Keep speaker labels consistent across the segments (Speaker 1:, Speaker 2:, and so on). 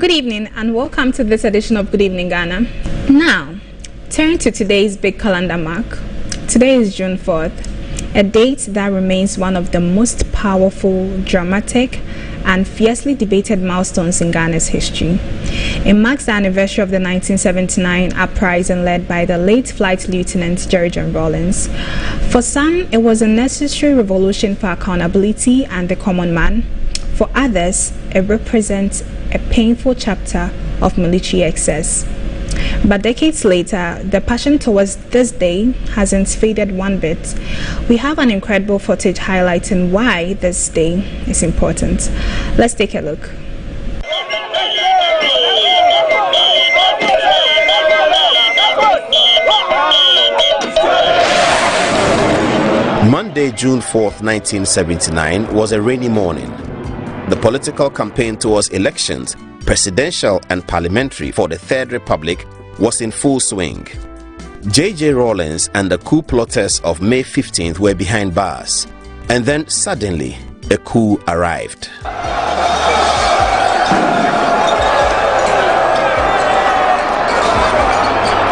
Speaker 1: Good evening and welcome to this edition of Good Evening Ghana. Now, turning to today's big calendar mark. Today is June 4th, a date that remains one of the most powerful, dramatic, and fiercely debated milestones in Ghana's history. It marks the anniversary of the 1979 uprising led by the late Flight Lieutenant Jerry John Rawlings. For some, it was a necessary revolution for accountability and the common man. For others, it represents a painful chapter of military excess. But decades later, the passion towards this day hasn't faded one bit. We have an incredible footage highlighting why this day is important. Let's take a look.
Speaker 2: Monday, June 4th, 1979 was a rainy morning. The political campaign towards elections, presidential and parliamentary, for the Third Republic was in full swing. J.J. Rawlings and the coup plotters of May 15th were behind bars. And then suddenly, a coup arrived.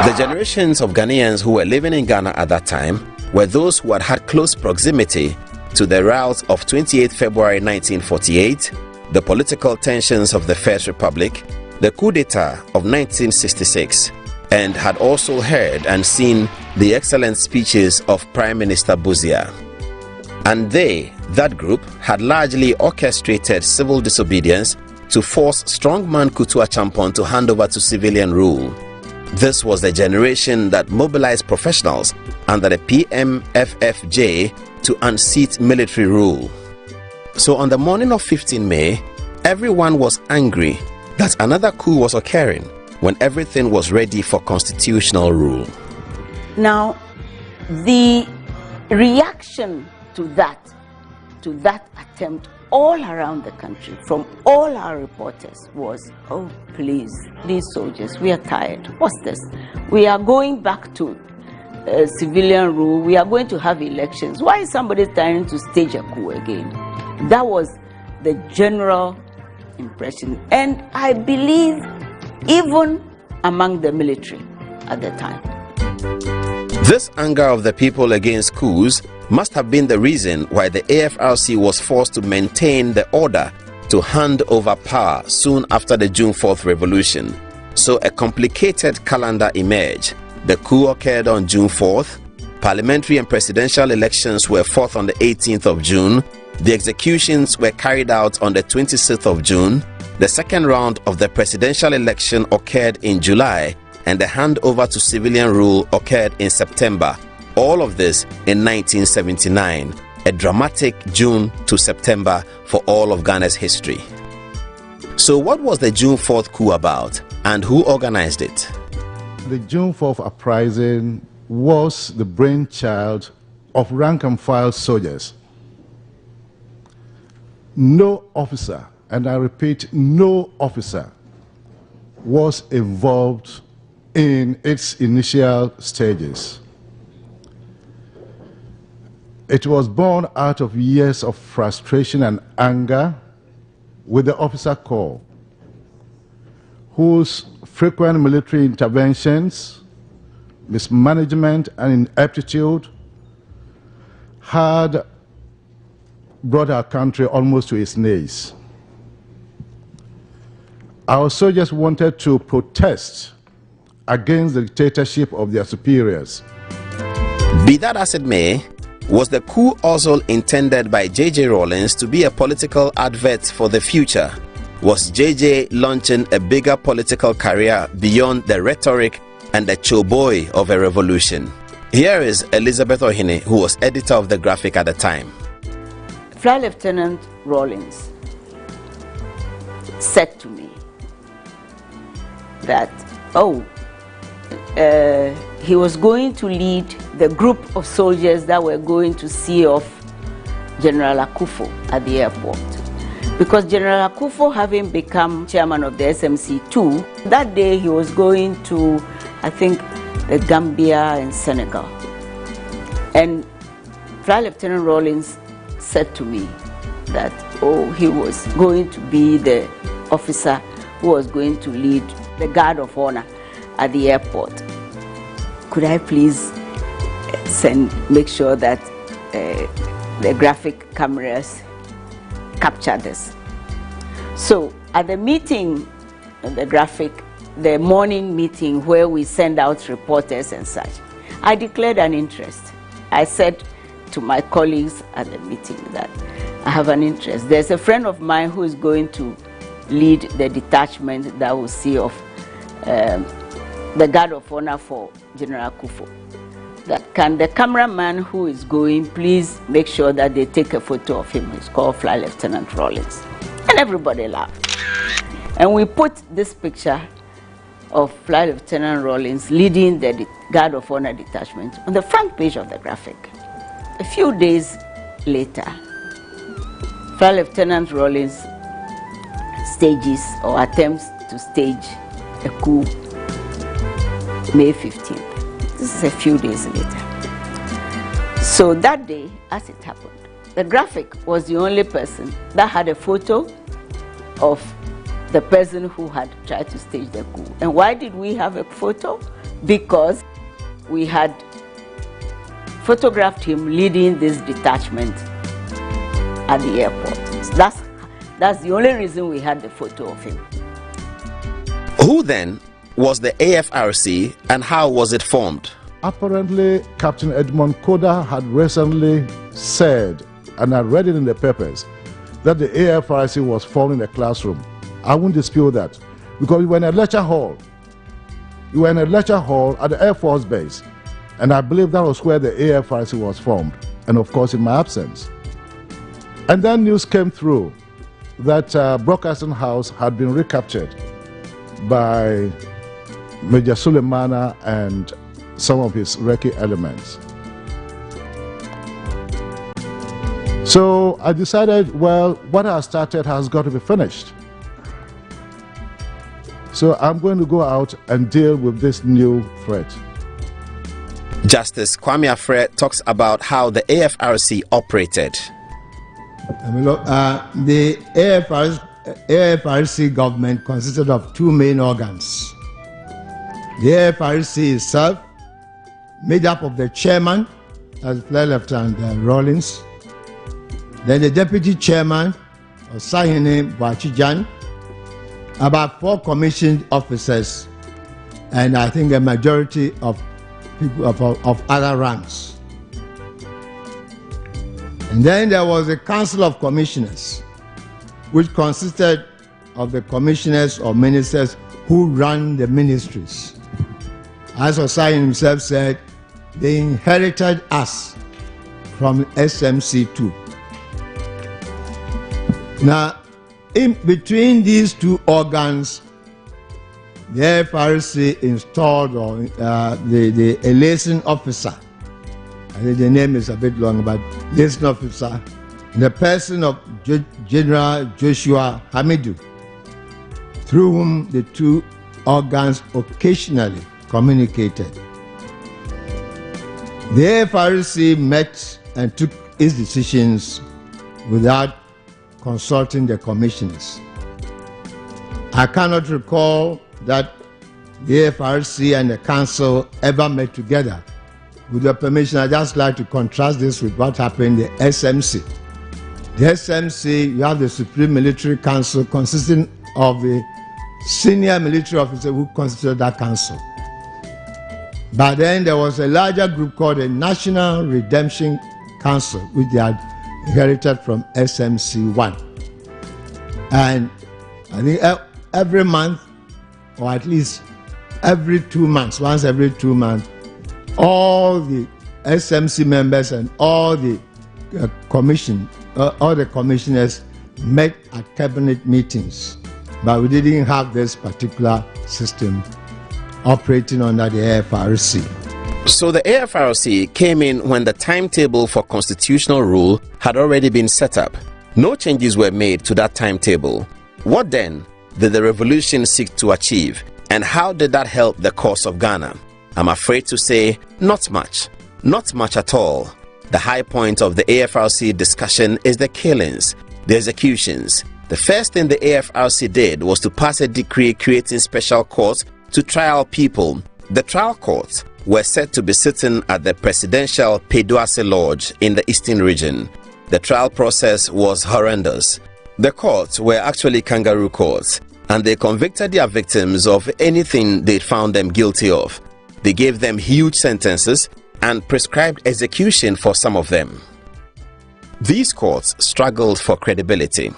Speaker 2: The generations of Ghanaians who were living in Ghana at that time were those who had had close proximity to the riots of 28 February 1948, the political tensions of the First Republic, the coup d'etat of 1966, and had also heard and seen the excellent speeches of Prime Minister Busia. And they, that group, had largely orchestrated civil disobedience to force strongman Kutu Achampong to hand over to civilian rule. This was the generation that mobilized professionals under the PMFFJ to unseat military rule. So on the morning of 15 May, everyone was angry that another coup was occurring when everything was ready for constitutional rule.
Speaker 3: Now, the reaction to that attempt all around the country, from all our reporters, was, oh please, these soldiers, we are tired. What's this? We are going back to civilian rule. We are going to have elections. Why is somebody trying to stage a coup again? That was the general impression, and I believe even among the military at the time.
Speaker 2: This anger of the people against coups must have been the reason why the AFRC was forced to maintain the order to hand over power soon after the June 4th revolution. So a complicated calendar emerged. The coup occurred on June 4th. Parliamentary and presidential elections were fought on the 18th of June. The executions were carried out on the 26th of June. The second round of the presidential election occurred in July, and the handover to civilian rule occurred in September. All of this in 1979, a dramatic June to September for all of Ghana's history. So what was the June 4th coup about, and who organized it?
Speaker 4: The June 4th uprising was the brainchild of rank-and-file soldiers. No officer, and I repeat, no officer, was involved in its initial stages. It was born out of years of frustration and anger with the officer corps, whose frequent military interventions, mismanagement, and ineptitude had brought our country almost to its knees. Our soldiers wanted to protest against the dictatorship of their superiors.
Speaker 2: Be that as it may, was the coup also intended by J.J. Rawlings to be a political advert for the future? Was J.J. launching a bigger political career beyond the rhetoric and the choboy of a revolution? Here is Elizabeth Ohene, who was editor of the Graphic at the time.
Speaker 3: Flight Lieutenant Rawlings said to me that, he was going to lead the group of soldiers that were going to see off General Akufo at the airport. Because General Akufo, having become chairman of the SMC2, that day he was going to, I think, the Gambia and Senegal. And Flight Lieutenant Rawlings said to me that, he was going to be the officer who was going to lead the guard of honor at the airport. Could I please make sure that the graphic cameras capture this? So at the meeting, the morning meeting where we send out reporters and such, I declared an interest. I said to my colleagues at the meeting that I have an interest. There's a friend of mine who is going to lead the detachment that will see of the guard of honor for General Kufuor. That can the cameraman who is going please make sure that they take a photo of him? It's called Flight Lieutenant Rawlings. And everybody laughed. And we put this picture of Flight Lieutenant Rawlings leading the guard of honor detachment on the front page of the graphic. A few days later, Flight Lieutenant Rawlings stages or attempts to stage a coup May 15th. This is a few days later. So that day, as it happened, the graphic was the only person that had a photo of the person who had tried to stage the coup. And why did we have a photo? Because we had photographed him leading this detachment at the airport. That's the only reason we had the photo of him.
Speaker 2: Who then was the AFRC and how was it formed?
Speaker 4: Apparently, Captain Edmond Koda had recently said, and I read it in the papers, that the AFRC was formed in a classroom. I won't dispute that, because we were in a lecture hall. We were in a lecture hall at the Air Force Base, and I believe that was where the AFRC was formed, and of course in my absence. And then news came through that Broadcasting House had been recaptured by Major Sulemana and some of his Recce elements. So I decided, well, what I started has got to be finished. So I'm going to go out and deal with this new threat.
Speaker 2: Justice Kwame Afre talks about how the AFRC operated.
Speaker 5: The AFRC government consisted of two main organs. The AFRC itself, made up of the chairman, as Flight Lieutenant Rawlings, then the deputy chairman, Osahene Boachijan, about 4 commissioned officers, and I think a majority of people of other ranks. And then there was a council of commissioners, which consisted of the commissioners or ministers who ran the ministries. As Osahene himself said, they inherited us from SMC2. Now, in between these two organs, the AFRC installed the liaison officer. I think the name is a bit long, but liaison officer, in the person of General Joshua Hamidu, through whom the two organs occasionally communicated. The AFRC met and took its decisions without consulting the commissioners. I cannot recall that the AFRC and the council ever met together. With your permission, I'd just like to contrast this with what happened in the SMC. The SMC, you have the Supreme Military Council consisting of the senior military officer who constituted that council. But then there was a larger group called the National Redemption Council, which they had inherited from SMC1. And I think every month, or at least every 2 months, once every 2 months, all the SMC members and all the commissioners met at cabinet meetings. But we didn't have this particular system operating under the AFRC.
Speaker 2: So the AFRC came in when the timetable for constitutional rule had already been set up. No changes were made to that timetable. What then did the revolution seek to achieve, and how did that help the cause of Ghana? I'm afraid to say not much. Not much at all. The high point of the AFRC discussion is the killings, the executions, The first thing the AFRC did was to pass a decree creating special courts to trial people. The trial courts were said to be sitting at the presidential Peduase Lodge in the eastern region. The trial process was horrendous. The courts were actually kangaroo courts, and they convicted their victims of anything they found them guilty of. They gave them huge sentences and prescribed execution for some of them. These courts struggled for credibility.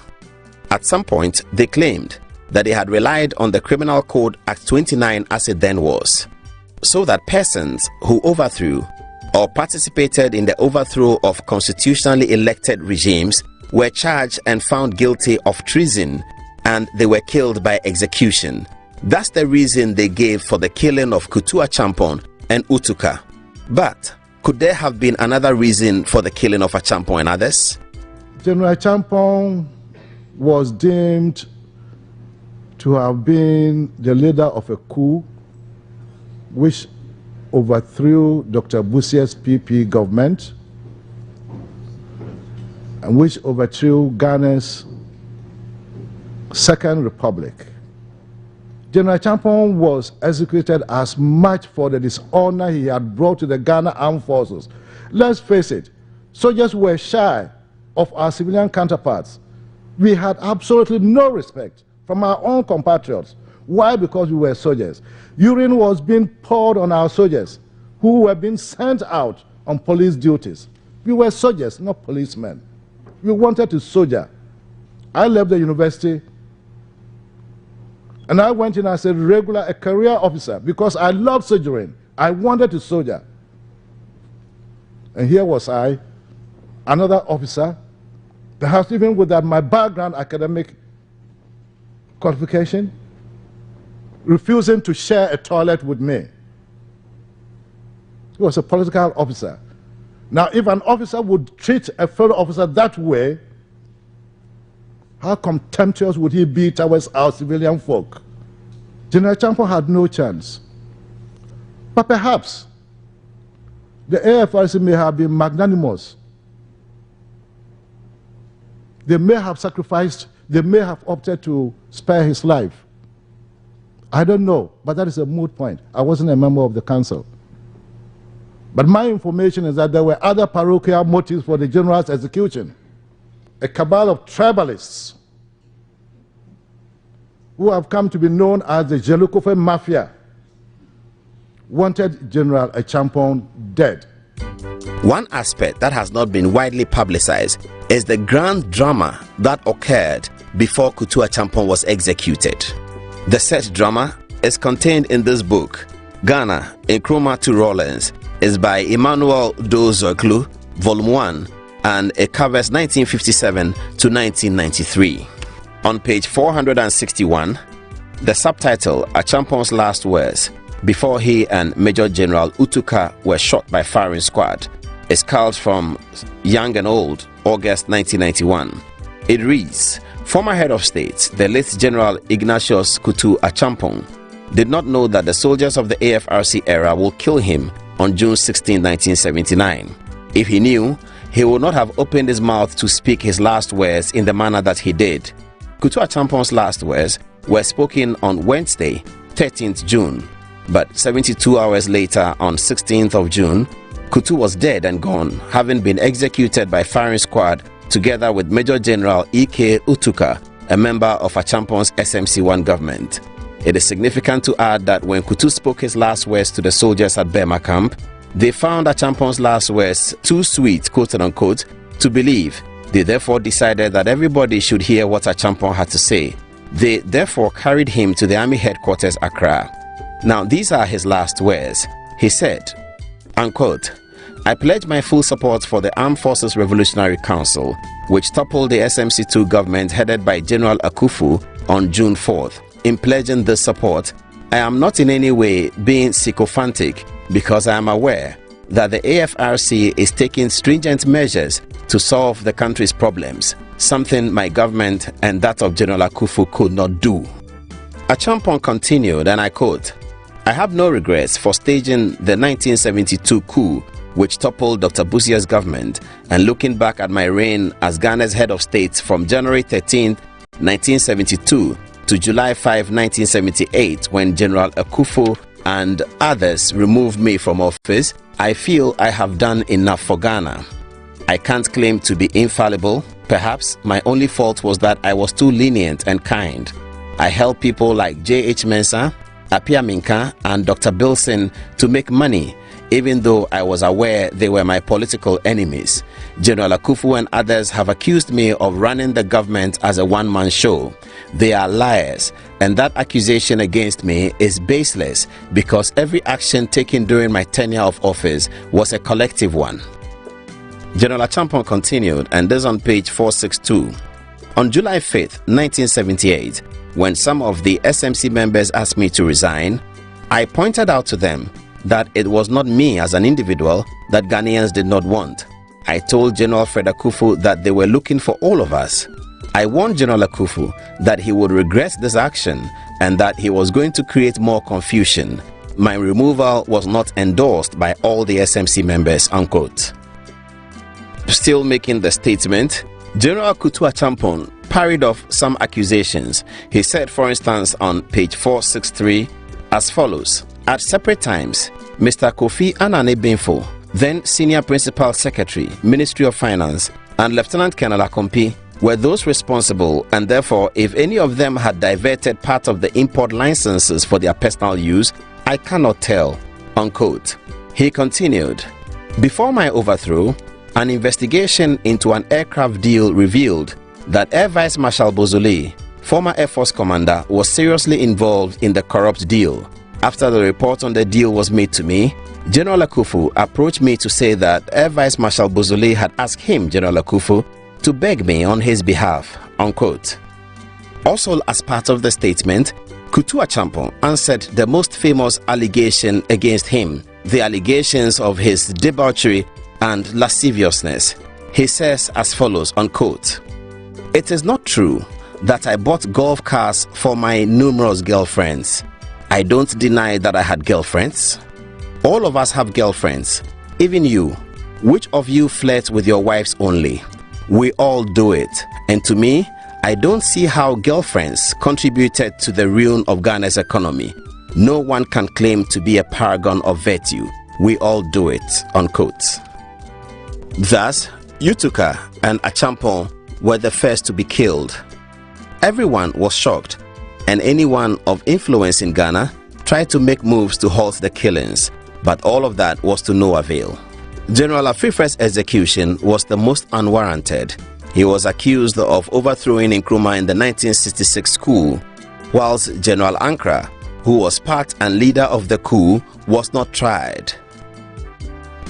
Speaker 2: At some point, they claimed that they had relied on the Criminal Code Act 29 as it then was, so that persons who overthrew or participated in the overthrow of constitutionally elected regimes were charged and found guilty of treason, and they were killed by execution. That's the reason they gave for the killing of Kutu Acheampong and Utuka. But could there have been another reason for the killing of Acheampong and others?
Speaker 4: General Acheampong was deemed to have been the leader of a coup which overthrew Dr. Busia's PP government and which overthrew Ghana's Second Republic. General Acheampong was executed as much for the dishonor he had brought to the Ghana Armed Forces. Let's face it, soldiers were shy of our civilian counterparts. We had absolutely no respect from our own compatriots. Why? Because we were soldiers. Urine was being poured on our soldiers who were being sent out on police duties. We were soldiers, not policemen. We wanted to soldier. I left the university and I went in as a career officer because I loved soldiering. I wanted to soldier. And here was I, another officer, perhaps even without my background academic qualification, refusing to share a toilet with me. He was a political officer. Now, if an officer would treat a fellow officer that way, how contemptuous would he be towards our civilian folk? General Acheampong had no chance. But perhaps the AFRC may have been magnanimous. They may have sacrificed, they may have opted to spare his life. I don't know, but that is a moot point. I wasn't a member of the council. But my information is that there were other parochial motives for the general's execution. A cabal of tribalists who have come to be known as the Jelukofe Mafia wanted General Acheampong dead.
Speaker 2: One aspect that has not been widely publicized is the grand drama that occurred before Kutu Acheampong was executed. The said drama is contained in this book, Ghana, Nkrumah to Rawlins, is by Emmanuel Dozoklu, Volume 1, and it covers 1957 to 1993. On page 461, the subtitle, Acheampong's Last Words, before he and Major General Utuka were shot by firing squad, is culled from Young and Old, August 1991. It reads, former head of state, the late General Ignatius Kutu Acheampong, did not know that the soldiers of the AFRC era will kill him on June 16, 1979. If he knew, he would not have opened his mouth to speak his last words in the manner that he did. Kutu Acheampong's last words were spoken on Wednesday, 13th June, but 72 hours later, on 16th of June, Kutu was dead and gone, having been executed by firing squad together with Major General E.K. Utuka, a member of Acheampong's SMC-1 government. It is significant to add that when Kutu spoke his last words to the soldiers at Burma camp, they found Acheampong's last words too sweet, quote-unquote, to believe. They therefore decided that everybody should hear what Acheampong had to say. They therefore carried him to the army headquarters, Accra. Now, these are his last words. He said, unquote, I pledge my full support for the Armed Forces Revolutionary Council, which toppled the SMC-2 government headed by General Akufu on June 4th. In pledging this support, I am not in any way being sycophantic because I am aware that the AFRC is taking stringent measures to solve the country's problems, something my government and that of General Akufu could not do. Acheampong continued, and I quote, I have no regrets for staging the 1972 coup which toppled Dr. Busia's government, and looking back at my reign as Ghana's head of state from January 13th 1972 to July 5, 1978, when General Akufo and others removed me from office, I feel I have done enough for Ghana. I can't claim to be infallible. Perhaps my only fault was that I was too lenient and kind. I helped people like J.H. Mensah, Apia Minka, and Dr. Bilson to make money, even though I was aware they were my political enemies. General Akufo and others have accused me of running the government as a one-man show. They are liars, and that accusation against me is baseless because every action taken during my tenure of office was a collective one. General Acheampong continued, and this on page 462. On July 5th, 1978, when some of the SMC members asked me to resign, I pointed out to them that it was not me as an individual that Ghanaians did not want. I told General Fred Akufo that they were looking for all of us. I warned General Akufo that he would regret this action and that he was going to create more confusion. My removal was not endorsed by all the SMC members, unquote. Still making the statement, General Kutu Acheampong parried off some accusations. He said, for instance, on page 463 as follows: at separate times, Mr. Kofi Anane Benfo, then Senior Principal Secretary, Ministry of Finance, and Lieutenant Colonel Akompi were those responsible, and therefore, if any of them had diverted part of the import licenses for their personal use, I cannot tell, unquote. He continued, before my overthrow, an investigation into an aircraft deal revealed that Air Vice Marshal Bozole, former Air Force commander, was seriously involved in the corrupt deal. After the report on the deal was made to me, General Akufo approached me to say that Air Vice Marshal Bozole had asked him, General Akufo, to beg me on his behalf, unquote. Also, as part of the statement, Kutu Acheampong answered the most famous allegation against him, the allegations of his debauchery and lasciviousness. He says as follows, unquote, it is not true that I bought golf cars for my numerous girlfriends. I don't deny that I had girlfriends. All of us have girlfriends, even you. Which of you flirts with your wives only? We all do it, and to me, I don't see how girlfriends contributed to the ruin of Ghana's economy. No one can claim to be a paragon of virtue. We all do it, unquote. Thus, Utuka and Acheampong were the first to be killed. Everyone was shocked, and anyone of influence in Ghana tried to make moves to halt the killings, but all of that was to no avail. General Afifre's execution was the most unwarranted. He was accused of overthrowing Nkrumah in the 1966 coup, whilst General Ankara, who was part and leader of the coup, was not tried.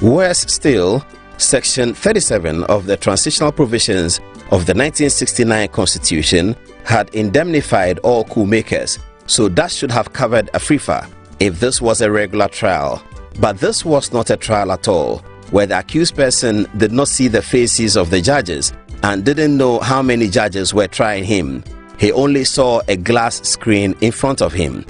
Speaker 2: Worse still, Section 37 of the Transitional Provisions of the 1969 Constitution had indemnified all coup makers, so that should have covered Afrifa if this was a regular trial. But this was not a trial at all, where the accused person did not see the faces of the judges and didn't know how many judges were trying him. He only saw a glass screen in front of him.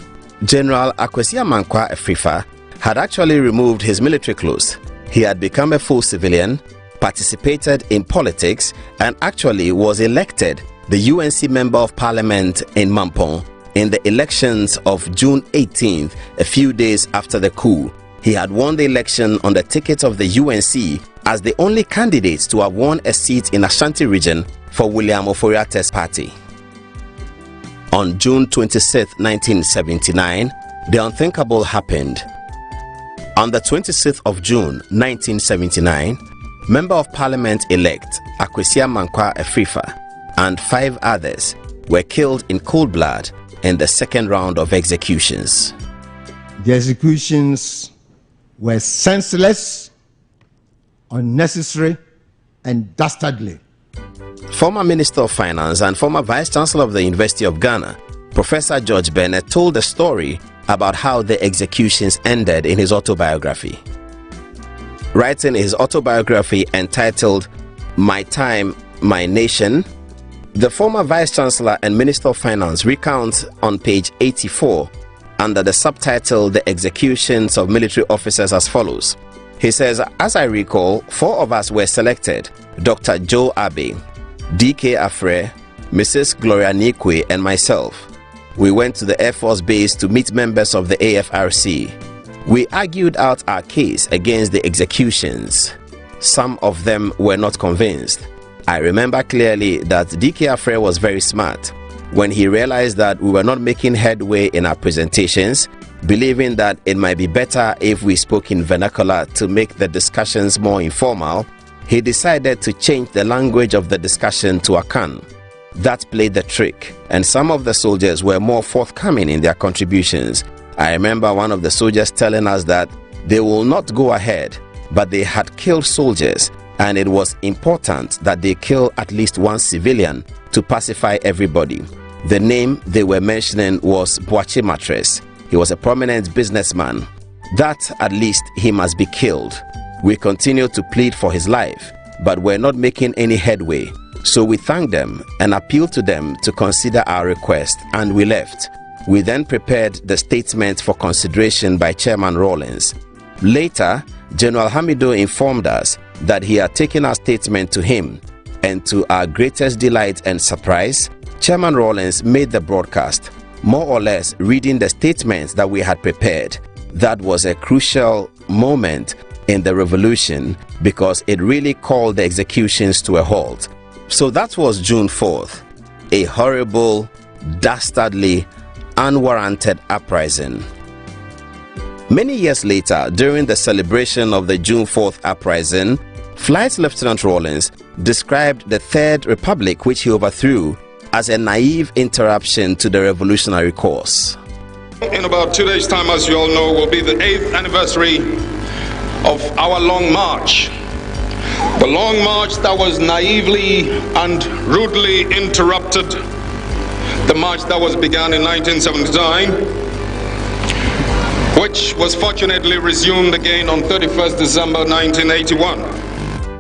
Speaker 2: General Akwasi Amankwa Afrifa had actually removed his military clothes. He had become a full civilian, participated in politics, and actually was elected the UNC Member of Parliament in Mampong in the elections of June 18th, a few days after the coup. He had won the election on the ticket of the UNC as the only candidate to have won a seat in Ashanti region for William Ofori-Attah's party. On June 26, 1979, the unthinkable happened. On the 26th of June 1979, Member of Parliament-elect Akwasi Amankwa Afrifa and 5 others were killed in cold blood in the second round of executions.
Speaker 5: The executions were senseless, unnecessary, and dastardly.
Speaker 2: Former Minister of Finance and former Vice Chancellor of the University of Ghana, Professor George Bennett, told a story about how the executions ended in his autobiography. Writing his autobiography entitled My Time, My Nation, the former Vice Chancellor and Minister of Finance recounts on page 84 under the subtitle The Executions of Military Officers as follows. He says, as I recall, 4 of us were selected: Dr. Joe Abe, D.K. Afre, Mrs. Gloria Nikwe and myself, we went to the Air Force Base to meet members of the AFRC. We argued out our case against the executions. Some of them were not convinced. I remember clearly that DK Afre was very smart when he realized that we were not making headway in our presentations, believing that it might be better if we spoke in vernacular to make the discussions more informal. He decided to change the language of the discussion to Akan. That played the trick, and some of the soldiers were more forthcoming in their contributions. I remember one of the soldiers telling us that they will not go ahead, but they had killed soldiers, and it was important that they kill at least one civilian to pacify everybody. The name they were mentioning was Boache Matres. He was a prominent businessman. That at least he must be killed. We continued to plead for his life, but were not making any headway. So we thanked them and appealed to them to consider our request, and we left. We then prepared the statement for consideration by Chairman Rawlings. Later, General Hamido informed us that he had taken our statement to him, and to our greatest delight and surprise, Chairman Rawlings made the broadcast, more or less reading the statements that we had prepared. That was a crucial moment in the revolution because it really called the executions to a halt. So that was June 4th, a horrible, dastardly, unwarranted uprising. Many years later, during the celebration of the June 4th uprising, Flight Lieutenant Rawlings described the Third Republic, which he overthrew, as a naive interruption to the revolutionary course.
Speaker 6: In about 2 days' time, as you all know, will be the 8th anniversary of our long march. The long march that was naively and rudely interrupted. The march that was begun in 1979, which was fortunately resumed again on 31st December 1981.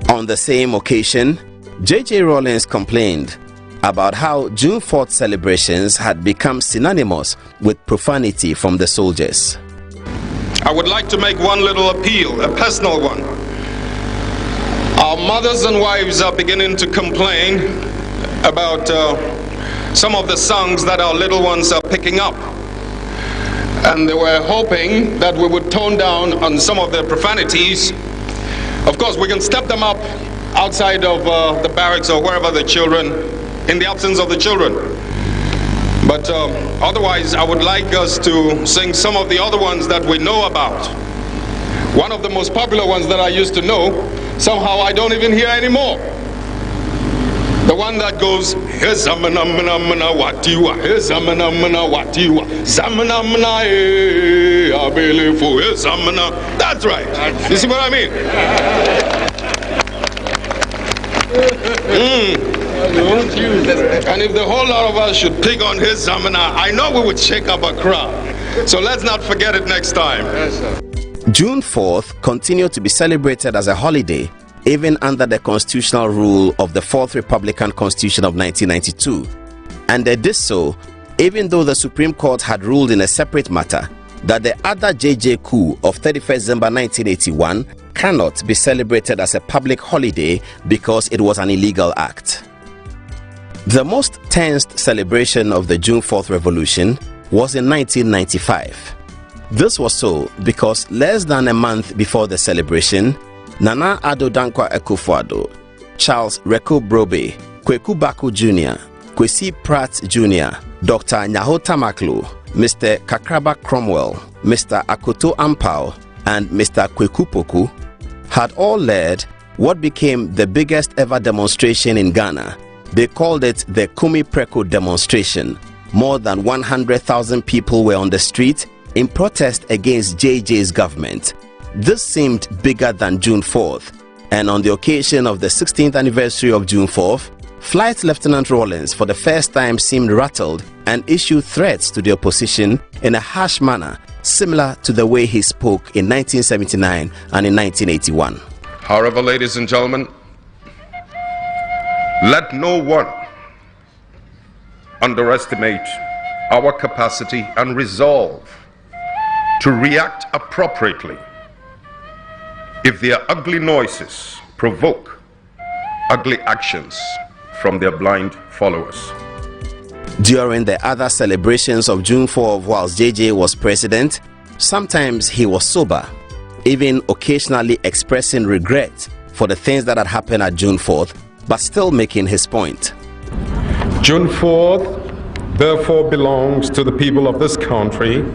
Speaker 2: On the same occasion, J.J. Rawlings complained about how June 4th celebrations had become synonymous with profanity from the soldiers.
Speaker 6: I would like to make one little appeal, a personal one. Our mothers and wives are beginning to complain about some of the songs that our little ones are picking up. And they were hoping that we would tone down on some of the profanities. Of course, we can step them up outside of the barracks or wherever the children, in the absence of the children. But otherwise, I would like us to sing some of the other ones that we know about. One of the most popular ones that I used to know, somehow I don't even hear anymore. The one that goes, Zamana watiwa, Zamana watiwa, Zamana abelefu, Zamana. That's right. You see what I mean? And if the whole lot of us should pick on his Zamana, I know we would shake up a crowd. So let's not forget it next time.
Speaker 2: June 4th continued to be celebrated as a holiday even under the constitutional rule of the 4th Republican Constitution of 1992. And they did so even though the Supreme Court had ruled in a separate matter that the other JJ coup of 31st December 1981 cannot be celebrated as a public holiday because it was an illegal act. The most tensed celebration of the June 4th revolution was in 1995. This was so because less than a month before the celebration, Nana Addo Dankwa Akufo-Addo, Charles Reko Brobe, Kweku Baku Jr., Kwesi Pratt Jr., Dr. Nyaho Tamaklo, Mr. Kakraba Cromwell, Mr. Akoto Ampao, and Mr. Kweku Poku had all led what became the biggest ever demonstration in Ghana. They called it the Kumi Preko demonstration. More than 100,000 people were on the street in protest against JJ's government. This seemed bigger than June 4th, and on the occasion of the 16th anniversary of June 4th, Flight Lieutenant Rawlings for the first time seemed rattled and issued threats to the opposition in a harsh manner, similar to the way he spoke in 1979 and in 1981.
Speaker 6: However, ladies and gentlemen, let no one underestimate our capacity and resolve to react appropriately if their ugly noises provoke ugly actions from their blind followers.
Speaker 2: During the other celebrations of June 4th whilst JJ was president, sometimes he was sober, even occasionally expressing regret for the things that had happened at June 4th, but still making his point.
Speaker 6: June 4th therefore belongs to the people of this country,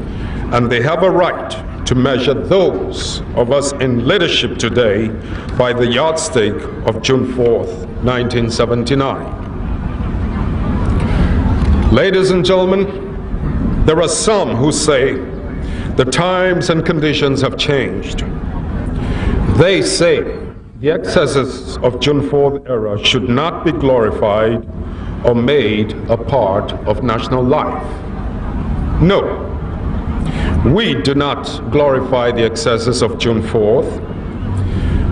Speaker 6: and they have a right to measure those of us in leadership today by the yardstick of June 4th, 1979. Ladies and gentlemen, there are some who say the times and conditions have changed. They say the excesses of June 4th era should not be glorified or made a part of national life. No, we do not glorify the excesses of June 4th,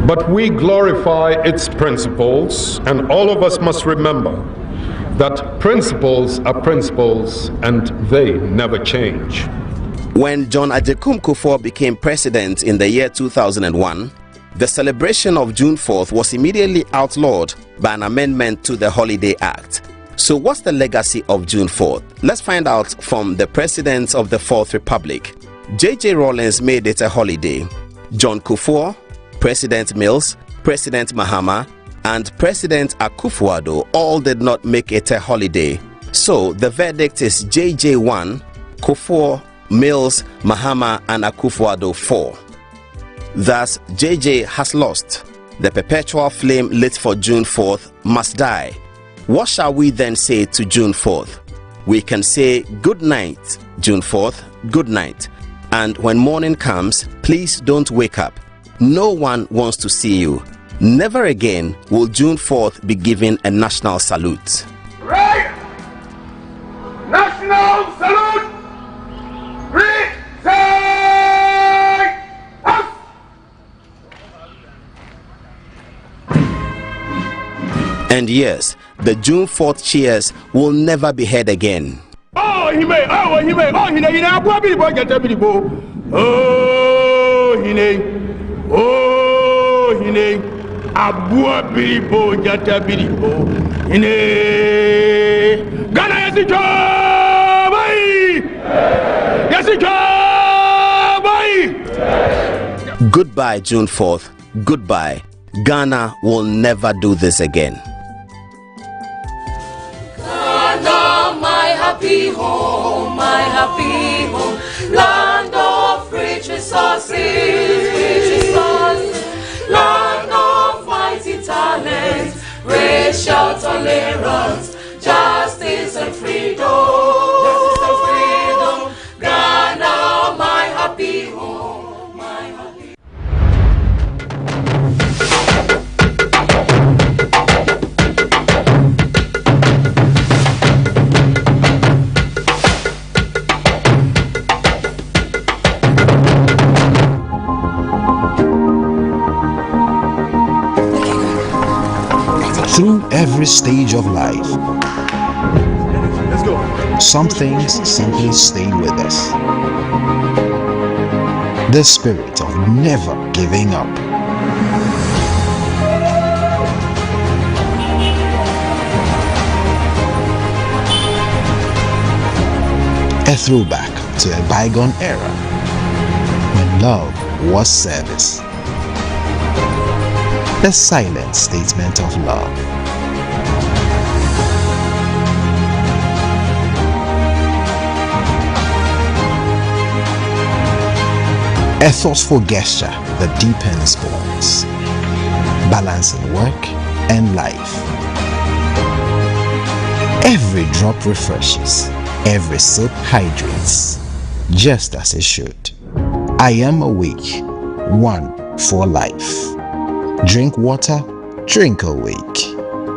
Speaker 6: but we glorify its principles, and all of us must remember that principles are principles and they never change.
Speaker 2: When John Agyekum Kufuor became president in the year 2001, the celebration of June 4th was immediately outlawed by an amendment to the Holiday Act. So what's the legacy of June 4th? Let's find out from the presidents of the Fourth Republic. J.J. Rawlings made it a holiday. John Kufuor, President Mills, President Mahama, and President Akufo-Addo all did not make it a holiday. So the verdict is JJ 1, Kufuor, Mills, Mahama, and Akufo-Addo 4. Thus, JJ has lost. The perpetual flame lit for June 4th must die. What shall we then say to June 4th? We can say good night, June 4th, good night. And when morning comes, please don't wake up. No one wants to see you. Never again will June 4th be given a national salute.
Speaker 7: Right! National salute! Three, say, up!
Speaker 2: And yes, the June 4th cheers will never be heard again.
Speaker 7: Oh, he may, oh, he may, oh, he may, oh, he may, oh, he may. Abua biribo jata biribo ine Ghana yasijo bai.
Speaker 2: Goodbye June 4th, goodbye. Ghana will never do this again.
Speaker 8: Ghana, my happy home, land of rich resources, land of mighty talent, racial tolerance, justice and freedom. Ghana, my happy home, my happy.
Speaker 9: Through every stage of life, some things simply stay with us. The spirit of never giving up. A throwback to a bygone era when love was service. The silent statement of love. A thoughtful gesture that deepens bonds, balancing work and life. Every drop refreshes, every sip hydrates, just as it should. I am awake, one for life. Drink water, drink awake.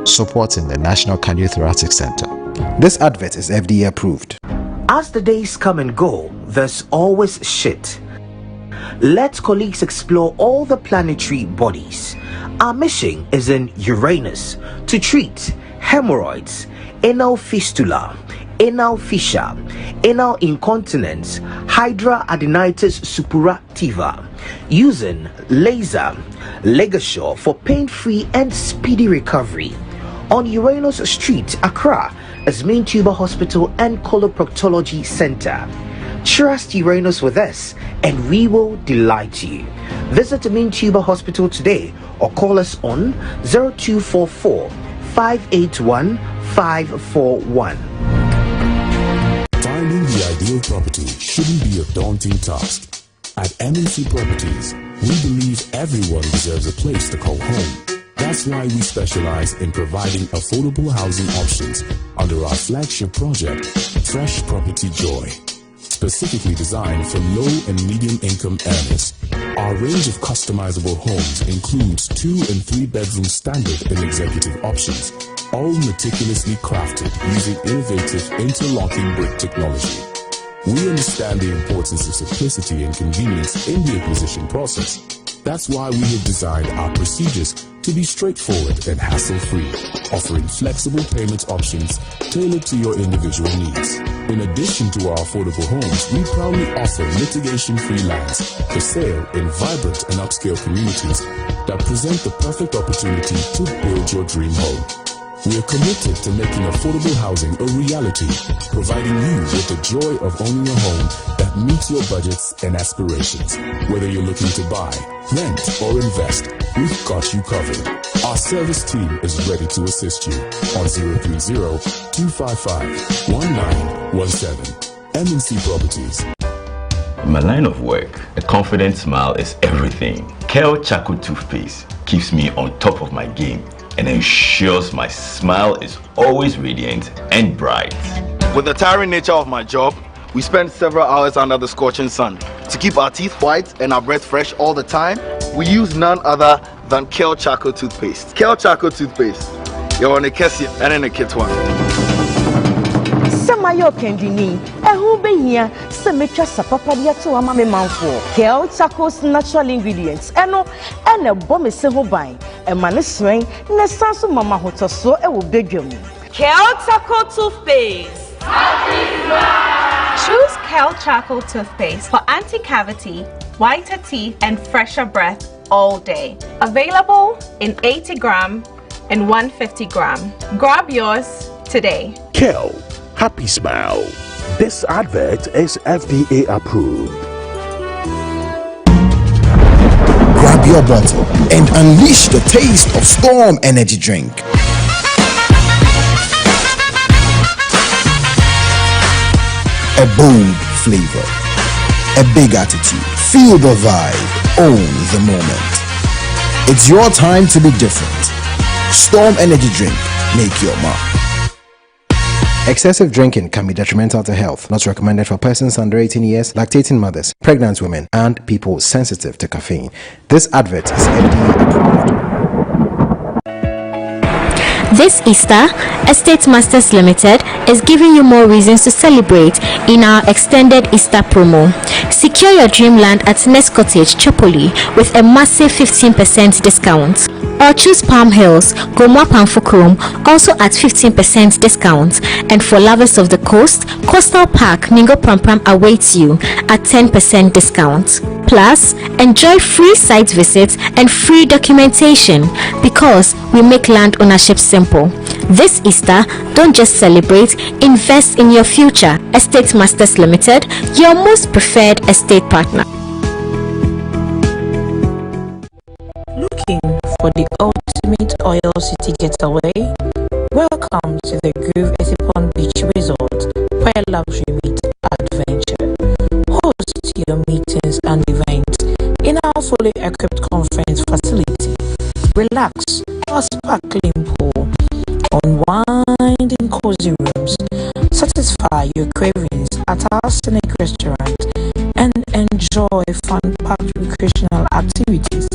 Speaker 9: Supporting the National Cardiothoracic Center. This advert is FDA approved.
Speaker 10: As the days come and go, there's always shit. Let colleagues explore all the planetary bodies. Our mission is in Uranus to treat hemorrhoids, anal fistula, anal fissure, anal incontinence, hidradenitis suppurativa, using laser, Legasure for pain-free and speedy recovery. on Uranus Street, Accra, as Main Tuber Hospital and Coloproctology Center. Trust Uranus with us and we will delight you. Visit Main Tuber Hospital today or call us on 0244 581 541.
Speaker 11: Finding the ideal property shouldn't be a daunting task. At MNC Properties, we believe everyone deserves a place to call home. That's why we specialize in providing affordable housing options under our flagship project, Fresh Property Joy. Specifically designed for low and medium income earners. Our range of customizable homes includes 2 and 3 bedroom standard and executive options, all meticulously crafted using innovative interlocking brick technology. We understand the importance of simplicity and convenience in the acquisition process. That's why we have designed our procedures to be straightforward and hassle-free, offering flexible payment options tailored to your individual needs. In addition to our affordable homes, we proudly offer litigation-free lands for sale in vibrant and upscale communities that present the perfect opportunity to build your dream home. We are committed to making affordable housing a reality, providing you with the joy of owning a home that meets your budgets and aspirations. Whether you're looking to buy, rent, or invest, we've got you covered. Our service team is ready to assist you on 030-255-1917. MNC Properties.
Speaker 12: In my line of work, a confident smile is everything. Kel Charcoal Toothpaste keeps me on top of my game and ensures my smile is always radiant and bright.
Speaker 13: With the tiring nature of my job, we spend several hours under the scorching sun. To keep our teeth white and our breath fresh all the time, we use none other than Kel Charcoal Toothpaste. Kel Charcoal Toothpaste. You're on a Kessie and in a kit one.
Speaker 14: Samayo Kendini, who be here, Semetra Sapapadia to Amame Manfo, Kel Charcoal's natural ingredients, and a bomb is several by, a man is swing, Nesansu Mama Hotoso, a will beg you.
Speaker 15: Kel Charcoal Toothpaste. Choose Kel Charcoal Toothpaste for anti-cavity, whiter teeth, and fresher breath all day. Available in 80 gram and 150 gram. Grab yours today.
Speaker 16: Kel, happy smile. This advert is FDA approved.
Speaker 9: Grab your bottle and unleash the taste of Storm Energy Drink. A bold flavor, a big attitude, feel the vibe, own the moment. It's your time to be different. Storm Energy Drink, make your mark. Excessive drinking can be detrimental to health, not recommended for persons under 18 years, lactating mothers, pregnant women, and people sensitive to caffeine. This advert is FDA approved.
Speaker 17: This Easter, Estate Masters Limited is giving you more reasons to celebrate in our extended Easter promo. Secure your dreamland at Nest Cottage, Chopoli with a massive 15% discount. Or choose Palm Hills, Gomwa Pamfukrom, also at 15% discount. And for lovers of the coast, Coastal Park, Ningo Prampram awaits you at 10% discount. Plus, enjoy free site visits and free documentation because we make land ownership simple. This Easter, don't just celebrate, invest in your future. Estate Masters Limited, your most preferred estate partner.
Speaker 18: Looking for the ultimate oil city getaway? Welcome to the Groove Etipon Beach Resort, where luxury meets adventure. Host your meetings and events in our fully equipped conference facility. Relax our sparkling pool, unwind in cozy rooms, satisfy your cravings at our scenic restaurant, and enjoy fun-packed recreational activities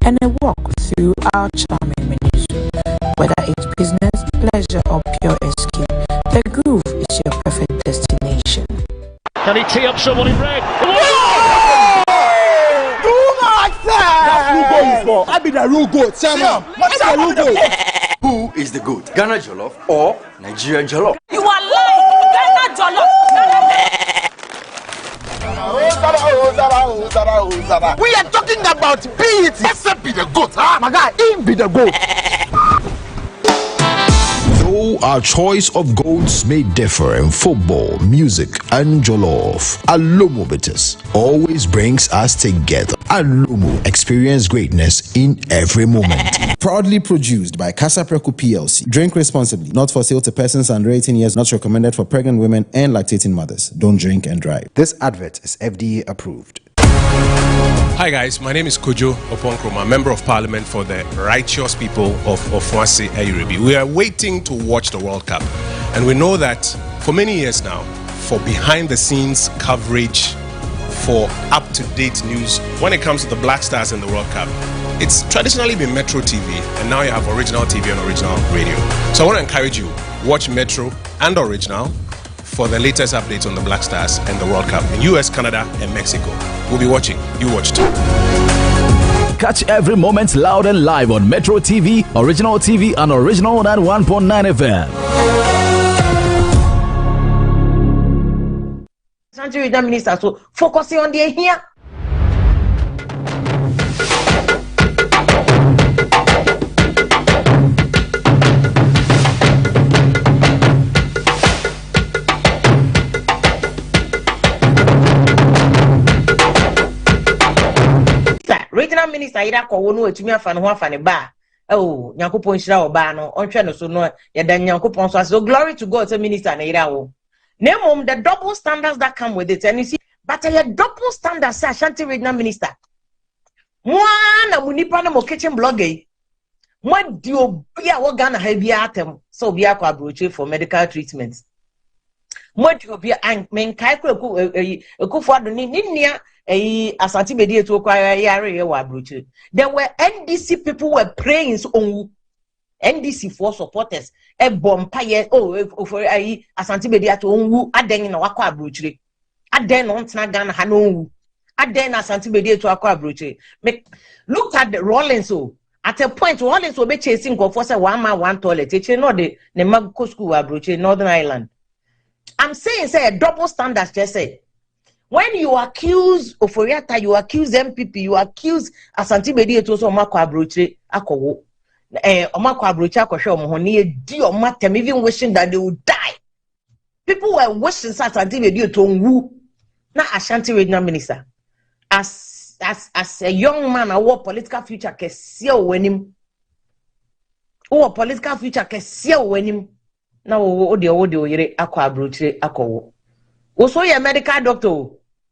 Speaker 18: and a walk through our charming menus. Whether it's business, pleasure, or pure escape, the Groove is your perfect destination.
Speaker 7: Can he tee up someone in red?
Speaker 19: I be the real goat.
Speaker 20: Who is the goat? Ghana Jollof or Nigerian Jollof?
Speaker 15: You are lying! Ghana Jollof!
Speaker 19: We are talking about beat. Let's be the goat, huh? My guy, him be the goat.
Speaker 9: Though our choice of goats may differ in football, music, and jollof, Alomo Bitters always brings us together. Alomo, experience greatness in every moment.
Speaker 21: Proudly produced by Casa Preco PLC. Drink responsibly. Not for sale to persons under 18 years. Not recommended for pregnant women and lactating mothers. Don't drink and drive. This advert is FDA approved.
Speaker 22: Hi guys, my name is Kojo Oponkroma, Member of Parliament for the righteous people of Ofuase Ayurebi. We are waiting to watch the World Cup, and we know that for many years now, for behind-the-scenes coverage, for up-to-date news, when it comes to the Black Stars in the World Cup, it's traditionally been Metro TV, and now you have Original TV and Original Radio. So I want to encourage you, watch Metro and Original for the latest updates on the Black Stars and the World Cup in US, Canada, and Mexico. We'll be watching. You watch too.
Speaker 23: Catch every moment loud and live on Metro TV, Original TV, and Original 91.9 FM.
Speaker 14: Sanitary Minister, so focusing on the here. Regional Minister ira ko wonu atumi afa ne ho afa ne ba oh Nyankopon hira oba no onhwe no so no ya da Nyankopon so glory to God say minister na ira wo nemom the double standards that come with it, and you see but a double standards say Ashanti Regional Minister mo na munipa na mo kitchen blogger mo di obi a wo Ghana ha bia atem so obi akwa abroche for medical treatment mo di obi an men kai ko ekufo ado ni nia Asante Bedi to yare wa abroche. Then where NDC people were praying on NDC for supporters e bompaye for Asante Bedi to onwu aden na wakwa abroche aden no ntena Ghana ha no onwu aden na Asante Bedi to akwa abroche. Look at the Rollins at a point Rollins will be chasing go for say one toilet no the Mago school abroche Northern Ireland. I'm saying say a double standard just say when you accuse Oforiata, you accuse MPP, you accuse Asante Bedi to so Omako Abroche akowo. Omako Abroche akoshe omohoni di omatem even wishing that they would die. People were wishing Asante Bedi to nwu. Na Ashanti Regional Minister. As a young man, I want political future kesiye owenim. O political future kesiye owenim. Na ode oyire akwa Abroche akowo. Also, your medical doctor,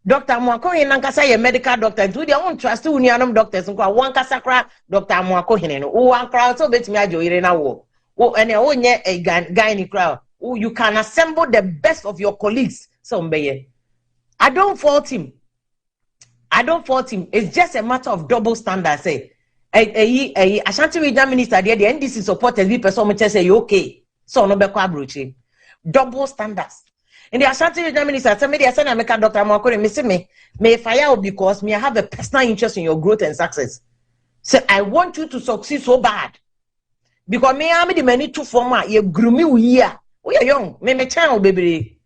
Speaker 14: Dr. Mwako Hinankasa, your medical doctor, to their own trust, unianum doctors, and one Casacra, Dr. Mwako Hinen, who one crowd so bet me a joyrena wo. Oh, and a own a gynae crowd. Oh, you can assemble the best of your colleagues. Some bay. I don't fault him. It's just a matter of double standards. Say, Ashanti Regional Minister, the NDC supporters, be person say, okay. So no be abroche. Double standards. In the Ashanti Regional Minister, somebody said, "I'm a Dr. Mwakore, may fire because me I have a personal interest in your growth and success. So I want you to succeed so bad because me I'm the many two former. You grew me here. We are young. Me child baby,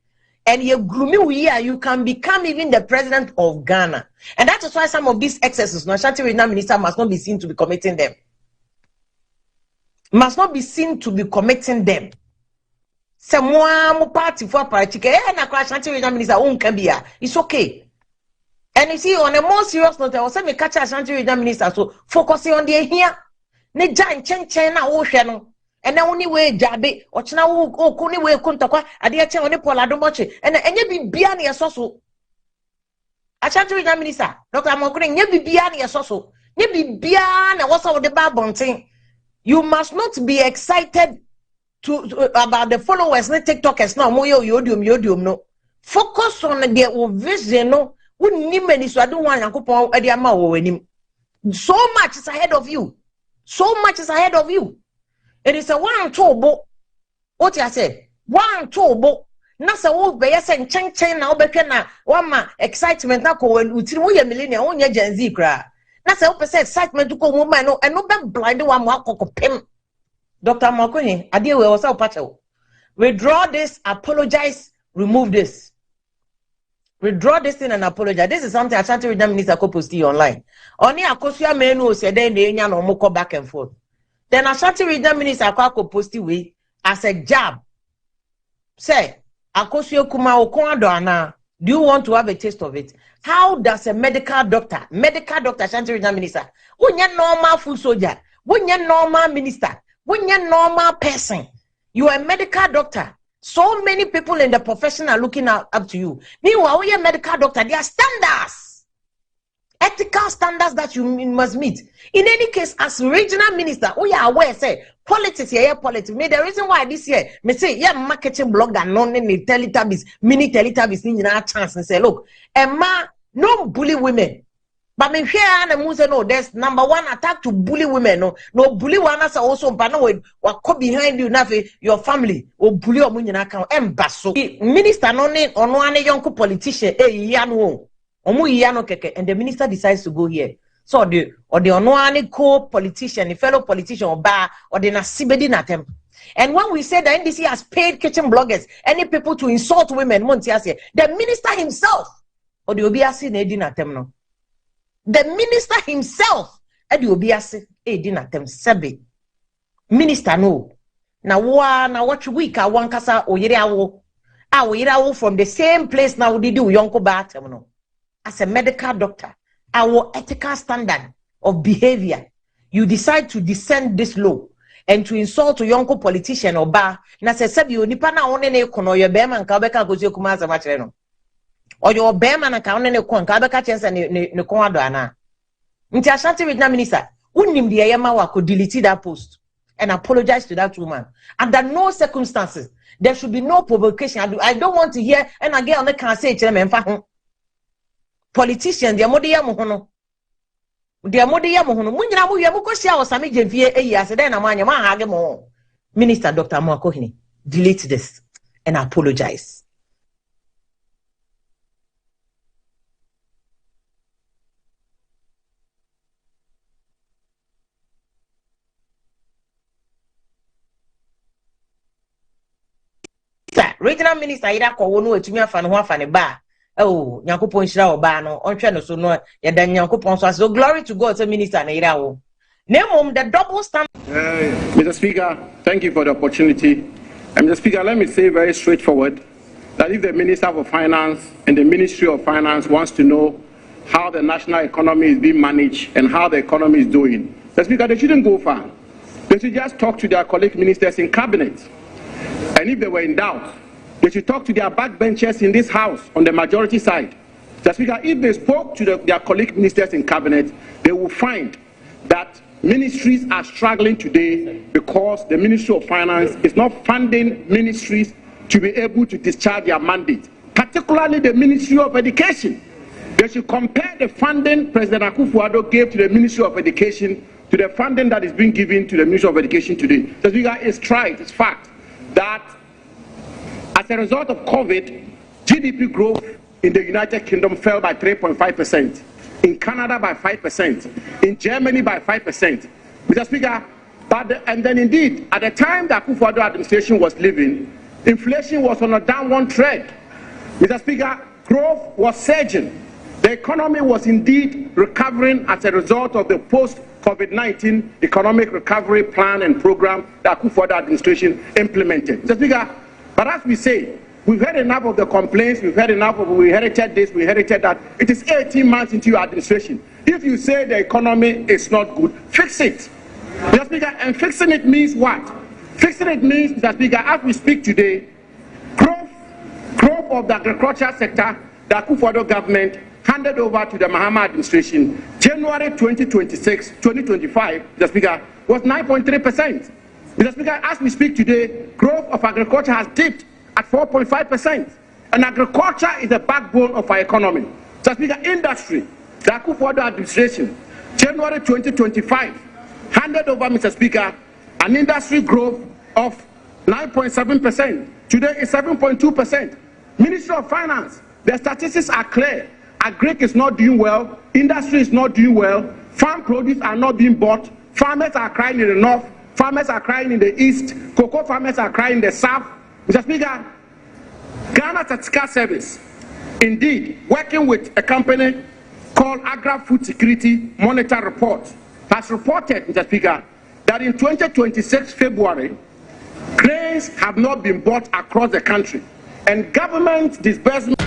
Speaker 14: and you grew me here. You can become even the president of Ghana, and that is why some of these excesses, no Ashanti Regional Minister must not be seen to be committing them. Must not be seen to be committing them. Someone party for party, na Ashanti Regional Minister can be it's okay. And you see, on a more serious note, I was saying, me catch Ashanti Regional Minister, so focusing on the here. Ne jan chen na ocean, and now only way jabe, or chna o kuni way kuntakwa, adia chen on the polado moche, and ye be biani a soso. Ashanti Regional Minister, Dr. Mwakore, ye be biani a soso, ye be biana, what's all the bad thing. You must not be excited about the followers, not TikTokers now. Yodium no. Focus on the vision. No, we need many. So I don't want to so much is ahead of you. So much is ahead of you. It is a one tobo. What I said, one tobo. Nasa wo be yesen chen na obehwe na wama excitement na ko utiri wo ye millennial wo nya Gen Z kra. Nasa wo pese excitement ko mo man no eno be blind wa mo akokopem. Dr. Mwakone, Adi we was withdraw this, apologize, remove this. Withdraw this thing and apologize. This is something Ashanti Regional Minister could post online. Only Akosua menu said then they no more back and forth. Then Ashanti Regional Minister could post way
Speaker 1: as a job. Say, Akosio Kuma Okonadona, do you want to have a taste of it? How does a medical doctor, Shanti Regional Minister, when you're normal food soldier, when you're normal minister, when you're normal person, you are a medical doctor. So many people in the profession are looking up to you. Meanwhile, when you're a medical doctor, there are standards, ethical standards that you must meet. In any case, as regional minister, we are aware, say, politics here, politics. Me, the reason why this year, me say, yeah, marketing blogger, non any Teletubbies, mini Teletubbies, need a chance and say, look, Emma, no bully women. But me here and no, there's number one attack to bully women. No bully one as also, but no, what come behind you, nafi your family or bully or munya account. Embasso minister no ne or no any young politician, yano, omu yano keke, and the minister decides to go here. So the only co-politician, the fellow politician or bar or the nasibedi natem. And when we say the NDC has paid kitchen bloggers, any people to insult women, the minister himself or the obiasi ne natem no. The minister himself edi obiasi natem sebe. Minister no. Na watch week a one kasa oyirawo from the same place now they do yonko batem no. As a medical doctor, our ethical standard of behavior, you decide to descend this low and to insult a young politician or bar. Na se sabi you nipa na one ne kono your beman ka beka gozi kuma za machire no. Or your beman na ka one ne kon ka beka chense ne kon ado ana. Nti Ashanti Regional Minister, unim de yema wa ko delete that post and apologize to that woman. Under no circumstances, there should be no provocation. I don't want to hear and again on the can say chere politician dia mode ya mohono munyina mu yemu ko sia osame jemfie eyi asede na manya ma hage mo. Minister Dr. Mwakohini, delete this and apologize. Regional Minister ida ko wonu etumi afa ne ho afa ne ba. Oh, Nyankopon shira oba no onhwe no so no ya da Nyankopon so glory to God, minister na ira wo. Nemom the double standard.
Speaker 3: Mr. Speaker, thank you for the opportunity. Mr. Speaker, let me say very straightforward that if the Minister of Finance and the Ministry of Finance wants to know how the national economy is being managed and how the economy is doing, Mr. Speaker, they shouldn't go far. They should just talk to their colleague ministers in cabinet. And if they were in doubt, they should talk to their backbenchers in this house on the majority side. Mr. Speaker, if they spoke to their colleague ministers in cabinet, they will find that ministries are struggling today because the Ministry of Finance is not funding ministries to be able to discharge their mandate, particularly the Ministry of Education. They should compare the funding President Akufo-Addo gave to the Ministry of Education to the funding that is being given to the Ministry of Education today. Mr. Speaker, it's fact that as a result of COVID, GDP growth in the United Kingdom fell by 3.5%, in Canada by 5%, in Germany by 5%. Mr. Speaker, and then indeed, at the time the Akufo-Addo administration was leaving, inflation was on a downward trend. Mr. Speaker, growth was surging. The economy was indeed recovering as a result of the post-COVID-19 economic recovery plan and program that Akufo-Addo administration implemented. Mr. Speaker, but as we say, we've heard enough of the complaints, we've heard enough of we inherited this, we inherited that. It is 18 months into your administration. If you say the economy is not good, fix it. Mr. Speaker, and fixing it means what? Fixing it means, Mr. Speaker, as we speak today, growth of the agriculture sector, the Akufo-Addo government handed over to the Mahama administration, January 2025, Mr. Speaker, was 9.3%. Mr. Speaker, as we speak today, growth of agriculture has dipped at 4.5%. And agriculture is the backbone of our economy. Mr. Speaker, industry, the Akufo-Addo administration, January 2025, handed over, Mr. Speaker, an industry growth of 9.7%. Today is 7.2%. Ministry of Finance, the statistics are clear. Agric is not doing well, industry is not doing well, farm produce are not being bought, farmers are crying in the north, farmers are crying in the east, cocoa farmers are crying in the south. Mr. Speaker, Ghana Statistical Service, indeed, working with a company called Agri-Food Security Monitor Report, has reported, Mr. Speaker, that in 2026 February, grains supplies have not been bought across the country, and government disbursement.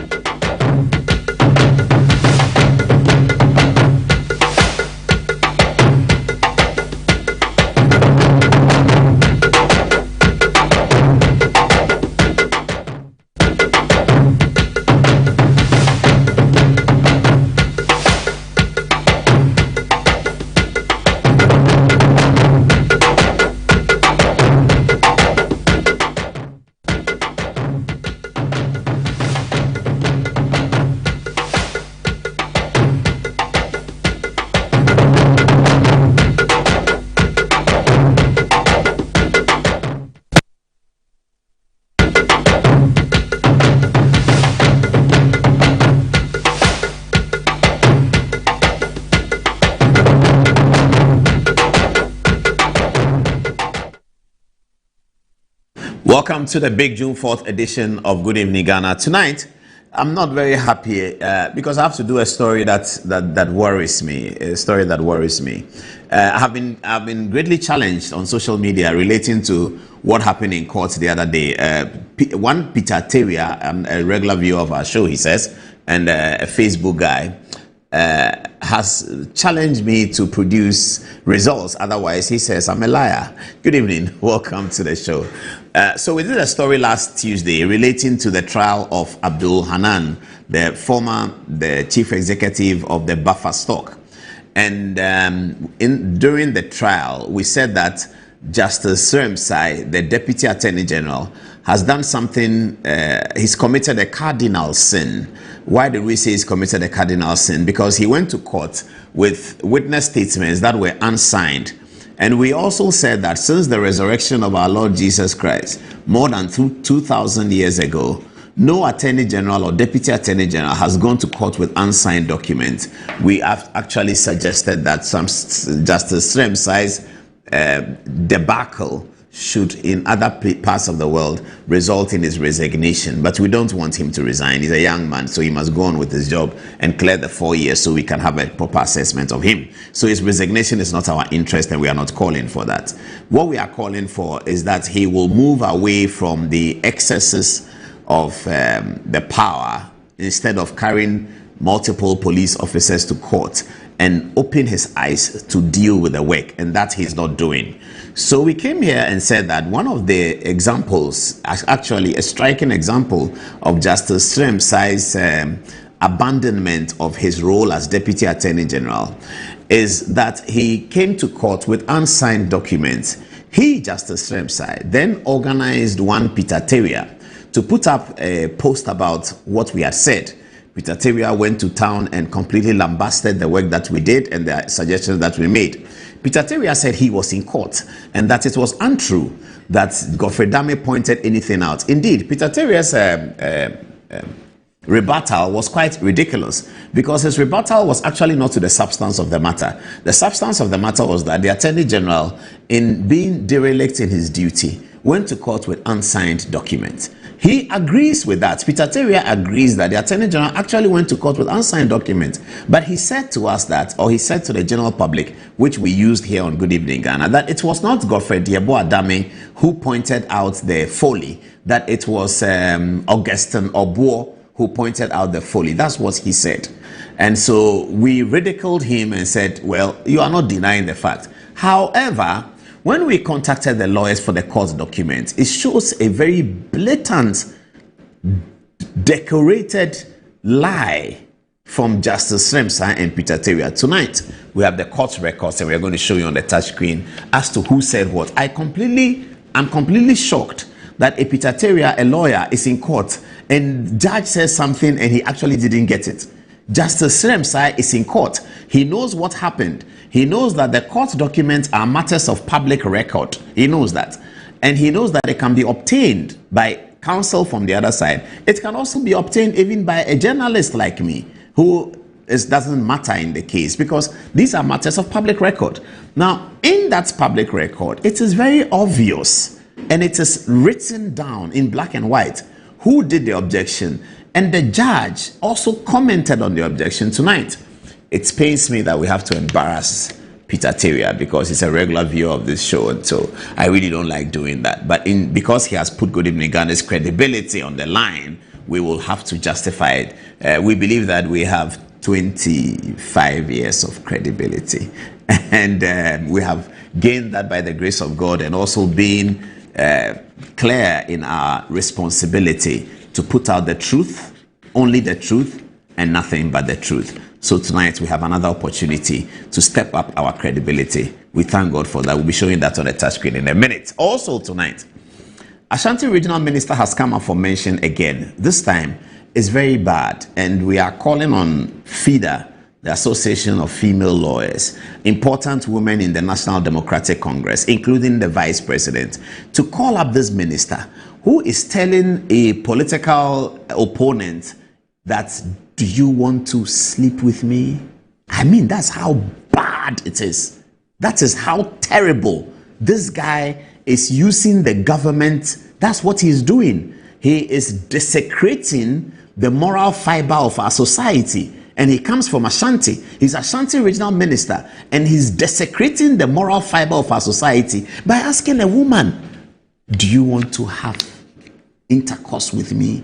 Speaker 2: Welcome to the big June 4th edition of Good Evening Ghana. Tonight, I'm not very happy because I have to do a story that worries me. A story that worries me. I've been greatly challenged on social media relating to what happened in court the other day. One Peter Teria, a regular viewer of our show, he says, and a Facebook guy, has challenged me to produce results. Otherwise, he says I'm a liar. Good evening. Welcome to the show. So we did a story last Tuesday relating to the trial of Abdul Hanan, the chief executive of the Buffer Stock. And during the trial, we said that Justice Seremsai, the Deputy Attorney General, has done something, he's committed a cardinal sin. Why did we say he's committed a cardinal sin? Because he went to court with witness statements that were unsigned. And we also said that since the resurrection of our Lord Jesus Christ, more than 2,000 years ago, no Attorney General or Deputy Attorney General has gone to court with unsigned documents. We have actually suggested that some Justice Seremsai's debacle should, in other parts of the world, result in his resignation. But we don't want him to resign. He's a young man, so he must go on with his job and clear the 4 years so we can have a proper assessment of him. So his resignation is not our interest, and we are not calling for that. What we are calling for is that he will move away from the excesses of the power, instead of carrying multiple police officers to court, and open his eyes to deal with the work, and that he's not doing. So we came here and said that one of the examples, actually a striking example of Justice Seremsai's abandonment of his role as Deputy Attorney General, is that he came to court with unsigned documents. He, Justice Seremsai, then organized one Peter Teria to put up a post about what we had said. Peter Teria went to town and completely lambasted the work that we did and the suggestions that we made. Peter Teria said he was in court and that it was untrue that Godfrey Dame pointed anything out. Indeed, Peter Teria's rebuttal was quite ridiculous, because his rebuttal was actually not to the substance of the matter. The substance of the matter was that the Attorney General, in being derelict in his duty, went to court with unsigned documents. He agrees with that. Peter Teria agrees that the Attorney General actually went to court with unsigned documents. But he said to us that, or he said to the general public, which we used here on Good Evening Ghana, that it was not Godfrey Adame who pointed out the folly, that it was Augustin Obuo who pointed out the folly. That's what he said. And so we ridiculed him and said, well, you are not denying the fact. However, when we contacted the lawyers for the court documents, it shows a very blatant, decorated lie from Justice Seremsai and Peter Teria. Tonight, we have the court records and we're going to show you on the touch screen as to who said what. I'm completely shocked that a Peter Teria, a lawyer, is in court and judge says something and he actually didn't get it. Justice Seremsai is in court. He knows what happened. He knows that the court documents are matters of public record. He knows that. And he knows that it can be obtained by counsel from the other side. It can also be obtained even by a journalist like me, who doesn't matter in the case, because these are matters of public record. Now, in that public record, it is very obvious, and it is written down in black and white, who did the objection. And the judge also commented on the objection tonight. It pains me that we have to embarrass Peter Terria, because he's a regular viewer of this show, and so I really don't like doing that. But because he has put Good Evening Ghana's credibility on the line, we will have to justify it. We believe that we have 25 years of credibility, and we have gained that by the grace of God, and also being clear in our responsibility to put out the truth, only the truth, and nothing but the truth. So tonight we have another opportunity to step up our credibility. We thank God for that. We'll be showing that on the touchscreen in a minute. Also tonight, Ashanti Regional Minister has come up for mention again. This time is very bad, and we are calling on FIDA, the Association of Female Lawyers, important women in the National Democratic Congress, including the Vice President, to call up this minister who is telling a political opponent that, do you want to sleep with me? I mean, that's how bad it is. That is how terrible. This guy is using the government. That's what he's doing. He is desecrating the moral fiber of our society. And he comes from Ashanti. He's Ashanti Regional Minister, and he's desecrating the moral fiber of our society by asking a woman, do you want to have intercourse with me?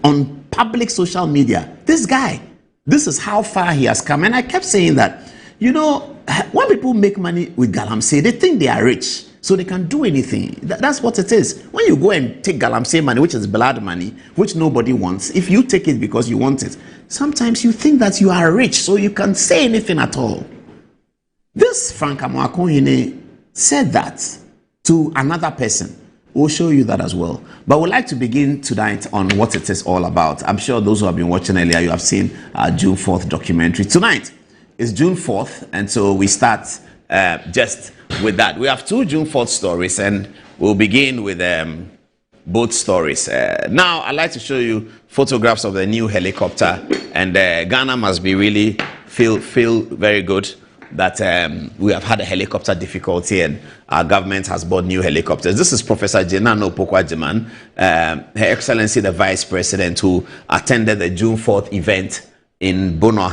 Speaker 2: On public social media. This guy, this is how far he has come. And I kept saying that, you know, when people make money with Galamsey, they think they are rich, so they can do anything. That's what it is. When you go and take Galamsey money, which is blood money, which nobody wants, if you take it because you want it, sometimes you think that you are rich, so you can say anything at all. This Frank Amoakohene said that to another person. We'll show you that as well. But we'd like to begin tonight on what it is all about. I'm sure those who have been watching earlier, you have seen our June 4th documentary. Tonight is June 4th, and so we start just with that. We have two June 4th stories, and we'll begin with both stories. Now, I'd like to show you photographs of the new helicopter, and Ghana must be really feel very good that we have had a helicopter difficulty, and our government has bought new helicopters. This is Professor Jenano Opoku-Agyeman, Her Excellency the Vice President, who attended the June 4th event in Bono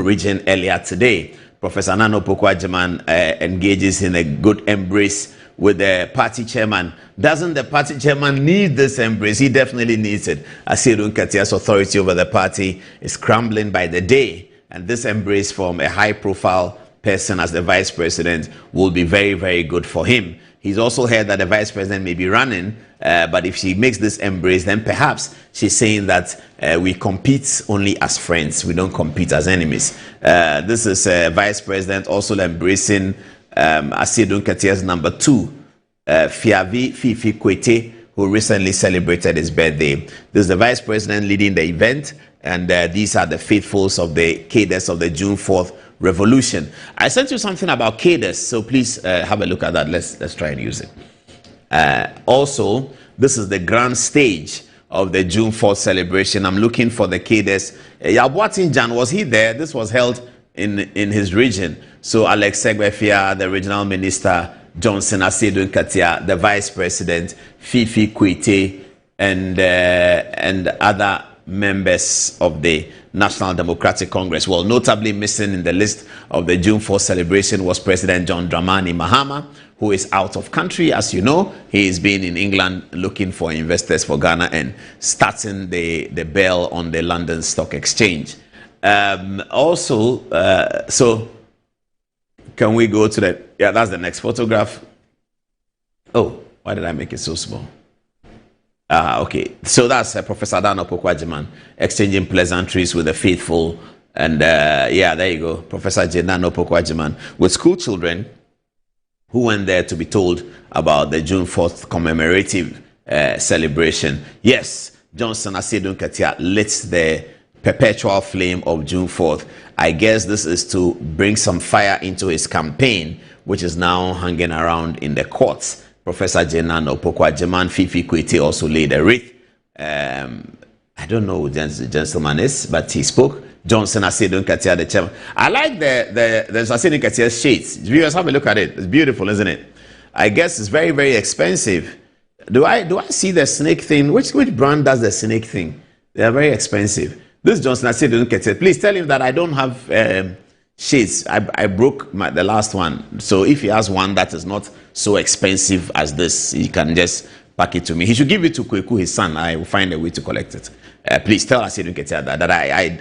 Speaker 2: region earlier today. Professor Nano Opoku-Agyeman engages in a good embrace with the party chairman. Doesn't the party chairman need this embrace? He definitely needs it. Asiedu Nketiah's authority over the party is crumbling by the day. And this embrace from a high-profile person as the vice president will be very, very good for him. He's also heard that the vice president may be running, but if she makes this embrace, then perhaps she's saying that we compete only as friends. We don't compete as enemies. This is vice president also embracing Asiedu Nketiah's number 2, Fiavi Fifi Kwete, who recently celebrated his birthday. This is the vice president leading the event, and these are the faithfuls of the cadres of the June 4th revolution. I sent you something about cadres, so please have a look at that. Let's try and use it. Also, this is the grand stage of the June 4th celebration. I'm looking for the cadres. Yaboatin Jan, was he there? This was held in his region. So Alex Segbefia, the regional minister, Johnson Asiedu Nketiah, the vice president, Fifi Kwete, and other members of the National Democratic Congress. Well, notably missing in the list of the June 4th celebration was President John Dramani Mahama, who is out of country. As you know, he has been in England looking for investors for Ghana and starting the bell on the London Stock Exchange. So can we go to the, yeah, that's the next photograph. Oh, why did I make it so small? Okay, so that's Professor Dan Opoku-Agyeman exchanging pleasantries with the faithful, and yeah, there you go, Professor Dan Opoku-Agyeman with school children who went there to be told about the June 4th commemorative celebration. Yes, Johnson Asiedu Nketiah lit the perpetual flame of June 4th. I guess this is to bring some fire into his campaign, which is now hanging around in the courts. Professor Jenano Opoku-Agyeman, Fifi Kwete also laid a wreath. I don't know who the gentleman is, but he spoke. Johnson Asiedu Nketiah, the chairman. I like the Asiedu Nketiah's shades. Viewers, have a look at it. It's beautiful, isn't it? I guess it's very, very expensive. Do I see the snake thing? Which brand does the snake thing? They are very expensive. This Johnson Asiedu Nketiah. Please tell him that I don't have shades. I broke the last one. So if he has one that is not so expensive as this, he can just pack it to me. He should give it to Kweku, his son. I will find a way to collect it. Please tell Asedu Nketia that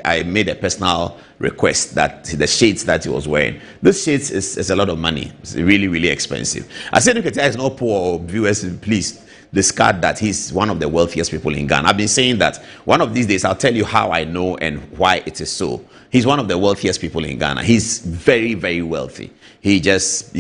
Speaker 2: I made a personal request that the shades that he was wearing. This shades is a lot of money. It's really, really expensive. Asedu Nketia is not poor, viewers. Please discard that. He's one of the wealthiest people in Ghana. I've been saying that one of these days I'll tell you how I know and why it is so. He's one of the wealthiest people in Ghana. He's very, very wealthy. He just,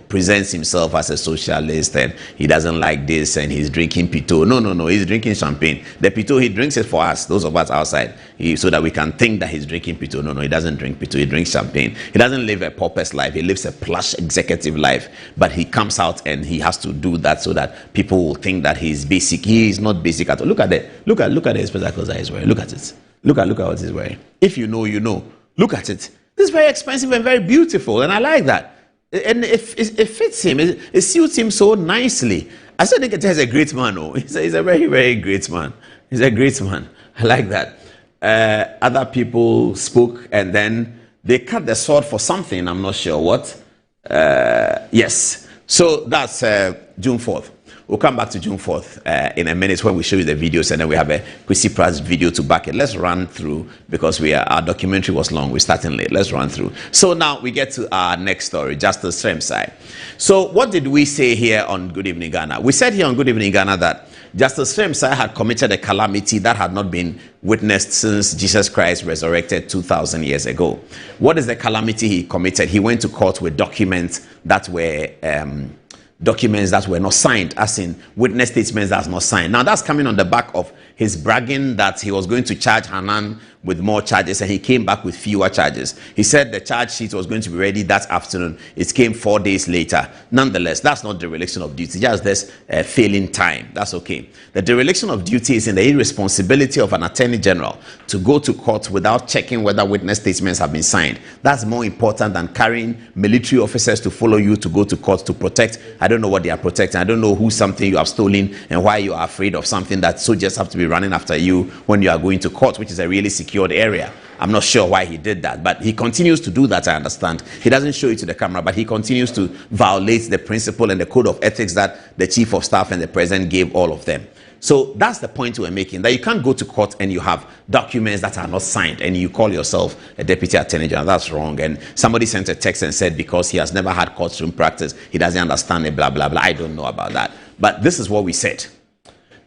Speaker 2: presents himself as a socialist and he doesn't like this and he's drinking Pito. No. He's drinking champagne. The Pito, he drinks it for us, those of us outside, so that we can think that he's drinking Pito. No, he doesn't drink Pito. He drinks champagne. He doesn't live a pauper's life. He lives a plush executive life. But he comes out and he has to do that so that people will think that he's basic. He is not basic at all. Look at the spectacles that he's wearing. Look at it. Look at what he's wearing. If you know, you know. Look at it. This is very expensive and very beautiful, and I like that. And it fits him. It suits him so nicely. I said Nketia is a great man. Oh, he's a very, very great man. He's a great man. I like that. Other people spoke, and then they cut the sword for something. I'm not sure what. Yes. So that's June 4th. We'll come back to June 4th in a minute when we show you the videos, and then we have a Kwesi Pratt's video to back it. Let's run through, because our documentary was long. We're starting late. Let's run through. So now we get to our next story, Justice Sremsai. So what did we say here on Good Evening Ghana? We said here on Good Evening Ghana that Justice Sremsai had committed a calamity that had not been witnessed since Jesus Christ resurrected 2,000 years ago. What is the calamity he committed? He went to court with documents that were not signed, as in witness statements that's not signed. Now that's coming on the back of his bragging that he was going to charge Hanan with more charges, and he came back with fewer charges. He said the charge sheet was going to be ready that afternoon. It came 4 days later. Nonetheless, that's not dereliction of duty, just this failing time. That's okay. The dereliction of duty is in the irresponsibility of an attorney general to go to court without checking whether witness statements have been signed. That's more important than carrying military officers to follow you to go to court to protect. I don't know what they are protecting. I don't know who's something you have stolen and why you are afraid of something that soldiers have to be running after you when you are going to court, which is a really secured area. I'm not sure why he did that, but he continues to do that, I understand. He doesn't show it to the camera, but he continues to violate the principle and the code of ethics that the chief of staff and the president gave all of them. So that's the point we're making, that you can't go to court and you have documents that are not signed and you call yourself a deputy attorney general. That's wrong. And somebody sent a text and said because he has never had courtroom practice, he doesn't understand it, blah, blah, blah. I don't know about that. But this is what we said.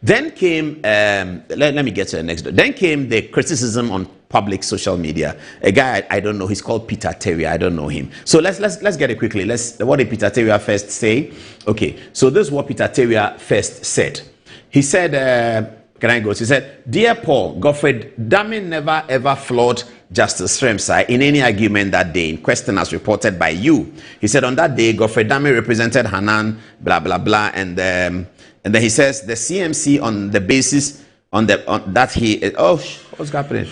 Speaker 2: Then came, let me get to the next. Then came the criticism on public social media. A guy I don't know, he's called Peter Terry. I don't know him. So let's get it quickly. What did Peter Terry first say? Okay, so this is what Peter Terry first said. He said, can I go? He said, "Dear Paul, Godfred Dame never ever flawed Justice Sremsai in any argument that day in question as reported by you." He said, "On that day, Godfred Dame represented Hanan, blah, blah, blah, and then he says the CMC on the basis that he what's happening?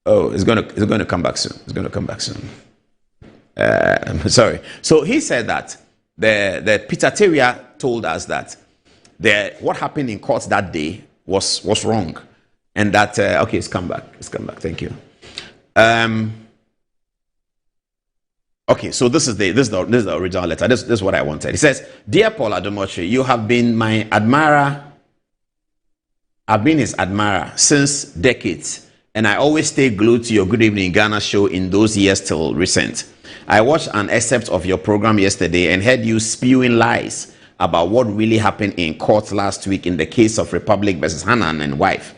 Speaker 2: Oh, it's going to come back soon. It's going to come back soon. Sorry. So he said that the Peter Terry told us that what happened in court that day was wrong, and that okay, it's come back. Thank you. Okay, so this is the original letter. This is what I wanted. He says, "Dear Paul Adomoche, you have been my admirer. I've been his admirer since decades, and I always stay glued to your Good Evening Ghana show in those years till recent. I watched an excerpt of your program yesterday and heard you spewing lies about what really happened in court last week in the case of Republic versus Hanan and wife.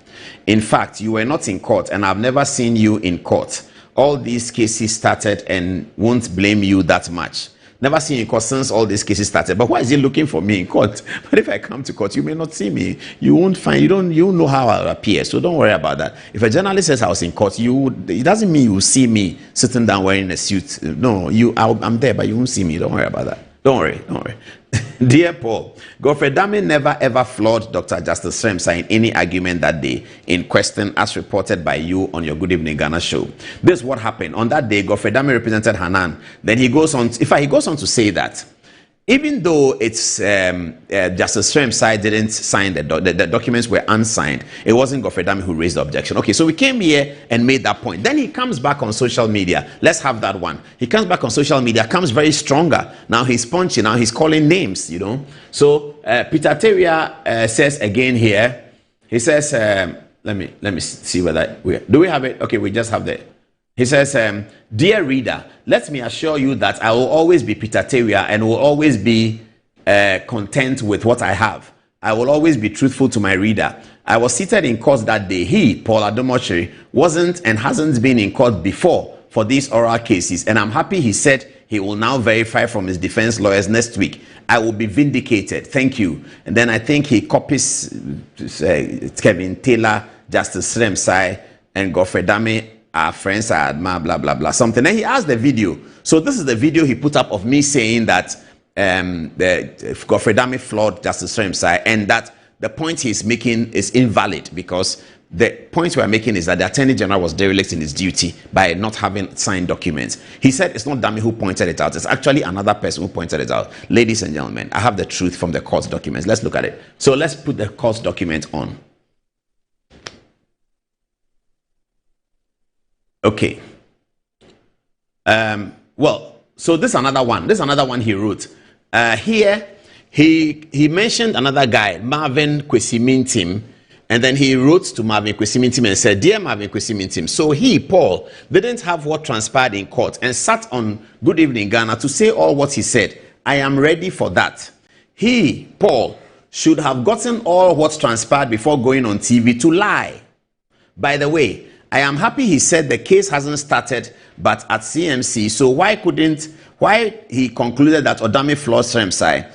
Speaker 2: In fact, you were not in court, and I've never seen you in court. All these cases started and won't blame you that much. Never seen you in court since all these cases started. But why is he looking for me in court? But if I come to court, you may not see me. You won't find, you know how I'll appear. So don't worry about that. If a journalist says I was in court, it doesn't mean you will see me sitting down wearing a suit. No, I'm there, but you won't see me. Don't worry about that. Don't worry. Dear Paul, Godfred Dame never ever flawed Dr. Justice Sremsai in any argument that day in question as reported by you on your Good Evening Ghana show. This is what happened. On that day, Godfred Dame represented Hanan. Then he goes on to say that even though it's Justice Sremsai didn't sign the documents were unsigned, it wasn't Godfrey Dame who raised the objection. Okay, so we came here and made that point. Then he comes back on social media. Let's have that one. He comes back on social media, comes very stronger. Now he's punching. Now he's calling names. You know. So Peter Teria says again here. He says, let me see whether do we have it? Okay, we just have the. He says, dear reader, let me assure you that I will always be Peter Teria and will always be content with what I have. I will always be truthful to my reader. I was seated in court that day. He, Paul Adomochiri, wasn't and hasn't been in court before for these oral cases. And I'm happy he said he will now verify from his defense lawyers next week. I will be vindicated. Thank you. And then I think he copies Kevin Taylor, Justice Sremsai, and Godfrey Dame. Our friends are blah blah blah something. Then he has the video. So this is the video he put up of me saying that Godfrey Dame flawed Justice Sremsai, and that the point he's making is invalid because the point we're making is that the Attorney General was derelict in his duty by not having signed documents. He said it's not Dame who pointed it out. It's actually another person who pointed it out. Ladies and gentlemen, I have the truth from the court documents. Let's look at it. So let's put the court document on. Okay. Well, so this is another one. This is another one he wrote. Here, he mentioned another guy, Marvin Kwesi-Mintim, and then he wrote to Marvin Kwesi-Mintim and said, Dear Marvin Kwesi-Mintim, so he, Paul, didn't have what transpired in court and sat on Good Evening Ghana to say all what he said. I am ready for that. He, Paul, should have gotten all what transpired before going on TV to lie. By the way, I am happy he said the case hasn't started, but at CMC. So why he concluded that Odame flawed Sremsai?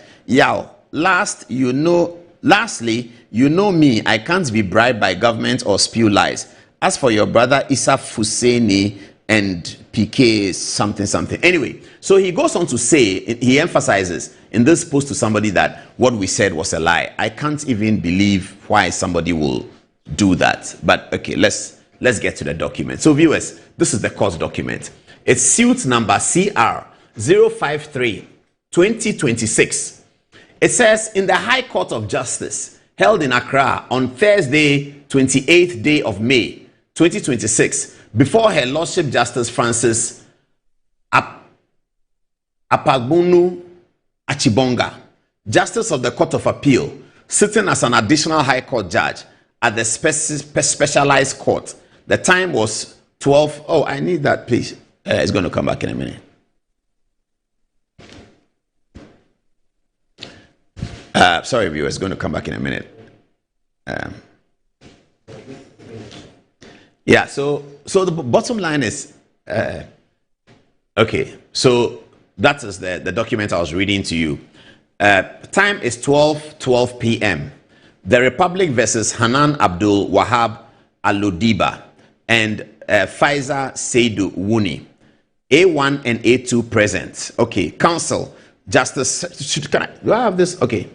Speaker 2: Lastly, you know me, I can't be bribed by government or spew lies. As for your brother Isaf Husseini and PK something. Anyway, so he goes on to say, he emphasizes in this post to somebody that what we said was a lie. I can't even believe why somebody will do that. But okay, let's get to the document. So viewers, this is the court document. It's suit number CR 053 2026. It says, in the High Court of Justice held in Accra on Thursday, 28th day of May 2026, before Her Lordship Justice Francis Apagbunu Achibonga, Justice of the Court of Appeal, sitting as an additional High Court judge at the specialized court. The time was 12. Oh, I need that, please. It's going to come back in a minute. Sorry, viewers, it's going to come back in a minute. Yeah, so the bottom line is, okay, so that is the document I was reading to you. Time is 12 p.m. The Republic versus Hanan Abdul Wahab Alodiba and Pfizer Seidu Wuni. A1 and A2 present. Okay, counsel, Justice, do I have this? Okay.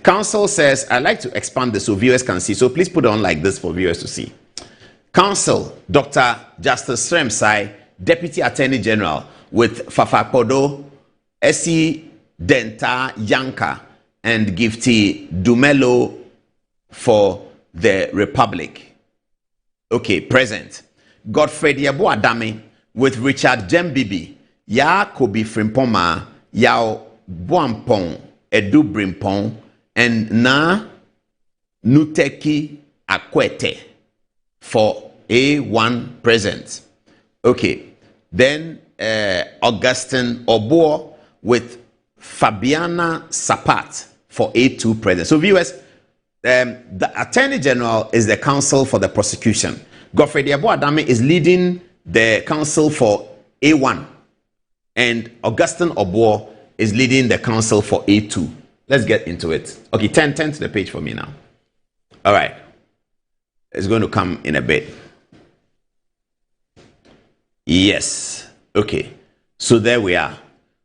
Speaker 2: Counsel says, I'd like to expand this so viewers can see. So please put it on like this for viewers to see. Counsel, Dr. Justice Sremsai, Deputy Attorney General with Fafakodo, Esi Denta Yanka, and Gifty Dumelo for the Republic. Okay, present. Godfrey Yabo Adame with Richard Jembibi, Ya Kobi Frimpoma, Yao Boampong, Edu Brimpong, and Na Nuteki Akwete for A1 present. Okay, then Augustine Obo with Fabiana Sapat for A2 present. So viewers, the Attorney General is the counsel for the prosecution. Godfrey Yabo Adame is leading the counsel for A1, and Augustine Obo is leading the counsel for A2. Let's get into it. Okay, turn to the page for me now. All right. It's going to come in a bit. Yes. Okay. So there we are.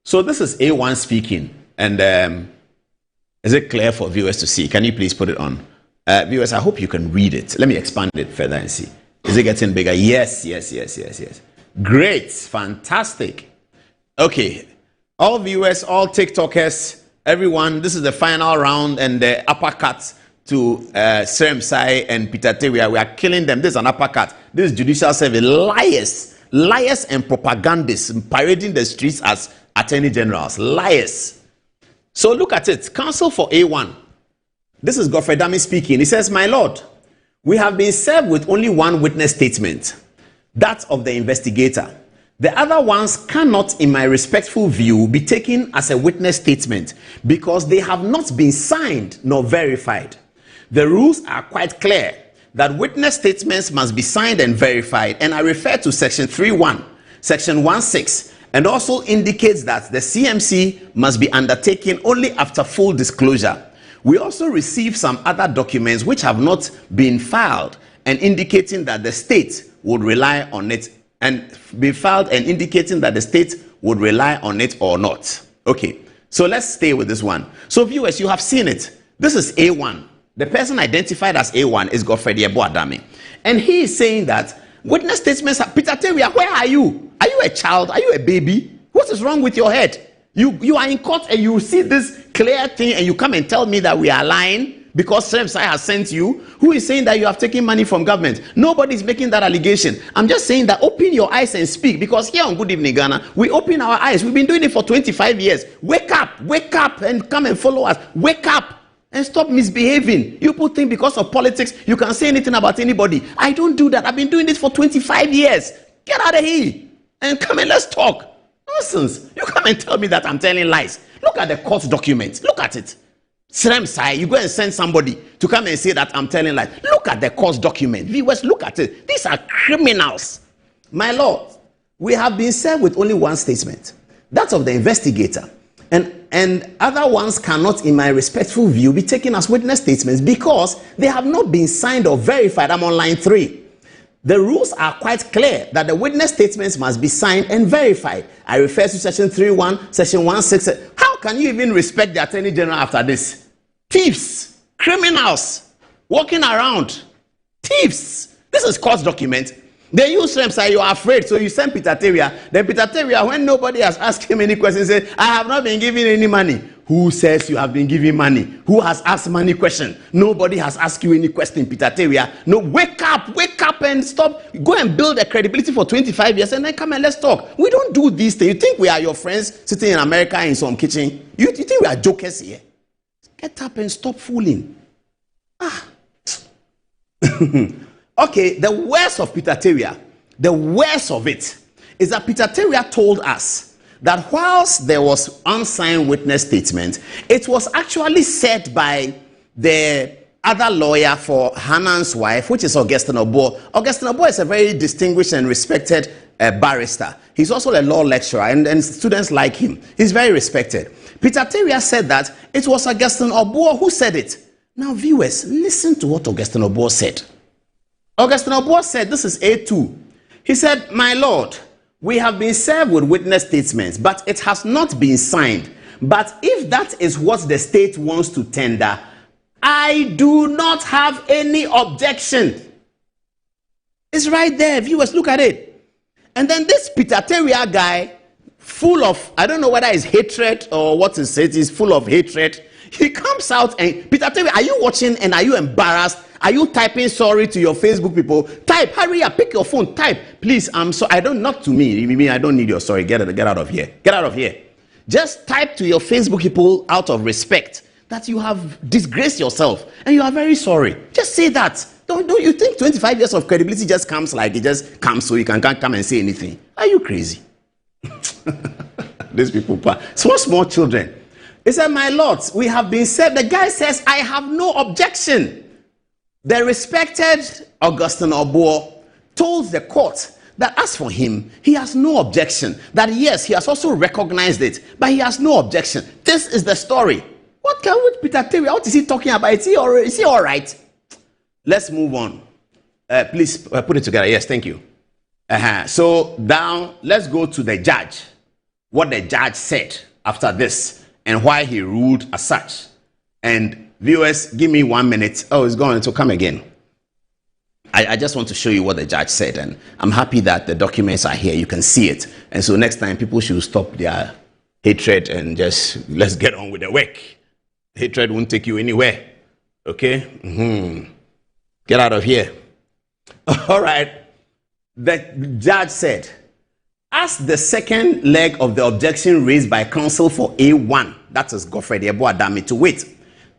Speaker 2: So this is A1 speaking. And is it clear for viewers to see? Can you please put it on? Viewers, I hope you can read it. Let me expand it further and see. Is it getting bigger? Yes. Great. Fantastic. Okay. All viewers, all TikTokers, everyone, this is the final round and the uppercut to Seremsai and Peter Teria. We are killing them. This is an uppercut. This is judicial service. Liars and propagandists parading the streets as attorney generals. Liars. So look at it. Counsel for A1. This is Godfrey Dami speaking. He says, my lord, we have been served with only one witness statement, that of the investigator. The other ones cannot, in my respectful view, be taken as a witness statement because they have not been signed nor verified. The rules are quite clear that witness statements must be signed and verified, and I refer to section 3.1, section 1.6, and also indicates that the CMC must be undertaken only after full disclosure. We also receive some other documents which have not been filed and indicating that the state would rely on it, and be filed and indicating that the state would rely on it or not. Okay, so let's stay with this one. So viewers, you have seen it. This is A1. The person identified as A1 is Godfrey Adami. And he is saying that witness statements are, Peter Teria, where are you? Are you a child? Are you a baby? What is wrong with your head? You are in court and you see this clear thing and you come and tell me that we are lying because Seremsai has sent you. Who is saying that you have taken money from government? Nobody is making that allegation. I'm just saying that open your eyes and speak, because here on Good Evening Ghana, we open our eyes. We've been doing it for 25 years. Wake up and come and follow us. Wake up. And stop misbehaving. You people think because of politics you can say anything about anybody. I don't do that. I've been doing this for 25 years. Get out of here and come and let's talk. Nonsense. You come and tell me that I'm telling lies. Look at the court documents. Look at it. Seremsai, you go and send somebody to come and say that I'm telling lies. Look at the court document. Viewers, look at it. These are criminals. My lord, we have been served with only one statement. That's of the investigator. And other ones cannot, in my respectful view, be taken as witness statements because they have not been signed or verified. I'm on line 3. The rules are quite clear that the witness statements must be signed and verified. I refer to section 3.1, section 1.6. How can you even respect the Attorney General after this? Thieves, criminals, walking around, thieves. This is court document. They use Seremsai, you are afraid, so you send Peter Teria. Then Peter Teria, when nobody has asked him any questions, say, I have not been given any money. Who says you have been given money? Who has asked money question? Nobody has asked you any question, Peter Teria. No, wake up and stop. Go and build a credibility for 25 years and then come and let's talk. We don't do these things. You think we are your friends sitting in America in some kitchen? You think we are jokers here? Get up and stop fooling. Okay, the worst of Peter Teria, the worst of it, is that Peter Teria told us that whilst there was unsigned witness statement, it was actually said by the other lawyer for Hanan's wife, which is Augustine Obuo. Augustine Obuo is a very distinguished and respected barrister. He's also a law lecturer, and students like him. He's very respected. Peter Teria said that it was Augustine Obuo who said it. Now, viewers, listen to what Augustine Obuo said. Augustine Obuo said, this is A2. He said, my lord, we have been served with witness statements, but it has not been signed. But if that is what the state wants to tender, I do not have any objection. It's right there. Viewers, look at it. And then this Peter Teria guy, full of, I don't know whether it's hatred or what is it, is full of hatred. He comes out and, Peter Teria, are you watching and are you embarrassed? Are you typing sorry to your Facebook people? Type, hurry up, pick your phone, type. Please, I'm sorry. I don't, not to me. I don't need your sorry. Get out of here. Get out of here. Just type to your Facebook people out of respect that you have disgraced yourself and you are very sorry. Just say that. Don't you think 25 years of credibility just comes like it just comes so you can't come and say anything? Are you crazy? These people, small children. He said, my lords, we have been served. The guy says, I have no objection. The respected Augustine Obuo told the court that as for him, he has no objection. That yes, he has also recognized it, but he has no objection. This is the story. What can we, Peter Teria? What is he talking about? Is he all right? Let's move on. Please put it together. Yes, thank you. So down, let's go to the judge. What the judge said after this and why he ruled as such. And viewers, give me 1 minute. Oh, it's going to come again. I just want to show you what the judge said, and I'm happy that the documents are here. You can see it. And so next time, people should stop their hatred and just let's get on with the work. Hatred won't take you anywhere. Okay? Get out of here. All right. The judge said, as the second leg of the objection raised by counsel for A1, that is Godfrey Adami, to wit,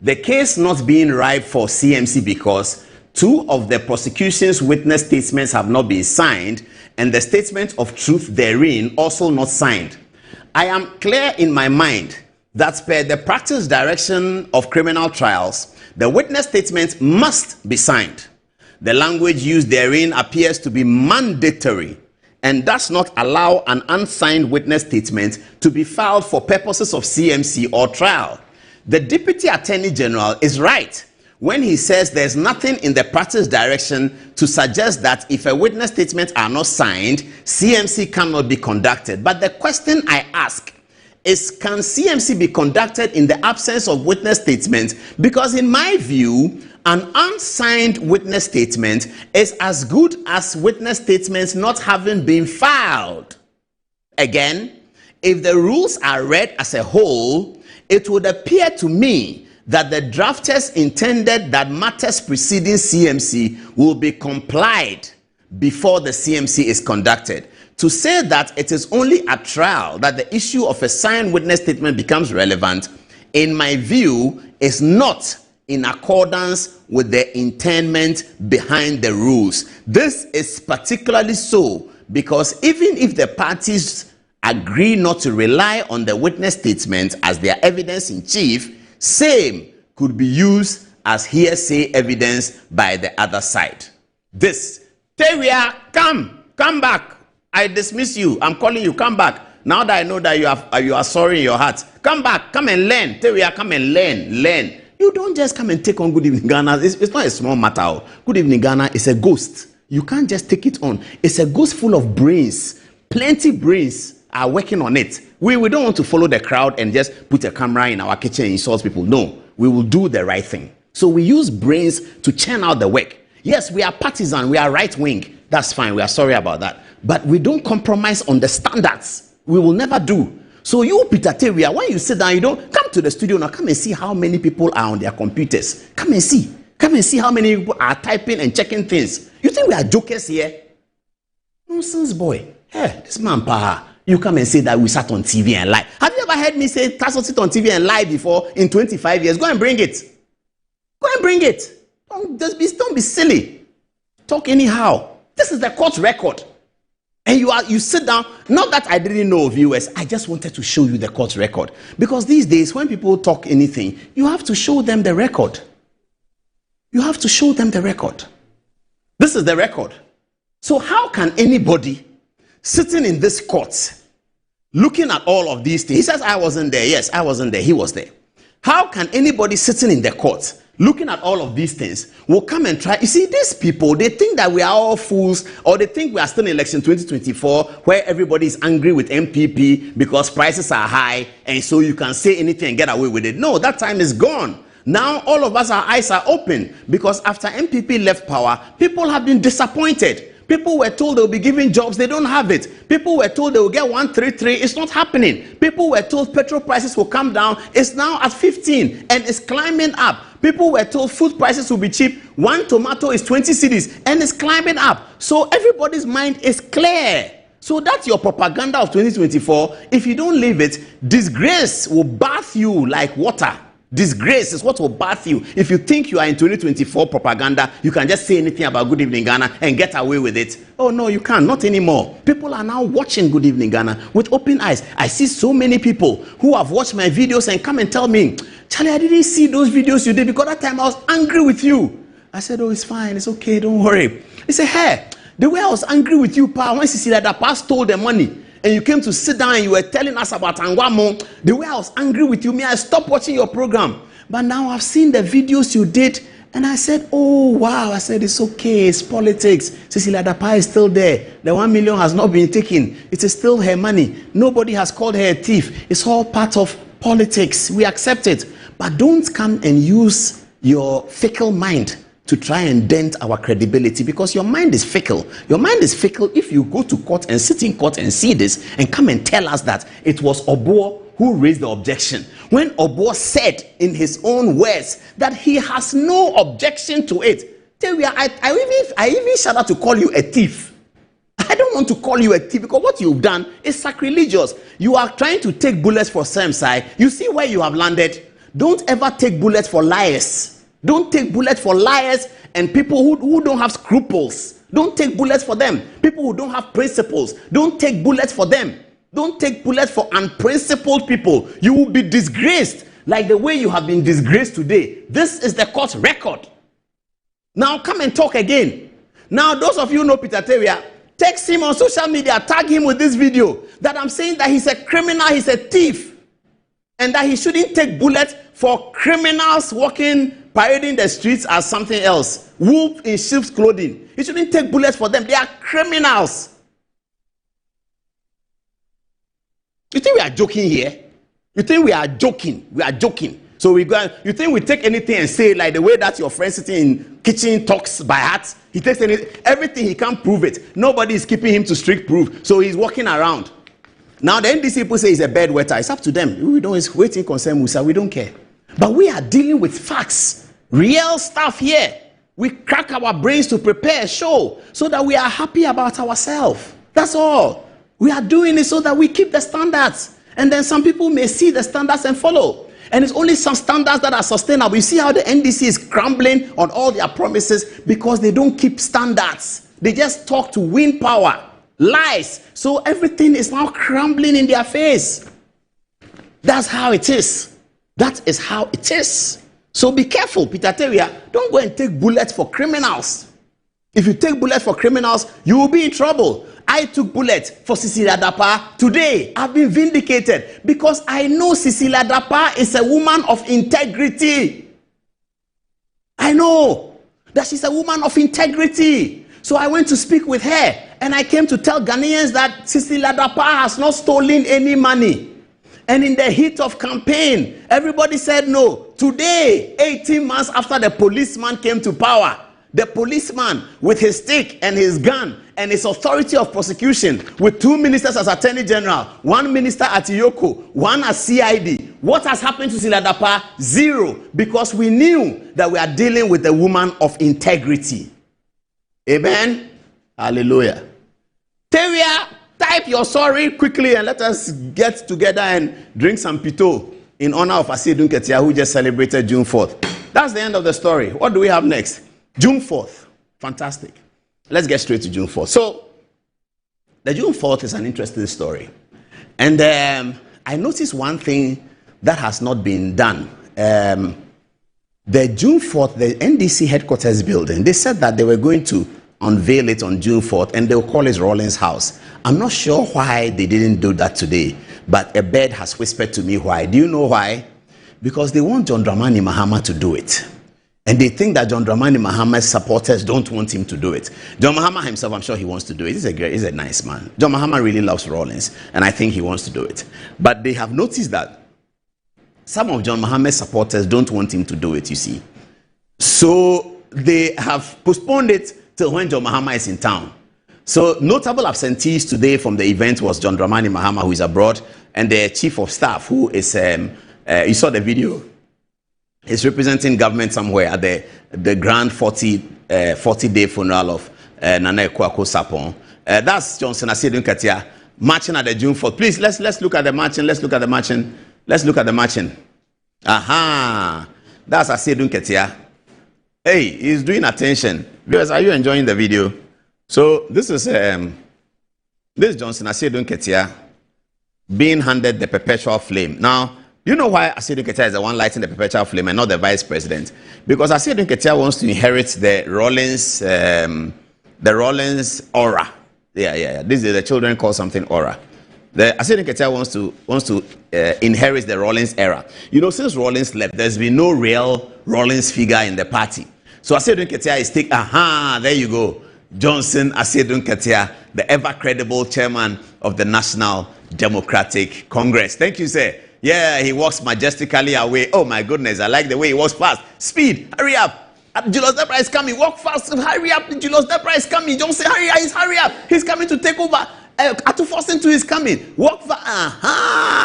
Speaker 2: the case not being ripe for CMC because two of the prosecution's witness statements have not been signed and the statement of truth therein also not signed. I am clear in my mind that per the practice direction of criminal trials, the witness statement must be signed. The language used therein appears to be mandatory and does not allow an unsigned witness statement to be filed for purposes of CMC or trial. The Deputy Attorney General is right when he says there's nothing in the practice direction to suggest that if a witness statement are not signed, CMC cannot be conducted. But the question I ask is, can CMC be conducted in the absence of witness statements? Because in my view, an unsigned witness statement is as good as witness statements not having been filed. Again, if the rules are read as a whole, it would appear to me that the drafters intended that matters preceding CMC will be complied before the CMC is conducted. To say that it is only at trial that the issue of a signed witness statement becomes relevant, in my view, is not in accordance with the intent behind the rules. This is particularly so because even if the parties agree not to rely on the witness statement as their evidence in chief, same could be used as hearsay evidence by the other side. This, Teria, come back. I dismiss you. I'm calling you. Come back. Now that I know that you are sorry in your heart, come back. Come and learn. Teria, come and learn. You don't just come and take on Good Evening Ghana. It's not a small matter. Good Evening Ghana is a ghost. You can't just take it on. It's a ghost full of brains. Plenty brains are working on it. We don't want to follow the crowd and just put a camera in our kitchen and insult people. No, we will do the right thing. So we use brains to churn out the work. Yes, we are partisan. We are right wing. That's fine. We are sorry about that. But we don't compromise on the standards. We will never do. So you, Peter Teria, when you sit down, you don't come to the studio now. Come and see how many people are on their computers. Come and see. Come and see how many people are typing and checking things. You think we are jokers here? Nonsense, boy. Hey, this man, you come and say that we sat on TV and lie. Have you ever heard me say Tasso sit on TV and lie before in 25 years? Go and bring it. Go and bring it. Don't be silly. Talk anyhow. This is the court record. And you sit down. Not that I didn't know, viewers. I just wanted to show you the court record. Because these days, when people talk anything, you have to show them the record. You have to show them the record. This is the record. So how can anybody sitting in this court, looking at all of these things, he says, I wasn't there. Yes, I wasn't there. He was there. How can anybody sitting in the court, looking at all of these things, will come and try? You see, these people, they think that we are all fools, or they think we are still in election 2024, where everybody is angry with MPP because prices are high, and so you can say anything and get away with it. No, that time is gone. Now all of us, our eyes are open, because after MPP left power, people have been disappointed. People were told they will be given jobs, they don't have it. People were told they will get 133, it's not happening. People were told petrol prices will come down, it's now at 15 and it's climbing up. People were told food prices will be cheap, one tomato is 20 cedis and it's climbing up. So everybody's mind is clear. So that's your propaganda of 2024. If you don't leave it, disgrace will bath you like water. Disgrace is what will bath you. If you think you are in 2024 propaganda, you can just say anything about Good Evening Ghana and get away with it. Oh no, you can't, not anymore. People are now watching Good Evening Ghana with open eyes. I see so many people who have watched my videos and come and tell me, Charlie, I didn't see those videos you did because that time I was angry with you. I said, oh, it's fine, it's okay, don't worry. He said, hey, the way I was angry with you, Pa, once you see that the Pa stole the money, and you came to sit down and you were telling us about Angwamo, the way I was angry with you, I stopped watching your program. But now I've seen the videos you did, and I said, oh, wow. I said, it's okay, it's politics. Cecilia Dapa is still there. The 1 million has not been taken. It is still her money. Nobody has called her a thief. It's all part of politics. We accept it. But don't come and use your fickle mind to try and dent our credibility, because your mind is fickle. Your mind is fickle if you go to court and sit in court and see this and come and tell us that it was Obuo who raised the objection, when Obuo said in his own words that he has no objection to it. I even shout out to call you a thief. I don't want to call you a thief, because what you've done is sacrilegious. You are trying to take bullets for Semsai. You see where you have landed. Don't ever take bullets for liars. Don't take bullets for liars and people who don't have scruples. Don't take bullets for them. People who don't have principles. Don't take bullets for them. Don't take bullets for unprincipled people. You will be disgraced like the way you have been disgraced today. This is the court record. Now come and talk again. Now those of you who know Peter Teria, text him on social media, tag him with this video that I'm saying that he's a criminal, he's a thief, and that he shouldn't take bullets for criminals parading the streets as something else. Wolf in sheep's clothing. He shouldn't take bullets for them. They are criminals. You think we are joking here? You think we are joking? We are joking. So you think we take anything and say like the way that your friend sitting in kitchen talks by heart? He takes everything, he can't prove it. Nobody is keeping him to strict proof. So he's walking around. Now the NDC people say he's a bed wetter. It's up to them. We don't waiting concern Musa. We don't care. But we are dealing with facts, real stuff here. We crack our brains to prepare a show so that we are happy about ourselves. That's all. We are doing it so that we keep the standards. And then some people may see the standards and follow. And it's only some standards that are sustainable. You see how the NDC is crumbling on all their promises because they don't keep standards. They just talk to win power. Lies. So everything is now crumbling in their face. That's how it is. That is how it is. So be careful, Peter Teria. Don't go and take bullets for criminals. If you take bullets for criminals, you will be in trouble. I took bullets for Cecilia Dapa. Today, I've been vindicated because I know Cecilia Dapa is a woman of integrity. I know that she's a woman of integrity. So I went to speak with her and I came to tell Ghanaians that Cecilia Dapa has not stolen any money. And in the heat of campaign, everybody said no. Today, 18 months after the policeman came to power, the policeman with his stick and his gun and his authority of prosecution with 2 ministers as Attorney General, 1 minister at Iyoko, 1 as CID. What has happened to Cecilia Dapa? 0. Because we knew that we are dealing with a woman of integrity. Amen? Hallelujah. Teria, type your sorry quickly and let us get together and drink some pito in honor of Asiedu Nketia, who just celebrated June 4th. That's the end of the story. What do we have next? June 4th. Fantastic. Let's get straight to June 4th. So, the June 4th is an interesting story. And I noticed one thing that has not been done. The June 4th, the NDC headquarters building, they said that they were going to unveil it on June 4th and they'll call it Rawlings House. I'm not sure why they didn't do that today, but a bird has whispered to me why. Do you know why? Because they want John Dramani Mahama to do it. And they think that John Dramani Mahama's supporters don't want him to do it. John Mahama himself, I'm sure he wants to do it. He's a nice man. John Mahama really loves Rawlings, and I think he wants to do it. But they have noticed that some of John Mahama's supporters don't want him to do it, you see. So they have postponed it till when John Mahama is in town. So notable absentees today from the event was John Dramani Mahama, who is abroad, and the chief of staff, who is, you saw the video. He's representing government somewhere at the grand 40-day funeral of Nana Akufo-Addo Sapon. That's Johnson Asiedu Nketia marching at the June 4th. Please, let's look at the marching. Let's look at the marching. Let's look at the marching. Aha, that's Asiedu Nketia. Hey, he's doing attention. Viewers, are you enjoying the video? So this is Johnson Asiedu Nketia being handed the perpetual flame. Now, you know why Asiedu Nketia is the one lighting the perpetual flame and not the vice president? Because Asiedu Nketia wants to inherit the Rawlings aura. Yeah. This is the children call something aura. The Asiedu Nketia wants to inherit the Rawlings era. You know, since Rawlings left, there's been no real Rawlings figure in the party. So Asiedu Nketia is there you go. Johnson Asiedu Nketia, the ever credible chairman of the National Democratic Congress. Thank you, sir. Yeah, he walks majestically away. Oh my goodness, I like the way he walks fast. Speed, hurry up. Julius Debra is coming. Walk fast. Hurry up. Julius Debra is coming. Don't say hurry up. He's coming to take over. Atu Forson too is coming. Walk fast.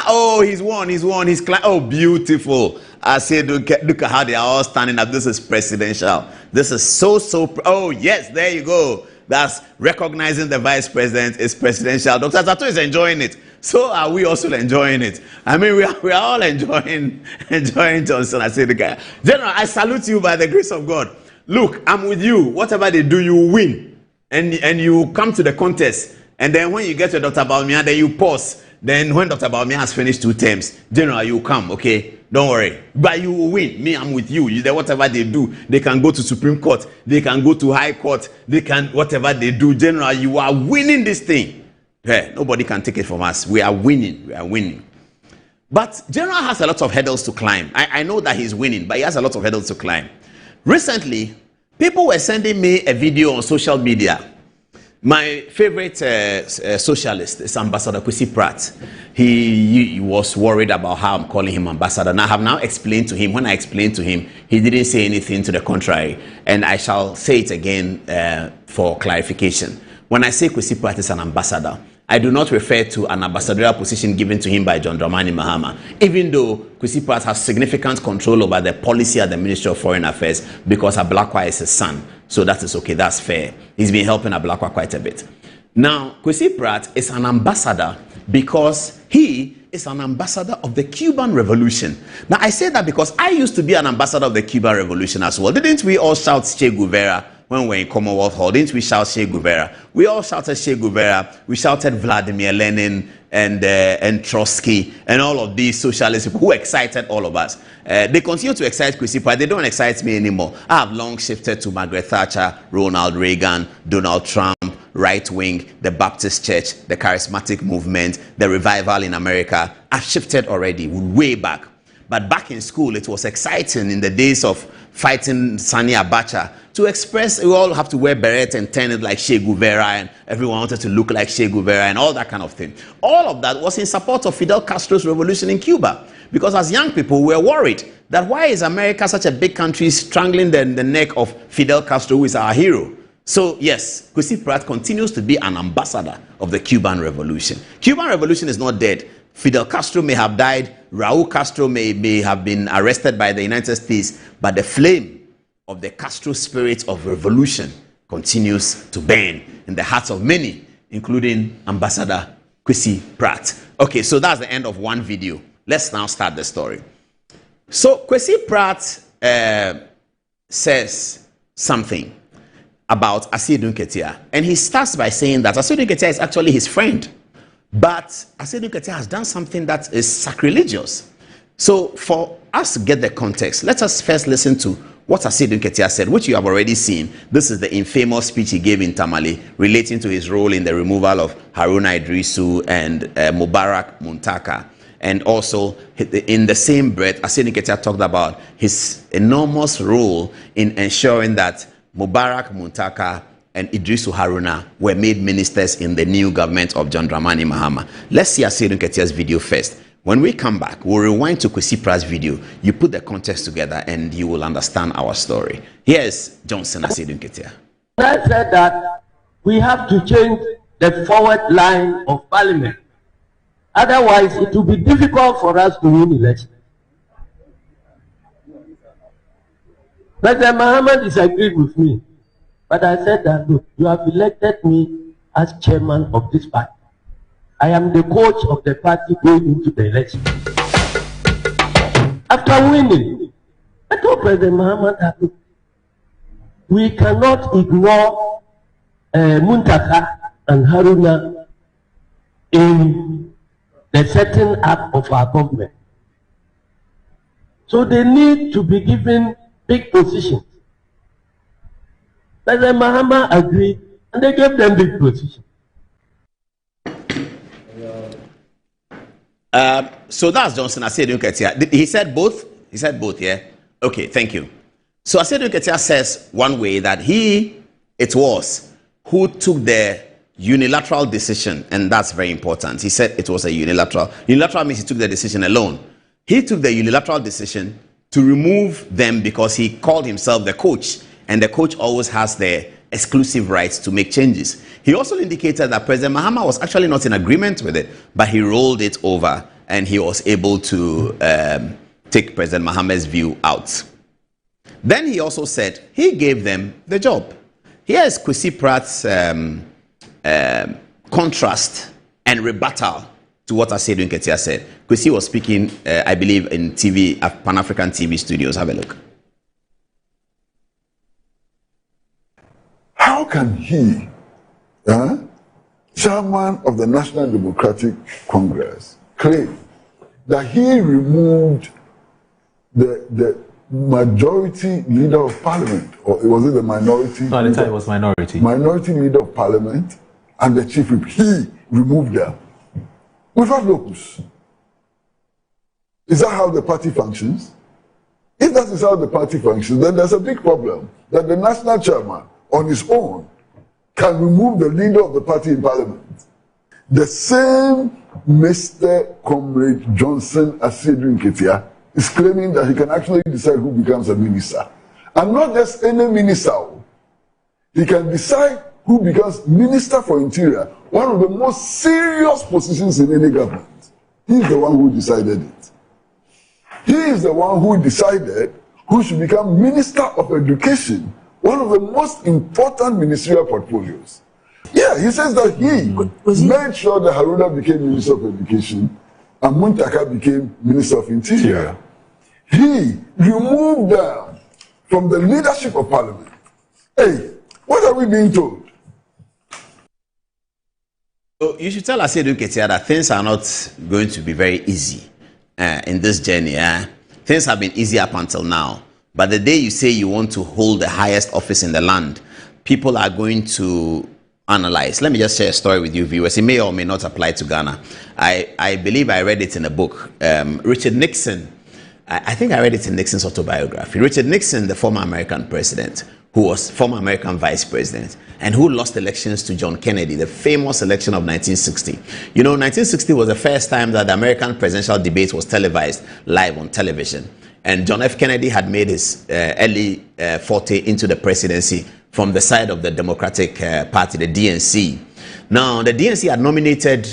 Speaker 2: Oh, he's won. He's oh, beautiful. I said, look at how they are all standing up. This is presidential. This is so. Oh, yes, there you go. That's recognizing the vice president is presidential. Dr. Zato is enjoying it. So are we also enjoying it. I mean, we are all enjoying Johnson. I say the guy. General, I salute you by the grace of God. Look, I'm with you. Whatever they do, you win. And you come to the contest. And then when you get to Dr. Bawumia, then you pause. Then when Dr. Bawumia has finished 2 terms, General, you come, okay? Don't worry. But you will win. Me, I'm with you. Whatever they do, they can go to Supreme Court. They can go to High Court. They can, whatever they do. General, you are winning this thing. Yeah, nobody can take it from us. We are winning. But General has a lot of hurdles to climb. I know that he's winning, but he has a lot of hurdles to climb. Recently, people were sending me a video on social media. My favorite socialist is Ambassador Kwesi Pratt. He was worried about how I'm calling him ambassador. And I have now explained to him. When I explained to him, he didn't say anything to the contrary. And I shall say it again for clarification. When I say Kwesi Pratt is an ambassador, I do not refer to an ambassadorial position given to him by John Dramani Mahama, even though Kwesi Pratt has significant control over the policy at the Ministry of Foreign Affairs because Ablakwa is his son. So that is okay, that's fair. He's been helping Ablakwa quite a bit. Now, Kwesi Pratt is an ambassador because he is an ambassador of the Cuban Revolution. Now, I say that because I used to be an ambassador of the Cuban Revolution as well. Didn't we all shout Che Guevara when we were in Commonwealth Hall? Didn't we shout Che Guevara? We all shouted Che Guevara. We shouted Vladimir Lenin and Trotsky and all of these socialists who excited all of us. They continue to excite Kwesi Pratt. They don't excite me anymore. I have long shifted to Margaret Thatcher, Ronald Reagan, Donald Trump, right wing, the Baptist Church, the charismatic movement, the revival in America. I've shifted already, way back. But back in school, it was exciting in the days of fighting Sani Abacha to express, we all have to wear beret and turn it like Che Guevara, and everyone wanted to look like Che Guevara and all that kind of thing. All of that was in support of Fidel Castro's revolution in Cuba. Because as young people, we were worried that why is America, such a big country, strangling the neck of Fidel Castro, who is our hero? So yes, Kwesi Pratt continues to be an ambassador of the Cuban Revolution. Cuban Revolution is not dead. Fidel Castro may have died. Raul Castro may have been arrested by the United States. But the flame of the Castro spirit of revolution continues to burn in the hearts of many, including Ambassador Kwesi Pratt. Okay, so that's the end of one video. Let's now start the story. So Kwesi Pratt says something about Asiedu Nketia. And he starts by saying that Asiedu Nketia is actually his friend. But Asiedu Nketia has done something that is sacrilegious. So for us to get the context, let us first listen to what Asiedu Nketia said, which you have already seen. This is the infamous speech he gave in Tamale relating to his role in the removal of Haruna Idrisu and Mubarak Muntaka. And also, in the same breath, Asiedu Nketia talked about his enormous role in ensuring that Mubarak Muntaka and Idrisu Haruna were made ministers in the new government of John Dramani Mahama. Let's see Asiedu Nketia's video first. When we come back, we'll rewind to Kwesi Pratt's video. You put the context together and you will understand our story. Here's Johnson Asiedu Nketia.
Speaker 4: I said that we have to change the forward line of parliament. Otherwise, it will be difficult for us to win elections. President Mahama disagreed with me. But I said that, look, you have elected me as chairman of this party. I am the coach of the party going into the election. After winning, I told President Mahama that, look, we cannot ignore Muntaka and Haruna in the setting up of our government. So they need to be given big positions. President Mahama agreed, and they gave them big position.
Speaker 2: So that's Johnson Asiedu Nketia. He said both? He said both, yeah? Okay, thank you. So Asiedu Nketia says one way that it was who took the unilateral decision, and that's very important. He said it was a unilateral. Unilateral means he took the decision alone. He took the unilateral decision to remove them because he called himself the coach, and the coach always has the exclusive rights to make changes. He also indicated that President Mahama was actually not in agreement with it, but he rolled it over and he was able to take President Mahama's view out. Then he also said he gave them the job. Here's Kwesi Pratt's contrast and rebuttal to what Asiedu Nketia said. Kwesi was speaking, I believe, in TV, Pan-African TV studios. Have a look.
Speaker 5: How can he, chairman of the National Democratic Congress, claim that he removed the majority leader of parliament, or was it the minority?
Speaker 6: No, at the time it was minority.
Speaker 5: Minority leader of parliament and the chief whip. He removed them without locus. Is that how the party functions? If that is how the party functions, then there's a big problem that the national chairman on his own can remove the leader of the party in parliament. The same Mr. Comrade Johnson Asiedu Nketia is claiming that he can actually decide who becomes a minister. And not just any minister. He can decide who becomes Minister for Interior, one of the most serious positions in any government. He is the one who decided it. He is the one who decided who should become Minister of Education, one of the most important ministerial portfolios. Yeah, he says that he made sure that Haruna became Minister of Education and Muntaka became Minister of Interior. He removed them from the leadership of Parliament. Hey, what are we being told?
Speaker 2: So you should tell Asiedu Nketia that things are not going to be very easy in this journey. Things have been easy up until now. But the day you say you want to hold the highest office in the land, people are going to analyze. Let me just share a story with you, viewers. It may or may not apply to Ghana. I believe I read it in a book. Richard Nixon, I think I read it in Nixon's autobiography. Richard Nixon, the former American president, who was former American vice president, and who lost elections to John Kennedy, the famous election of 1960. You know, 1960 was the first time that the American presidential debate was televised live on television. And John F. Kennedy had made his early forte into the presidency from the side of the Democratic Party, the DNC. Now, the DNC had nominated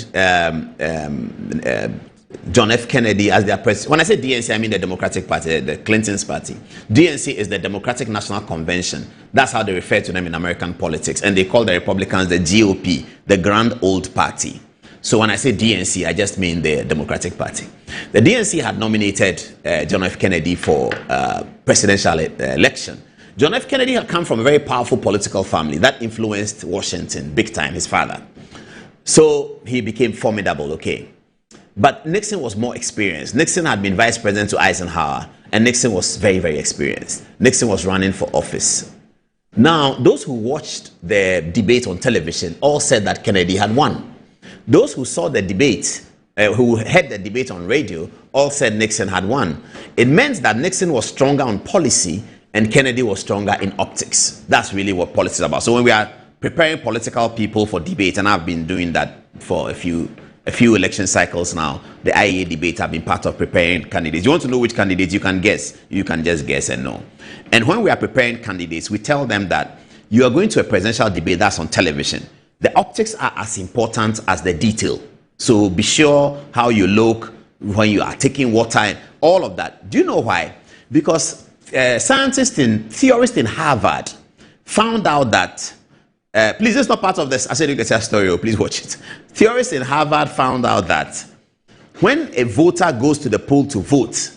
Speaker 2: John F. Kennedy as their president. When I say DNC, I mean the Democratic Party, the Clinton's party. DNC is the Democratic National Convention. That's how they refer to them in American politics. And they call the Republicans the GOP, the Grand Old Party. So when I say DNC, I just mean the Democratic Party. The DNC had nominated John F. Kennedy for presidential election. John F. Kennedy had come from a very powerful political family that influenced Washington big time, his father. So he became formidable, okay. But Nixon was more experienced. Nixon had been vice president to Eisenhower, and Nixon was very, very experienced. Nixon was running for office. Now, those who watched the debate on television all said that Kennedy had won. Those who saw the debate, who heard the debate on radio, all said Nixon had won. It meant that Nixon was stronger on policy and Kennedy was stronger in optics. That's really what politics is about. So when we are preparing political people for debate, and I've been doing that for a few election cycles now, the IEA debate have been part of preparing candidates. You want to know which candidates, you can guess. You can just guess and know. And when we are preparing candidates, we tell them that you are going to a presidential debate that's on television. The optics are as important as the detail. So be sure how you look when you are taking water and all of that. Do you know why? Because theorists in Harvard found out that, please, this is not part of this Asiedu Nketia story, please watch it. Theorists in Harvard found out that when a voter goes to the poll to vote,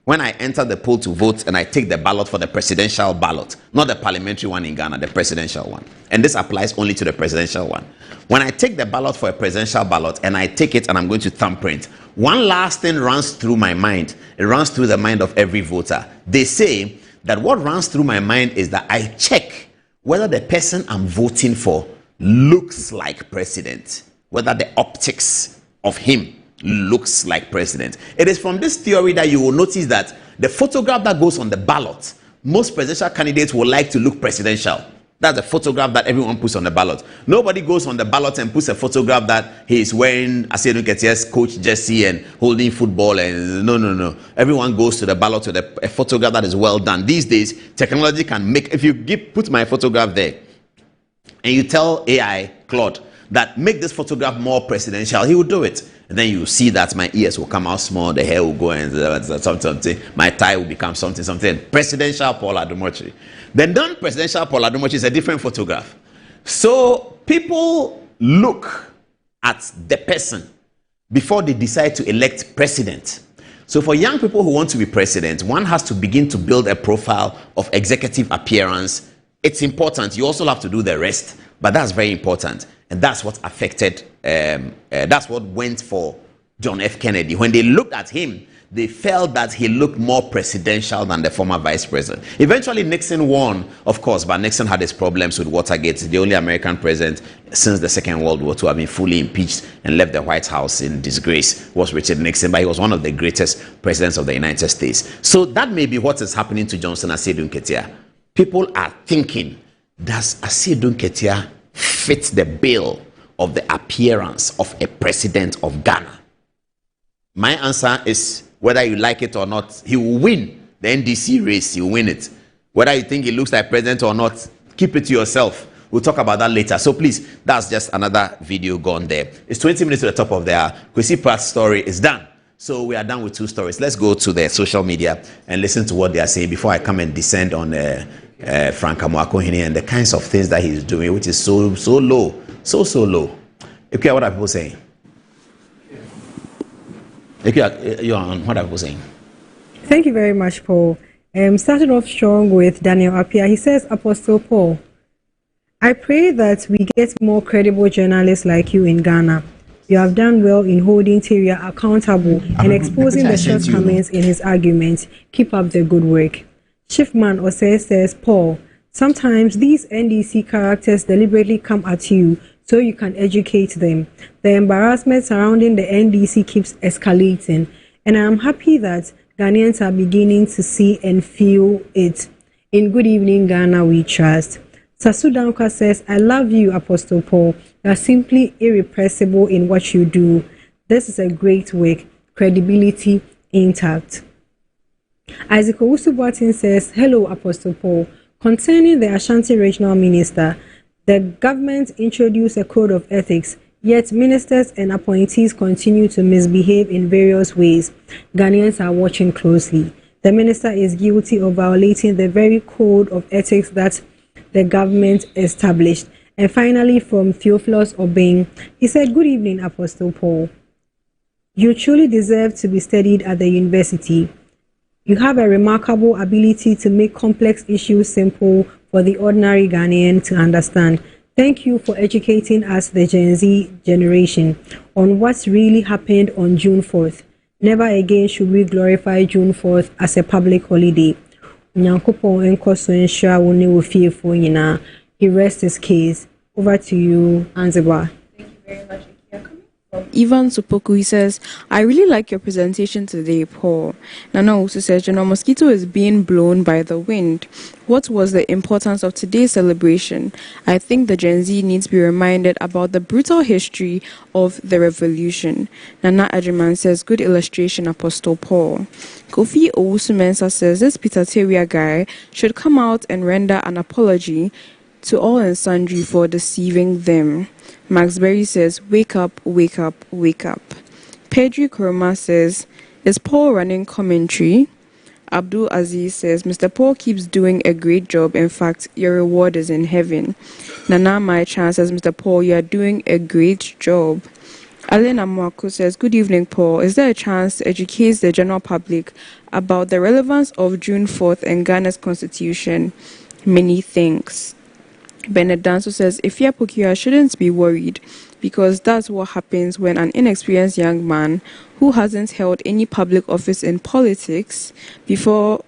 Speaker 2: when I enter the poll to vote and I take the ballot for the presidential ballot, not the parliamentary one in Ghana, the presidential one. And this applies only to the presidential one. When I take the ballot for a presidential ballot and I take it and I'm going to thumbprint, one last thing runs through my mind. It runs through the mind of every voter. They say that what runs through my mind is that I check whether the person I'm voting for looks like president, whether the optics of him looks like president. It is from this theory that you will notice that the photograph that goes on the ballot, most presidential candidates will like to look presidential. That's a photograph that everyone puts on the ballot. Nobody goes on the ballot and puts a photograph that he is wearing Asiedu Nketiah's coach jersey and holding football. And no. Everyone goes to the ballot with a photograph that is well done. These days, technology can make, if you put my photograph there and you tell AI, Claude, that make this photograph more presidential, he will do it. And then you see that my ears will come out small, the hair will go and something, my tie will become something. Presidential Paul Adumochi. The non-presidential Paul Adumochi is a different photograph. So people look at the person before they decide to elect president. So for young people who want to be president, one has to begin to build a profile of executive appearance. It's important. You also have to do the rest, but that's very important. And that's what affected, that's what went for John F. Kennedy. When they looked at him, they felt that he looked more presidential than the former vice president. Eventually, Nixon won, of course, but Nixon had his problems with Watergate. The only American president since the Second World War to have been fully impeached and left the White House in disgrace was Richard Nixon, but he was one of the greatest presidents of the United States. So that may be what is happening to Johnson Asiedu Nketiah. People are thinking, does Asiedu Nketiah fit the bill of the appearance of a president of Ghana? My answer is, whether you like it or not, he will win the NDC race. He will win it. Whether you think he looks like president or not, keep it to yourself. We'll talk about that later. So please, that's just another video gone there. It's 20 minutes to the top of the hour. Kwesi Pratt's story is done. So we are done with two stories. Let's go to their social media and listen to what they are saying before I come and descend on Frank Amoako-Hene and the kinds of things that he's doing, which is so low. So low. Okay, what are people saying? You're on. What are people saying?
Speaker 6: Thank you very much, Paul. Starting off strong with Daniel Appiah. He says, Apostle Paul, I pray that we get more credible journalists like you in Ghana. You have done well in holding Tyria accountable and exposing the shortcomings in his arguments. Keep up the good work. Shiftman Osei says, Paul, sometimes these NDC characters deliberately come at you so you can educate them. The embarrassment surrounding the NDC keeps escalating, and I am happy that Ghanaians are beginning to see and feel it. In Good Evening Ghana We Trust. Sasu Dankwa says, I love you, Apostle Paul. You are simply irrepressible in what you do. This is a great work. Credibility intact. Isaac Owusu-Boateng says, hello, Apostle Paul. Concerning the Ashanti Regional Minister, the government introduced a code of ethics, yet ministers and appointees continue to misbehave in various ways. Ghanaians are watching closely. The minister is guilty of violating the very code of ethics that the government established. And finally, from Theophilus Obeng, he said, good evening, Apostle Paul. You truly deserve to be studied at the university. You have a remarkable ability to make complex issues simple for the ordinary Ghanaian to understand. Thank you for educating us, the Gen Z generation, on what's really happened on June 4th. Never again should we glorify June 4th as a public holiday. He rests his case. Over to you, Anziba.
Speaker 8: Thank you very much. Ivan Supoku, he says, I really like your presentation today, Paul. Nana also says, General Mosquito is being blown by the wind. What was the importance of today's celebration? I think the Gen Z needs to be reminded about the brutal history of the revolution. Nana Adriman says, good illustration, Apostle Paul. Kofi Owusu-Mensah says, this Peter Tyria guy should come out and render an apology to all and sundry for deceiving them. Max Berry says, wake up, wake up, wake up. Pedri Koroma says, is Paul running commentary? Abdul Aziz says, Mr. Paul keeps doing a great job. In fact, your reward is in heaven. Nana Maichan says, Mr. Paul, you are doing a great job. Alena Mwako says, good evening, Paul. Is there a chance to educate the general public about the relevance of June 4th and Ghana's constitution? Many thanks. Bernard Danso says, Ifya Pokia shouldn't be worried because that's what happens when an inexperienced young man who hasn't held any public office in politics before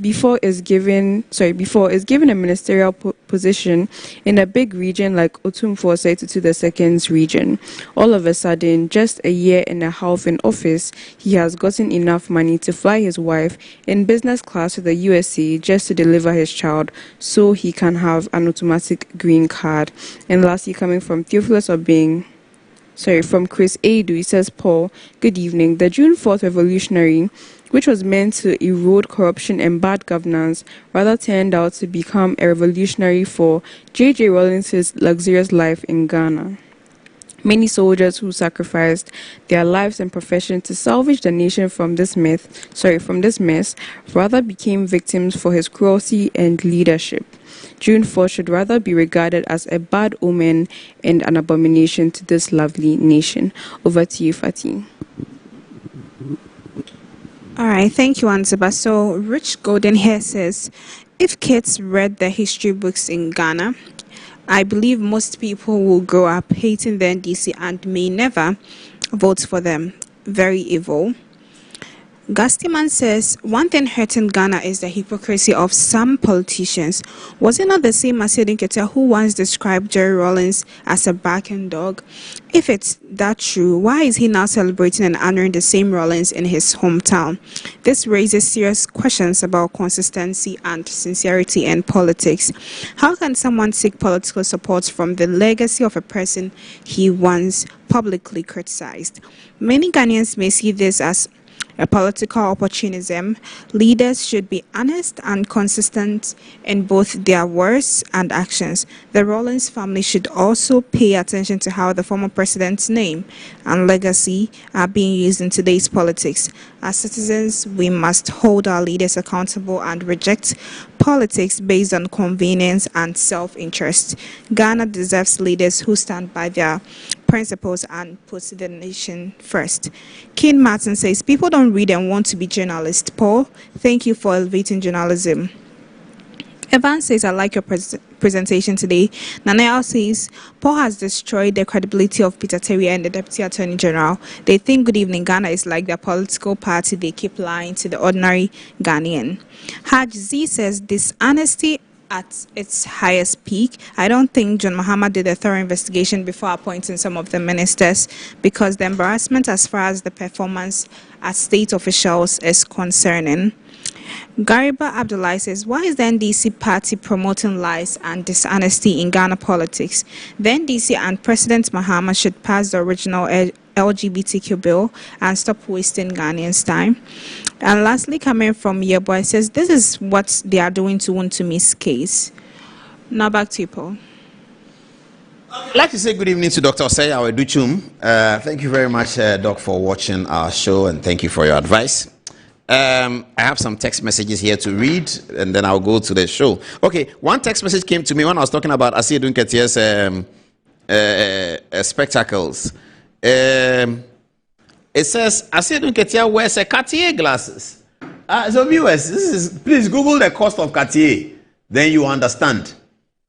Speaker 8: before is given a ministerial position in a big region like Otumfuo Saitutu II's region. All of a sudden, just a year and a half in office, he has gotten enough money to fly his wife in business class to the USA just to deliver his child so he can have an automatic green card. And lastly, coming from Theophilus from Chris Adu, he says, Paul, good evening. The June 4th revolutionary, which was meant to erode corruption and bad governance, rather turned out to become a revolutionary for J.J. Rawlings' luxurious life in Ghana. Many soldiers who sacrificed their lives and profession to salvage the nation from this mess, rather became victims for his cruelty and leadership. June 4th should rather be regarded as a bad omen and an abomination to this lovely nation. Over to you, Fatih.
Speaker 10: All right, thank you, Anziba. So, Rich Golden here says, if kids read the history books in Ghana, I believe most people will grow up hating the NDC and may never vote for them. Very evil. Gastiman says, one thing hurting Ghana is the hypocrisy of some politicians. Was it not the same as Aseedun Ketia who once described Jerry Rawlings as a barking dog? If it's that true, why is he now celebrating and honoring the same Rawlings in his hometown? This raises serious questions about consistency and sincerity in politics. How can someone seek political support from the legacy of a person he once publicly criticized? Many Ghanaians may see this as a political opportunism. Leaders should be honest and consistent in both their words and actions. The Rawlings family should also pay attention to how the former president's name and legacy are being used in today's politics. As citizens, we must hold our leaders accountable and reject politics based on convenience and self-interest. Ghana deserves leaders who stand by their principles and put the nation first. King Martin says, people don't read and want to be journalists. Paul, thank you for elevating journalism. Evan says, I like your presentation today. Nanayao says, Paul has destroyed the credibility of Peter Terry and the Deputy Attorney General. They think Good Evening Ghana is like their political party. They keep lying to the ordinary Ghanaian. Haj Z says, dishonesty at its highest peak. I don't think John Mahama did a thorough investigation before appointing some of the ministers, because the embarrassment as far as the performance as state officials is concerning. Gariba Abdullah says, why is the NDC party promoting lies and dishonesty in Ghana politics? The NDC and President Mahama should pass the original LGBTQ bill and stop wasting Ghanaians' time. And lastly, coming from Yeboy, says, this is what they are doing to Wuntumi's case. Now back to you, Paul.
Speaker 2: I'd like to say good evening to Dr. Osei Aweduchum. Thank you very much, Doc, for watching our show, and thank you for your advice. I have some text messages here to read, and then I'll go to the show. Okay, one text message came to me when I was talking about Aseedun Ketia's spectacles. It says Aseedun Ketia wears a Cartier glasses. So viewers, please Google the cost of Cartier, then you understand.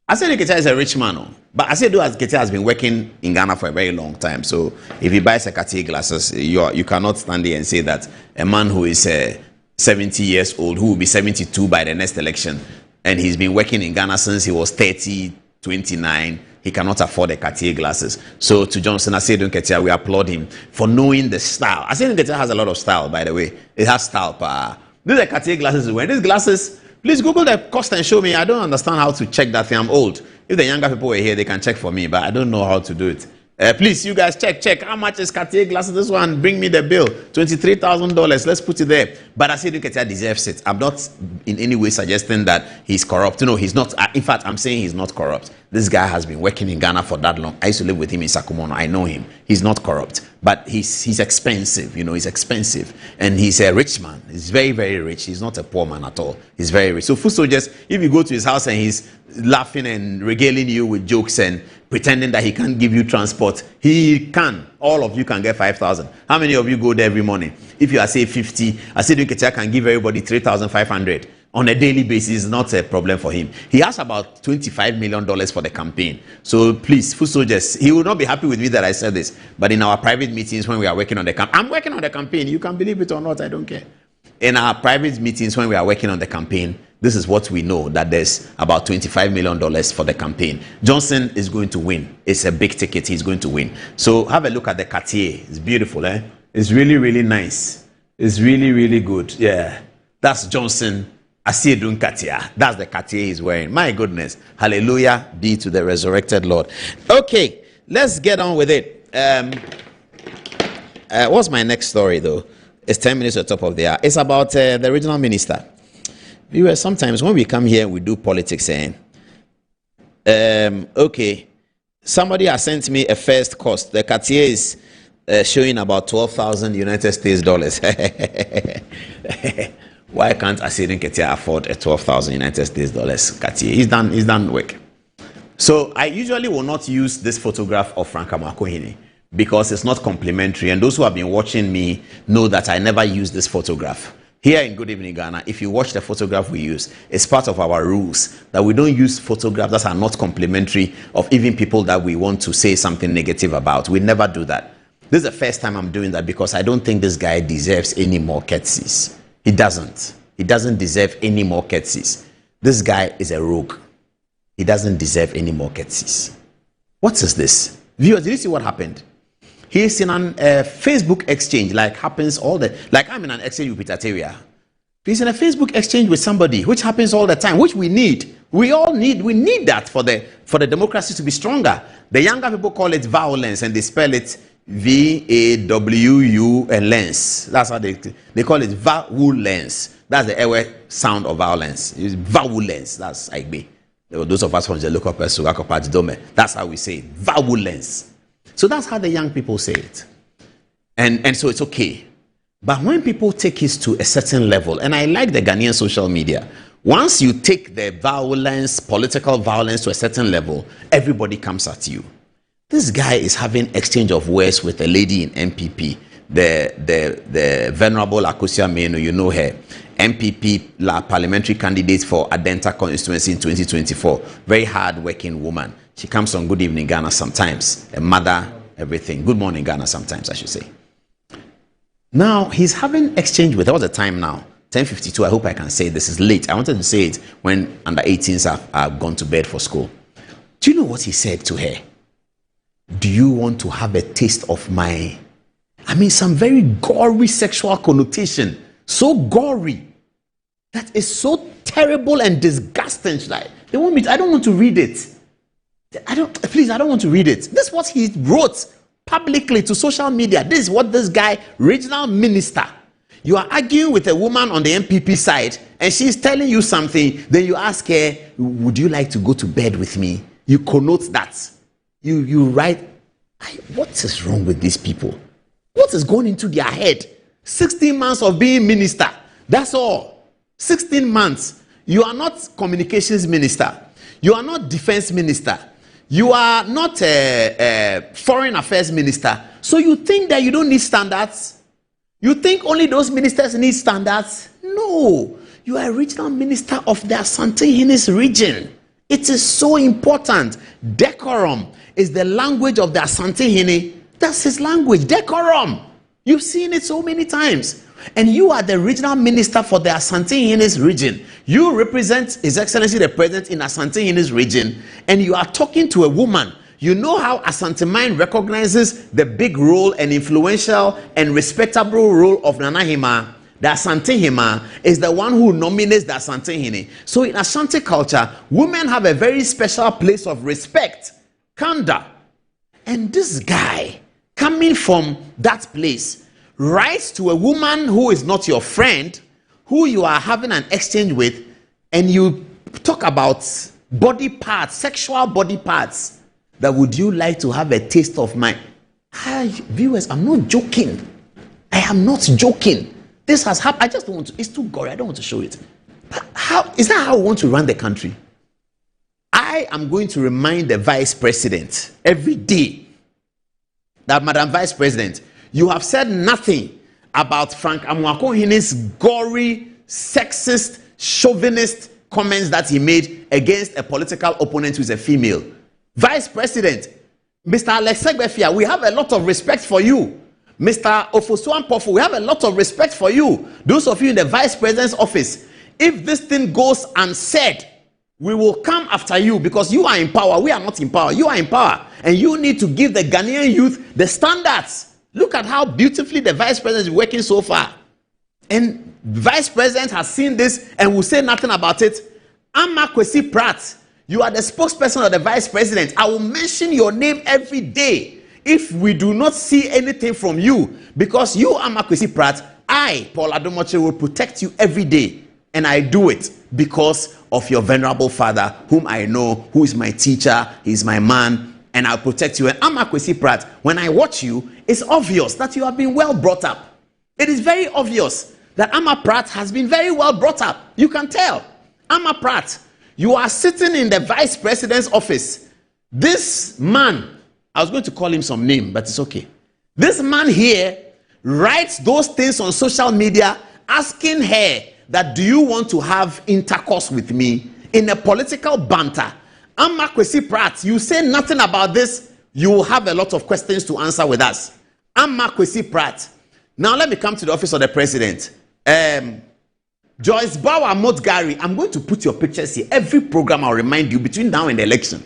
Speaker 2: Aseedun Ketia is a rich man, but Aseedun Ketia has been working in Ghana for a very long time. So if he buys a Cartier glasses, you cannot stand there and say that a man who is 70 years old, who will be 72 by the next election, and he's been working in Ghana since he was 30, 29, he cannot afford the Cartier glasses. So to Johnson Aseedun Ketia, we applaud him for knowing the style. Aseedun Ketia has a lot of style, by the way. It has style. These are Cartier glasses. When these glasses, please Google the cost and show me. I don't understand how to check that thing. I'm old. If the younger people were here, they can check for me, but I don't know how to do it. Please, you guys check. How much is Cartier glasses? This one, bring me the bill. $23,000. Let's put it there. But Aseedun Ketia deserves it. I'm not in any way suggesting that he's corrupt. No, he's not. In fact, I'm saying he's not corrupt. This guy has been working in Ghana for that long. I used to live with him in Sakumono. I know him. He's not corrupt. But he's expensive. You know, he's expensive. And he's a rich man. He's very, very rich. He's not a poor man at all. He's very rich. So Food Soldiers, if you go to his house and he's laughing and regaling you with jokes and pretending that he can't give you transport, he can. All of you can get 5,000. How many of you go there every morning? If you are, say, 50, Aseedun Ketia can give everybody 3,500 on a daily basis. Is not a problem for him. He has about $25 million for the campaign. So please, Food Soldiers, he will not be happy with me that I said this, but in our private meetings when we are working on the campaign, I'm working on the campaign. You can believe it or not, I don't care. in our private meetings when we are working on the campaign, this is what we know, that there's about $25 million for the campaign. Johnson is going to win. It's a big ticket. He's going to win. So have a look at the Cartier. It's beautiful, eh? It's really, really nice. It's really, really good. Yeah. That's Johnson Asiedun Cartier. That's the Cartier he's wearing. My goodness. Hallelujah be to the resurrected Lord. Okay, let's get on with it. What's my next story, though? It's 10 minutes at the top of the hour. It's about the regional minister. Viewers, sometimes when we come here, we do politics. Okay, somebody has sent me a first cost. The Cartier is showing about 12,000 United States dollars. Why can't Asiedun Cartier afford a 12,000 United States dollars Cartier? He's done work. So I usually will not use this photograph of Frank Amoako-Hene because it's not complimentary. And those who have been watching me know that I never use this photograph. Here in Good Evening Ghana, if you watch the photograph we use, it's part of our rules that we don't use photographs that are not complimentary of even people that we want to say something negative about. We never do that. This is the first time I'm doing that because I don't think this guy deserves any more curtsies. He doesn't. He doesn't deserve any more curtsies. This guy is a rogue. He doesn't deserve any more curtsies. What is this? Viewers, did you see what happened? He's in a Facebook exchange, like happens all the, like I'm in an exchange with Peter Terria. He's in a Facebook exchange with somebody, which happens all the time, which we need. We need that for the democracy to be stronger. The younger people call it violence, and they spell it V-A-W-U-L-E-N-S. That's how they call it violence. That's the airway sound of violence. It's violence. That's Igbe. Those of us from the local person, that's how we say it. Violence. So that's how the young people say it. And so it's okay. But when people take it to a certain level, and I like the Ghanaian social media, once you take the violence, political violence to a certain level, everybody comes at you. This guy is having exchange of words with a lady in MPP, the Venerable Akosua Menu, you know her, MPP parliamentary candidate for Adenta constituency in 2024. Very hard-working woman. She comes on Good Evening Ghana sometimes, a mother, everything. Good Morning Ghana sometimes, I should say. Now, he's having exchange with, what's the time now? 10:52, I hope I can say this is late. I wanted to say it when under 18s have gone to bed for school. Do you know what he said to her? Do you want to have a taste of some very gory sexual connotation. So gory. That is so terrible and disgusting. Like, they want me to, I don't want to read it. I don't want to read it. This is what he wrote publicly to social media. This is what this guy, regional minister, you are arguing with a woman on the MPP side and she's telling you something. Then you ask her, would you like to go to bed with me? You connote that. You write, what is wrong with these people? What is going into their head? 16 months of being minister. That's all. 16 months. You are not communications minister. You are not defense minister. You are not a foreign affairs minister. So you think that you don't need standards? You think only those ministers need standards? No. You are a regional minister of the Asante-Henes region. It is so important. Decorum is the language of the Asante-Hene. That's his language. Decorum. You've seen it so many times. And you are the regional minister for the Asante-Henes region. You represent His Excellency the President in Asante-Henes region, and you are talking to a woman. You know how Asante Mine recognizes the big role and influential and respectable role of Nana Hima. The Asante Hima is the one who nominates the Asante Hene. So in Asante culture, women have a very special place of respect, kanda. And this guy, coming from that place, writes to a woman who is not your friend, who you are having an exchange with, and you talk about body parts, sexual body parts, that would you like to have a taste of my... Viewers, I'm not joking. I am not joking. This has happened. I just don't want to... It's too gory. I don't want to show it. How is that how we want to run the country? I am going to remind the Vice President every day that, Madam Vice President, you have said nothing about Frank Amoako-Hene's gory, sexist, chauvinist comments that he made against a political opponent who is a female. Vice President, Mr. Alex Segbefia, we have a lot of respect for you. Mr. Ofosuan Pofu, we have a lot of respect for you. Those of you in the vice president's office, if this thing goes unsaid, we will come after you because you are in power. We are not in power. You are in power. And you need to give the Ghanaian youth the standards. Look at how beautifully the vice president is working so far. And the vice president has seen this and will say nothing about it. Amma Kwesi Pratt, you are the spokesperson of the vice president. I will mention your name every day if we do not see anything from you. Because you, Amma Kwesi Pratt, I, Paul Adomoche, will protect you every day. And I do it because of your venerable father, whom I know, who is my teacher, he's my man, and I'll protect you. And Amma Kwesi Pratt, when I watch you, it's obvious that you have been well brought up. It is very obvious that Amma Pratt has been very well brought up. You can tell. Amma Pratt, you are sitting in the vice president's office. This man, I was going to call him some name, but it's okay. This man here writes those things on social media asking her that, do you want to have intercourse with me, in a political banter. Amma Kwesi Pratt, you say nothing about this, you will have a lot of questions to answer with us. Amma Kwesi Pratt. Now let me come to the office of the president. Joyce Bauer Motgari, I'm going to put your pictures here. Every program I'll remind you between now and the election.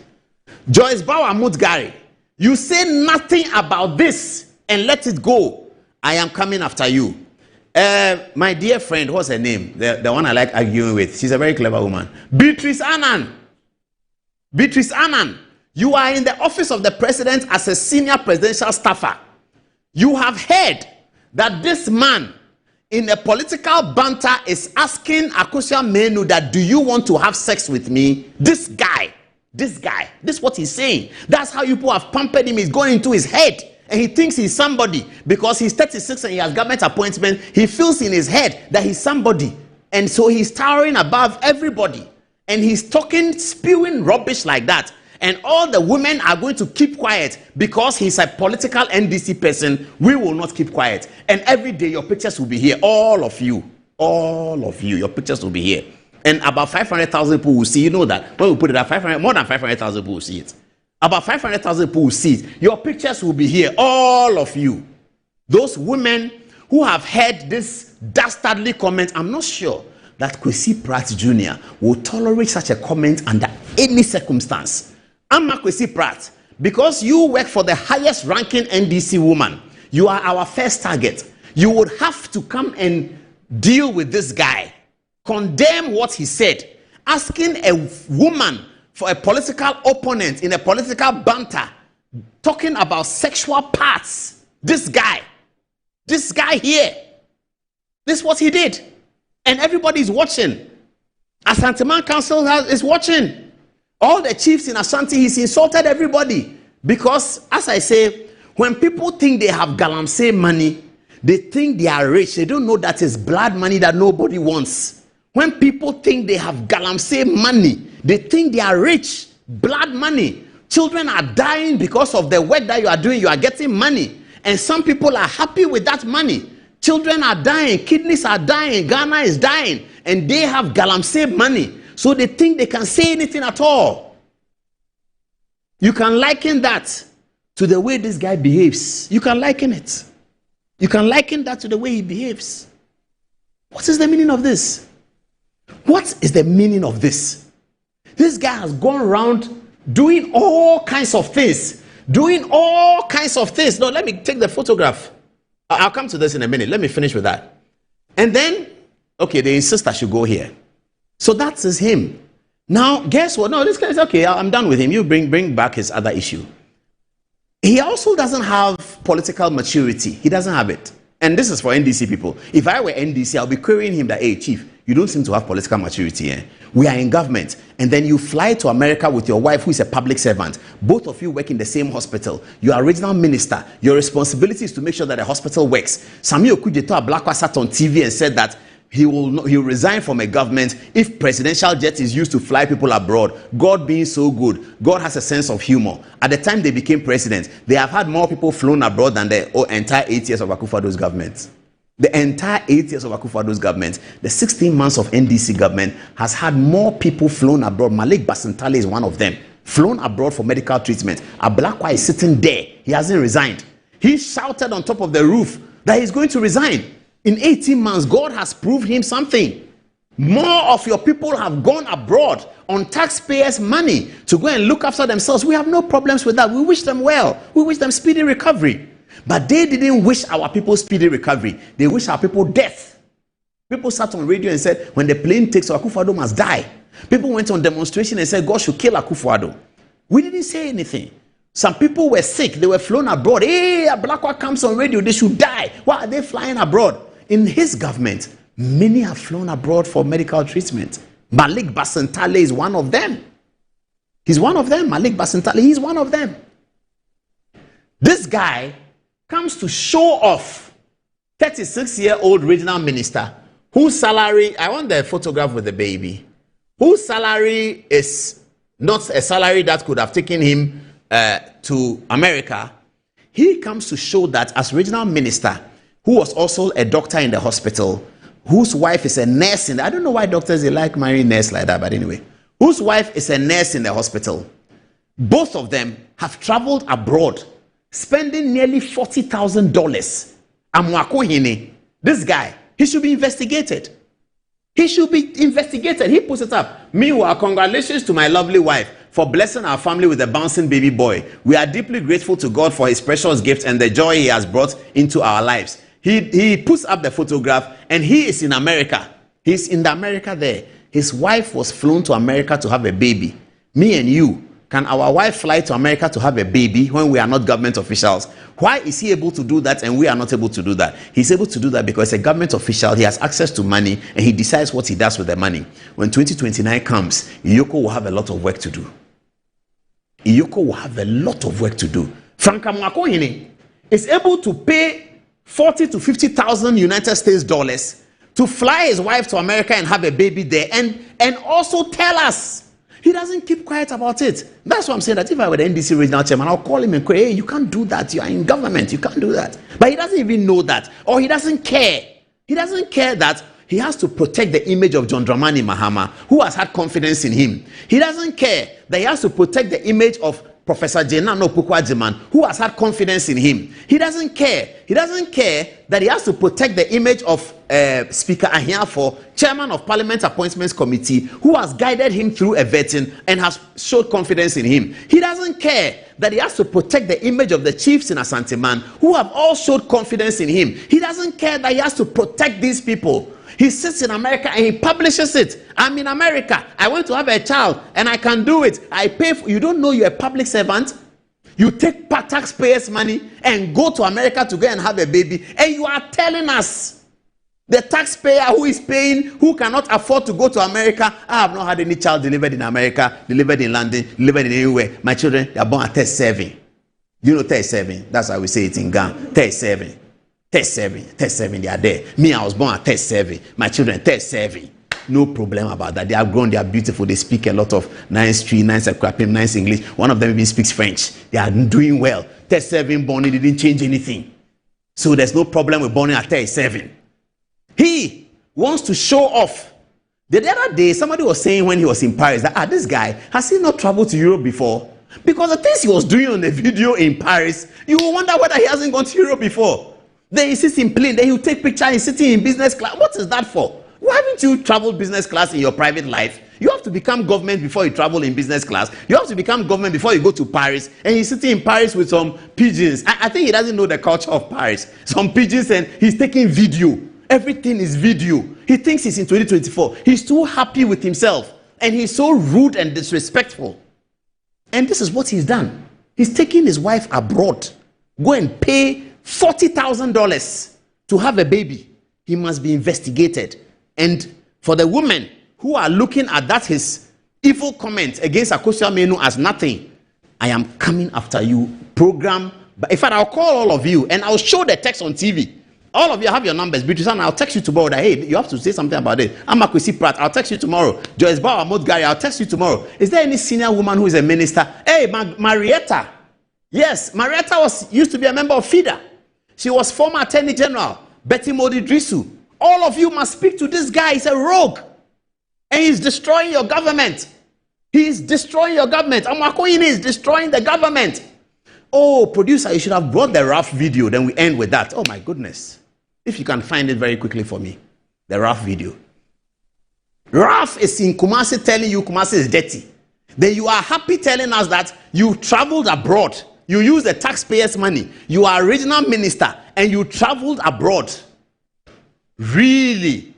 Speaker 2: Joyce Bauer Motgari, you say nothing about this and let it go. I am coming after you. My dear friend, what's her name? The one I like arguing with. She's a very clever woman. Beatrice Annan. Beatrice Annan, you are in the office of the president as a senior presidential staffer. You have heard that this man in a political banter is asking Akosua Menu that, do you want to have sex with me? This is what he's saying. That's how you people have pampered him. He's going into his head. And he thinks he's somebody because he's 36 and he has government appointment. He feels in his head that he's somebody. And so he's towering above everybody. And he's talking, spewing rubbish like that. And all the women are going to keep quiet because he's a political NDC person. We will not keep quiet. And every day your pictures will be here. All of you, your pictures will be here. And about 500,000 people will see. You know that. When we put it at 500, more than 500,000 people will see it. About 500,000 people will see it. Your pictures will be here. All of you. Those women who have heard this dastardly comment, I'm not sure that Kwesi Pratt Jr. will tolerate such a comment under any circumstance. Amma Kwesi Pratt, because you work for the highest ranking NDC woman, you are our first target. You would have to come and deal with this guy. Condemn what he said. Asking a woman for a political opponent in a political banter, talking about sexual parts. This guy here, this is what he did. And everybody is watching. Asante Man Council is watching. All the chiefs in Asante, he's insulted everybody. Because, as I say, when people think they have galamsey money, they think they are rich. They don't know that it's blood money that nobody wants. When people think they have galamsey money, they think they are rich. Blood money. Children are dying because of the work that you are doing. You are getting money. And some people are happy with that money. Children are dying. Kidneys are dying. Ghana is dying. And they have galamsey money. So they think they can say anything at all. You can liken that to the way this guy behaves. You can liken it. You can liken that to the way he behaves. What is the meaning of this? What is the meaning of this? This guy has gone around doing all kinds of things. Doing all kinds of things. No, let me take the photograph. I'll come to this in a minute. Let me finish with that. And then, okay, they insist I should go here. So that is him. Now, guess what? No, this guy is okay. I'm done with him. You bring back his other issue. He also doesn't have political maturity. He doesn't have it. And this is for NDC people. If I were NDC, I'll be querying him that, hey, chief, you don't seem to have political maturity. Eh? We are in government. And then you fly to America with your wife, who is a public servant. Both of you work in the same hospital. You are a regional minister. Your responsibility is to make sure that the hospital works. Sami Okujeto Ablakwa sat on TV and said that he will resign from a government if presidential jet is used to fly people abroad. God being so good, God has a sense of humor. At the time they became president, they have had more people flown abroad than the entire 8 years of Akufo-Addo's government. The entire 8 years of Akufo-Addo's government, the 16 months of NDC government has had more people flown abroad. Malik Basantale is one of them. Flown abroad for medical treatment. Ablakwa is sitting there. He hasn't resigned. He shouted on top of the roof that he's going to resign. In 18 months, God has proved him something. More of your people have gone abroad on taxpayers' money to go and look after themselves. We have no problems with that. We wish them well. We wish them speedy recovery. But they didn't wish our people speedy recovery. They wish our people death. People sat on radio and said, when the plane takes, Akufo-Addo must die. People went on demonstration and said, God should kill Akufo-Addo. We didn't say anything. Some people were sick. They were flown abroad. Hey, a black one comes on radio. They should die. Why are they flying abroad? In his government, many have flown abroad for medical treatment. Malik Basantale is one of them. He's one of them. Malik Basantale, he's one of them. This guy comes to show off 36-year-old regional minister whose salary, I want the photograph with the baby, whose salary is not a salary that could have taken him to America. He comes to show that as regional minister, who was also a doctor in the hospital, whose wife is a nurse I don't know why doctors they like marrying nurse like that, but anyway, whose wife is a nurse in the hospital. Both of them have traveled abroad, spending nearly $40,000. Amwakohine, this guy, he should be investigated. He should be investigated. He puts it up. Meanwhile, congratulations to my lovely wife for blessing our family with a bouncing baby boy. We are deeply grateful to God for his precious gift and the joy he has brought into our lives. He puts up the photograph and he is in America. He's in the America there. His wife was flown to America to have a baby. Me and you, can our wife fly to America to have a baby when we are not government officials? Why is he able to do that and we are not able to do that? He's able to do that because a government official, he has access to money and he decides what he does with the money. When 2029 comes, Iyoko will have a lot of work to do. Iyoko will have a lot of work to do. Frank Amwakohene is able to pay 40 to 50,000 United States dollars to fly his wife to America and have a baby there and also tell us. He doesn't keep quiet about it. That's why I'm saying that if I were the NDC regional chairman, I'll call him and say, hey, you can't do that. You are in government. You can't do that. But he doesn't even know that. Or he doesn't care. He doesn't care that he has to protect the image of John Dramani Mahama, who has had confidence in him. He doesn't care that he has to protect the image of Professor Jenano Pukwajiman, who has had confidence in him. He doesn't care. He doesn't care that he has to protect the image of Speaker Ahiafo, Chairman of Parliament Appointments Committee, who has guided him through a vetting and has showed confidence in him. He doesn't care that he has to protect the image of the chiefs in Asanteman, who have all showed confidence in him. He doesn't care that he has to protect these people. He sits in America and he publishes it. I'm in America. I want to have a child and I can do it. I pay for you. Don't know you're a public servant. You take taxpayers' money and go to America to go and have a baby. And you are telling us, the taxpayer who is paying, who cannot afford to go to America, I have not had any child delivered in America, delivered in London, delivered in anywhere. My children, they are born at 37. You know 37. That's how we say it in Ghana. 37. 37, they are there. Me, I was born at 37. My children, 37. No problem about that. They are grown, they are beautiful. They speak a lot of nice tree, nice akrapim, nice English. One of them even speaks French. They are doing well. 37 born, they didn't change anything. So there's no problem with born at 37. He wants to show off. The other day, somebody was saying when he was in Paris that, this guy, has he not traveled to Europe before? Because the things he was doing on the video in Paris, you will wonder whether he hasn't gone to Europe before. Then he sits in plane, then he'll take picture, he's sitting in business class. What is that for? Why haven't you traveled business class in your private life? You have to become government before you travel in business class. You have to become government before you go to Paris. And he's sitting in Paris with some pigeons. I think he doesn't know the culture of Paris. Some pigeons, and he's taking video. Everything is video. He thinks he's in 2024. He's too happy with himself. And he's so rude and disrespectful. And this is what he's done. He's taking his wife abroad. Go and pay $40,000 to have a baby. He must be investigated. And for the women who are looking at that his evil comment against Akosua Menu as nothing, I am coming after you. Program. But in fact, I'll call all of you and I'll show the text on TV. All of you have your numbers. Beatrice, I'll text you tomorrow that, hey, you have to say something about it. I'm Akwesi Pratt. I'll text you tomorrow. Joyce Bauer Modgari, I'll text you tomorrow. Is there any senior woman who is a minister? Hey, Marietta. Yes, Marietta used to be a member of FIDA. She was former Attorney General, Betty Modi Drisu. All of you must speak to this guy. He's a rogue. And he's destroying your government. He's destroying your government. Amakohene is destroying the government. Oh, producer, you should have brought the rough video. Then we end with that. Oh my goodness. If you can find it very quickly for me. The rough video. Rough is in Kumasi telling you Kumasi is dirty. Then you are happy telling us that you traveled abroad. You use the taxpayers' money. You are a regional minister and you traveled abroad. Really?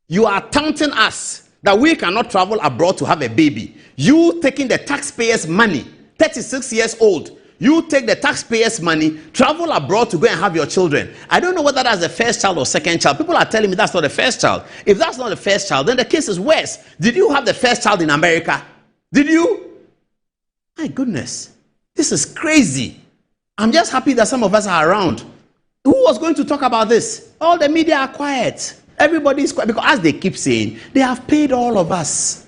Speaker 2: You are taunting us that we cannot travel abroad to have a baby. You taking the taxpayers' money, 36 years old. You take the taxpayers' money, travel abroad to go and have your children. I don't know whether that's the first child or second child. People are telling me that's not the first child. If that's not the first child, then the case is worse. Did you have the first child in America? Did you? My goodness. This is crazy. I'm just happy that some of us are around. Who was going to talk about this? All the media are quiet. Everybody is quiet because, as they keep saying, they have paid all of us.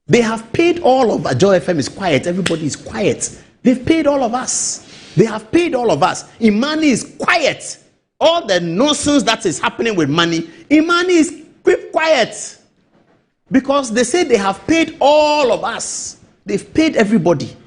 Speaker 2: They have paid all of us. Joy FM is quiet. Everybody is quiet. They've paid all of us. They have paid all of us. Imani is quiet. All the nonsense that is happening with money, Imani is quiet. Because they say they have paid all of us. They've paid everybody.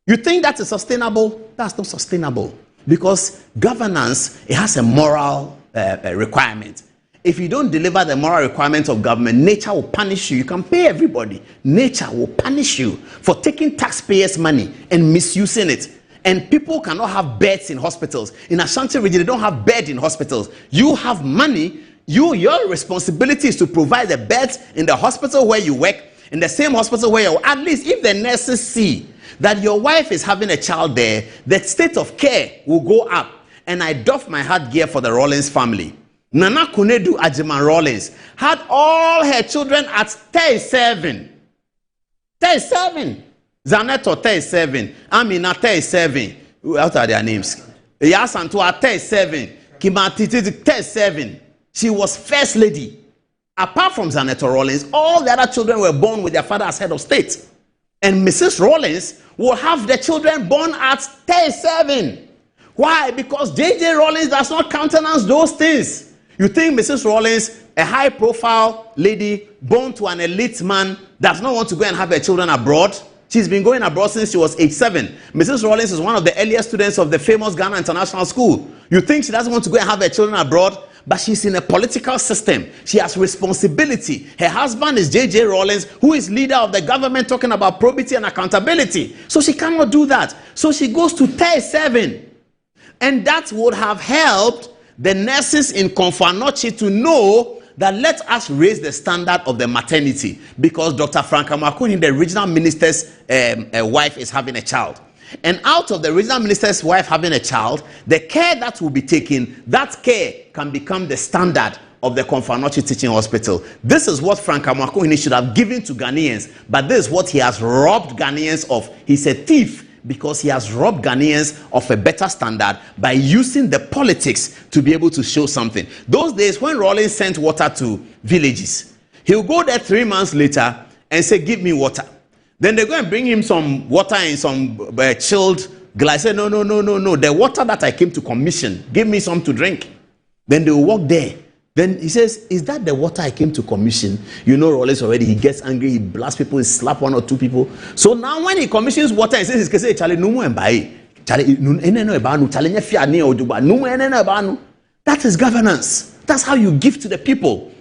Speaker 2: You think that is sustainable? That's not sustainable. Because governance, it has a moral requirement. If you don't deliver the moral requirements of government, nature will punish you. You can pay everybody. Nature will punish you for taking taxpayers' money and misusing it. And people cannot have beds in hospitals. In Ashanti region, they don't have beds in hospitals. You have money. Your responsibility is to provide the beds in the hospital where you work, in the same hospital where you, at least if the nurses see that your wife is having a child there, the state of care will go up. And I doff my hat gear for the Rawlings family. Nana Kunedu Ajiman Rawlings had all her children at 37. 37. Zaneto 37. Amina 37. What are their names? Yasantua 37. Kimatiti 37. She was first lady. Apart from Zaneto Rawlings, all the other children were born with their father as head of state. And Mrs. Rawlings will have the children born at 37. Why? Because J.J. Rawlings does not countenance those things. You think Mrs. Rawlings, a high-profile lady born to an elite man, does not want to go and have her children abroad? She's been going abroad since she was age 7. Mrs. Rawlings is one of the earliest students of the famous Ghana International School. You think she doesn't want to go and have her children abroad? But she's in a political system. She has responsibility. Her husband is J.J. Rawlings, who is leader of the government, talking about probity and accountability. So she cannot do that. So she goes to 37. And that would have helped the nurses in Konfanochi to know that let us raise the standard of the maternity, because Dr. Franka Makuni, the regional minister's wife, is having a child. And out of the regional minister's wife having a child, the care that will be taken, that care can become the standard of the Konfanochi Teaching Hospital. This is what Franka Makuni should have given to Ghanaians, but this is what he has robbed Ghanaians of. He's a thief, because he has robbed Ghanaians of a better standard by using the politics to be able to show something. Those days when Rawlings sent water to villages, he'll go there 3 months later and say, give me water. Then they go and bring him some water in some chilled glass. Say, no, the water that I came to commission, give me some to drink. Then they will walk there. Then he says, is that the water I came to commission? You know Rawlings already, he gets angry, he blasts people, he slaps 1 or 2 people. So now when he commissions water, he says, Charlie, no more buy. That is governance. That's how you give to the people.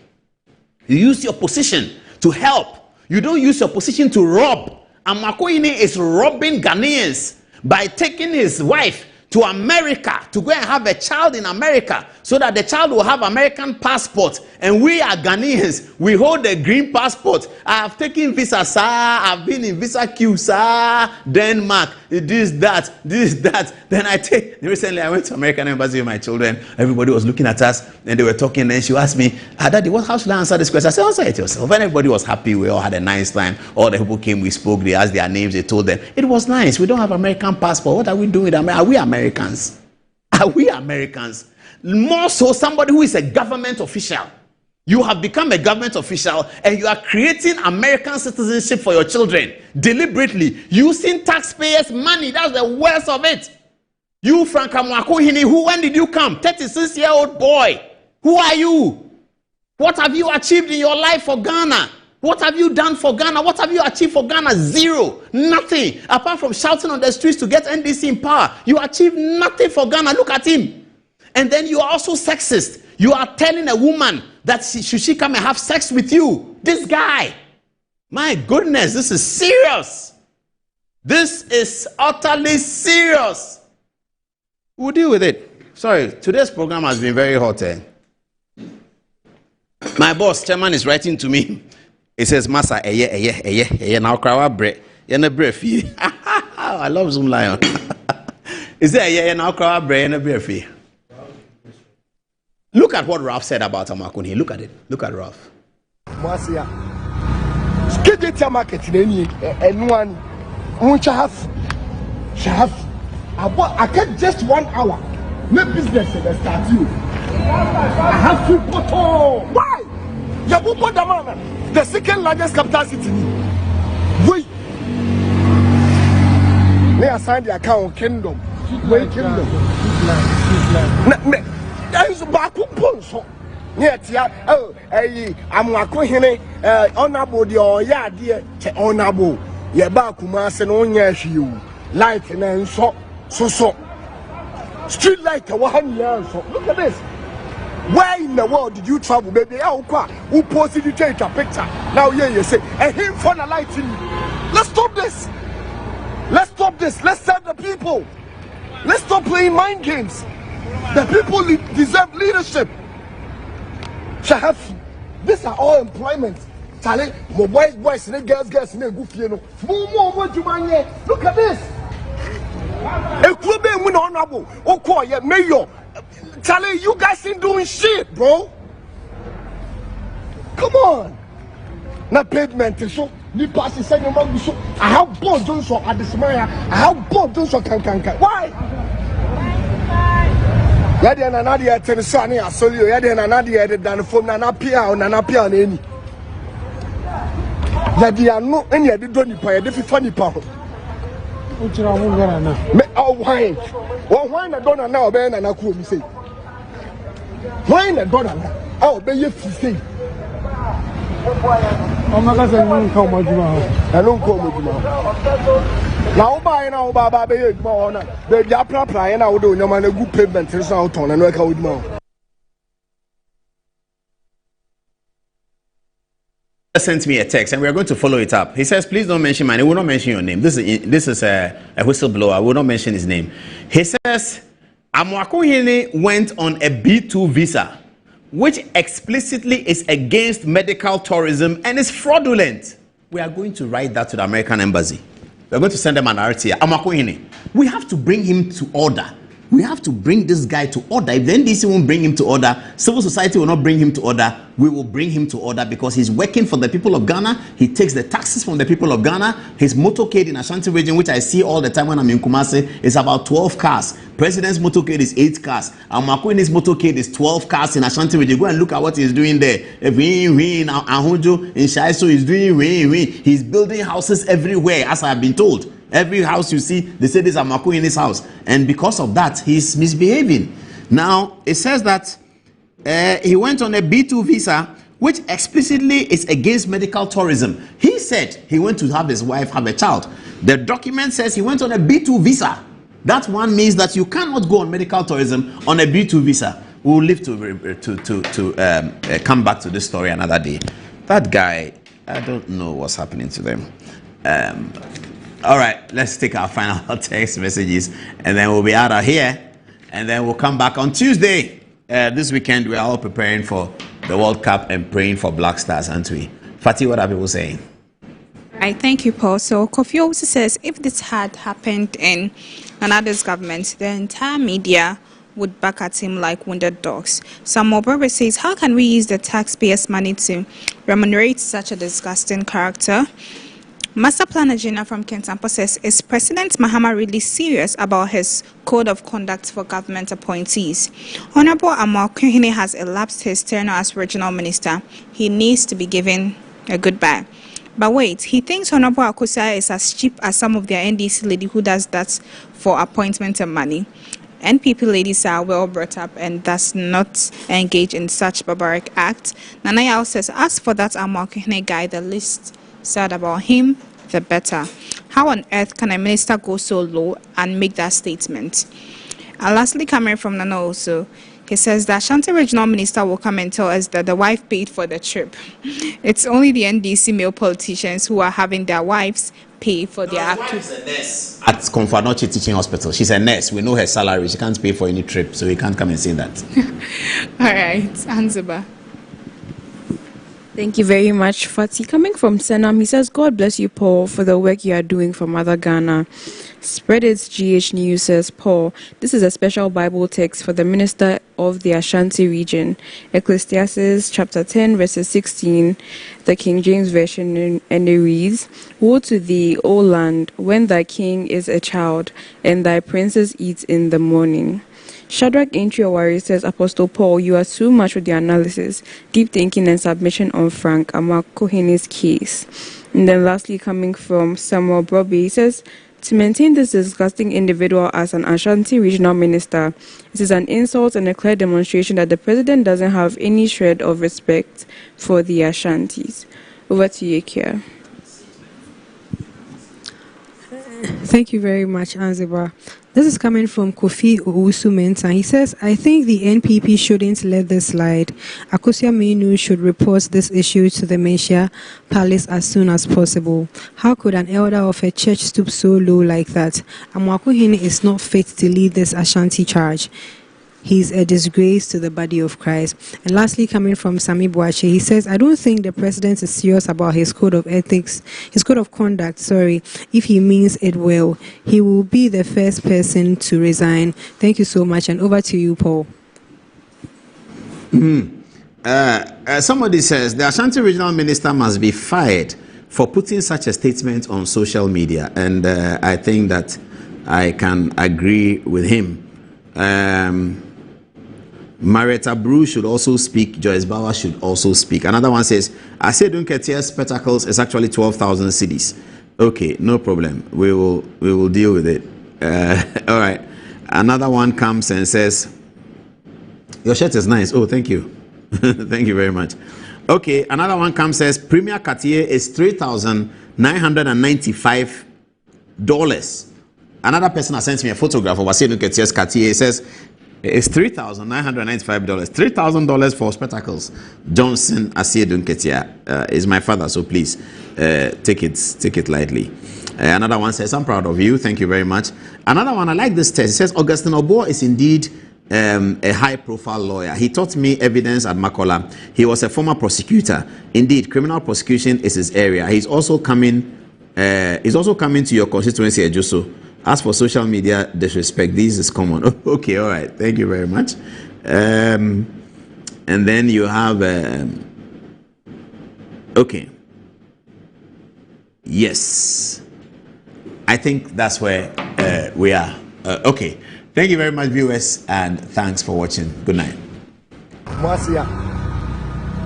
Speaker 2: You use your position to help. You don't use your position to rob. And Makoine is robbing Ghanaians by taking his wife to America to go and have a child in America, so that the child will have American passport, and we are Ghanaians, we hold a green passport. I have taken visa, sir. I've been in visa queue, sir. Denmark, this, that. Then recently I went to American embassy with my children. Everybody was looking at us and they were talking. And she asked me, Daddy, how should I answer this question? I said, answer it yourself. And everybody was happy. We all had a nice time. All the people came, we spoke, they asked their names, they told them. It was nice. We don't have American passport. What are we doing with America? Are we Americans? Are we Americans? More so somebody who is a government official. You have become a government official and you are creating American citizenship for your children deliberately using taxpayers' money. That's the worst of it. You, Franka Mwakuhini, when did you come? 36-year-old boy. Who are you? What have you achieved in your life for Ghana?
Speaker 11: What have you done for Ghana? What have you achieved for Ghana? Zero. Nothing. Apart from shouting on the streets to get NDC in power. You achieved nothing for Ghana. Look at him. And then you are also sexist. You are telling a woman that should she come and have sex with you? This guy. My goodness, this is serious. This is utterly serious. We'll deal with it. Sorry, today's program has been very hot. My boss, chairman, is writing to me. He says, Massa, now cry bread. I love Zoom Lion. Is there now cry bread and bread? Look at what Ralph said about Amakuni. Look at it. Look at Ralph.
Speaker 19: Marcia. Skidita market in any and one won't have. I get just 1 hour. No business in the start you. I have to put on. Why? Yabupo Damana, the second largest capital city. Wait. They assigned the account kingdom. Wait, kingdom. There is a Baku Ponso. Yet, I'm Wakuhine, honorable, your dear, honorable. Yabakumas and Onyashi, light and so. Street light, 1 year. Look at this. Where in the world did you travel, baby? Who posted you take a picture? Now, you say, and him for the lighting. Let's stop this. Let's stop this. Let's serve the people. Let's stop playing mind games. The people deserve leadership. Shahaf, these are all employment. Charlie, my boys, and girls, and goofy. Look at this. A club win honorable. Okay, mayor. Charlie, you guys ain't doing shit, bro. Come on. Now pavement is so. You pass the second month. So I have bought Johnson at the Smaya. I have bought Johnson can. Why? Yadi and Nadia Tennessee, I saw you. Yadi and Nadia than from Nanapia or Nanapia and any. Yadi and no any other don't pay a funny pound. Oh, wine. Well, wine I don't know, Ben and I could say. Wine I don't know. Oh, Ben, you say. I'm not going to come with you. I don't come with you. Now, by now, Baba, the Japra, and I would do no man a good payment is out on and work out with more.
Speaker 11: Sent me a text and we are going to follow it up. He says, please don't mention my name. We will not mention your name. This is a whistleblower. I will not mention his name. He says, Amoakohene went on a B2 visa, which explicitly is against medical tourism and is fraudulent. We are going to write that to the American embassy. We are going to send them an RTA. Amoakohene, we have to bring him to order. We have to bring this guy to order. If the NDC won't bring him to order, civil society will not bring him to order, we will bring him to order because he's working for the people of Ghana. He takes the taxes from the people of Ghana. His motorcade in Ashanti region, which I see all the time when I'm in Kumasi, is about 12 cars. President's motorcade is 8 cars. And Makwini's motorcade is 12 cars in Ashanti region. Go and look at what he's doing there. In Shaiso, he's doing He's building houses everywhere, as I have been told. Every house you see, they say this is Amaku in his house. And because of that, he's misbehaving. Now, it says that he went on a B2 visa, which explicitly is against medical tourism. He said he went to have his wife have a child. The document says he went on a B2 visa. That one means that you cannot go on medical tourism on a B2 visa. We'll live to come back to this story another day. That guy, I don't know what's happening to them. All right, let's take our final text messages and then we'll be out of here and then we'll come back on Tuesday. This weekend, we are all preparing for the World Cup and praying for Black Stars, aren't we? Fatih, what are people saying?
Speaker 10: I thank you, Paul. So Kofi also says if this had happened in another's government, the entire media would back at him like wounded dogs. Samuel Berber says, how can we use the taxpayers' money to remunerate such a disgusting character? Master Planner Gina from Kentampo says, is President Mahama really serious about his code of conduct for government appointees? Honorable Amoakohene has elapsed his tenure as regional minister. He needs to be given a goodbye. But wait, he thinks Honorable Akosua is as cheap as some of their NDC lady who does that for appointment and money. NPP ladies are well brought up and does not engage in such barbaric acts. Nana Yao says, as for that Amoakohene guy, the least said about him, the better. How on earth can a minister go so low and make that statement? And lastly, coming from Nana also, he says the Ashanti regional minister will come and tell us that the wife paid for the trip. It's only the NDC male politicians who are having their wives pay for their trip.
Speaker 11: At Konfanoche Teaching Hospital, she's a nurse. We know her salary. She can't pay for any trip, so we can't come and say that.
Speaker 10: All right, Anziba.
Speaker 8: Thank you very much, Fati. Coming from Senam, he says, God bless you, Paul, for the work you are doing for Mother Ghana. Spread Its GH News says, Paul, this is a special Bible text for the minister of the Ashanti region. Ecclesiastes chapter 10, verses 16, the King James Version, and it reads, Woe to thee, O land, when thy king is a child, and thy princes eat in the morning. Shadrach Intriowari says, Apostle Paul, you are too much with your analysis, deep thinking and submission on Frank Amoakohene's case. And then lastly, coming from Samuel Broby, he says, to maintain this disgusting individual as an Ashanti regional minister, it is an insult and a clear demonstration that the president doesn't have any shred of respect for the Ashantis. Over to you, Kia.
Speaker 6: Thank you very much, Anziba. This is coming from Kofi Owusu-Mensah. He says, I think the NPP shouldn't let this slide. Akosua Menu should report this issue to the Mensah Palace as soon as possible. How could an elder of a church stoop so low like that? Amoakohene is not fit to lead this Ashanti charge. He's a disgrace to the body of Christ. And lastly, coming from Sami Boache, he says, I don't think the president is serious about his code of ethics, his code of conduct, if he means it well. He will be the first person to resign. Thank you so much. And over to you, Paul.
Speaker 11: Somebody says, the Ashanti regional minister must be fired for putting such a statement on social media. And I think that I can agree with him. Marietta Brew should also speak. Joyce Bauer should also speak. Another one says, I said Dunketier spectacles is actually 12,000 cedis. Okay, no problem. We will deal with it. All right. Another one comes and says, your shirt is nice. Oh, thank you. Thank you very much. Okay, another one comes and says, Premier Cartier is $3,995. Another person has sent me a photograph of Asiedu Ketier's Cartier. It says, it's $3,995. $3,000 for spectacles. Johnson Asiedu Ketier is my father, so please take it lightly. Another one says, I'm proud of you. Thank you very much. Another one, I like this text. It says, Augustine Obo is indeed a high-profile lawyer. He taught me evidence at Makola. He was a former prosecutor. Indeed, criminal prosecution is his area. He's also coming to your constituency, Ejuso. As for social media disrespect, this is common. Okay, all right. Thank you very much. And then you have... okay. Yes. I think that's where we are. Okay. Thank you very much, viewers, and thanks for watching. Good night.
Speaker 19: Marcia.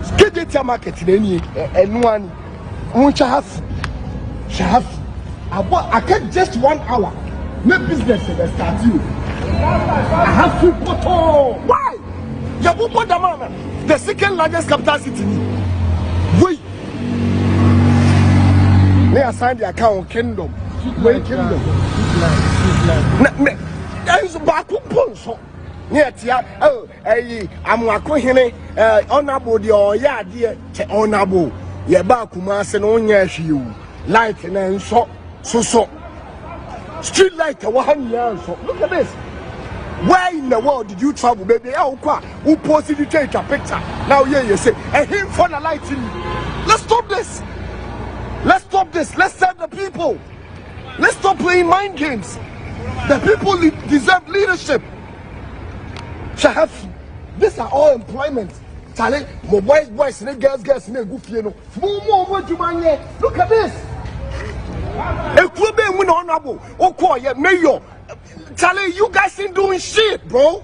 Speaker 19: Skidita market in any and one. I can't just 1 hour. No business that start you. I have to put on. Why? Yabupo Damana, the second largest capital city. Wait. They assigned the account Kingdom. Wait, Kingdom. There is a Baku Ponso. Near Tia, Amoakohene, honorable, the dear, honorable. Yabakumas and Onyashi, light and so. Street light, 1 year. Look at this. Where in the world did you travel, baby? Who posted you take a picture? Now, you say, and him for the light in. Let's stop this. Let's stop this. Let's serve the people. Let's stop playing mind games. The people deserve leadership. These are all employment. Charlie, my boys, and girls, and goofy. Look at this. A club win honorable. Mayor. Charlie, you guys ain't doing shit, bro.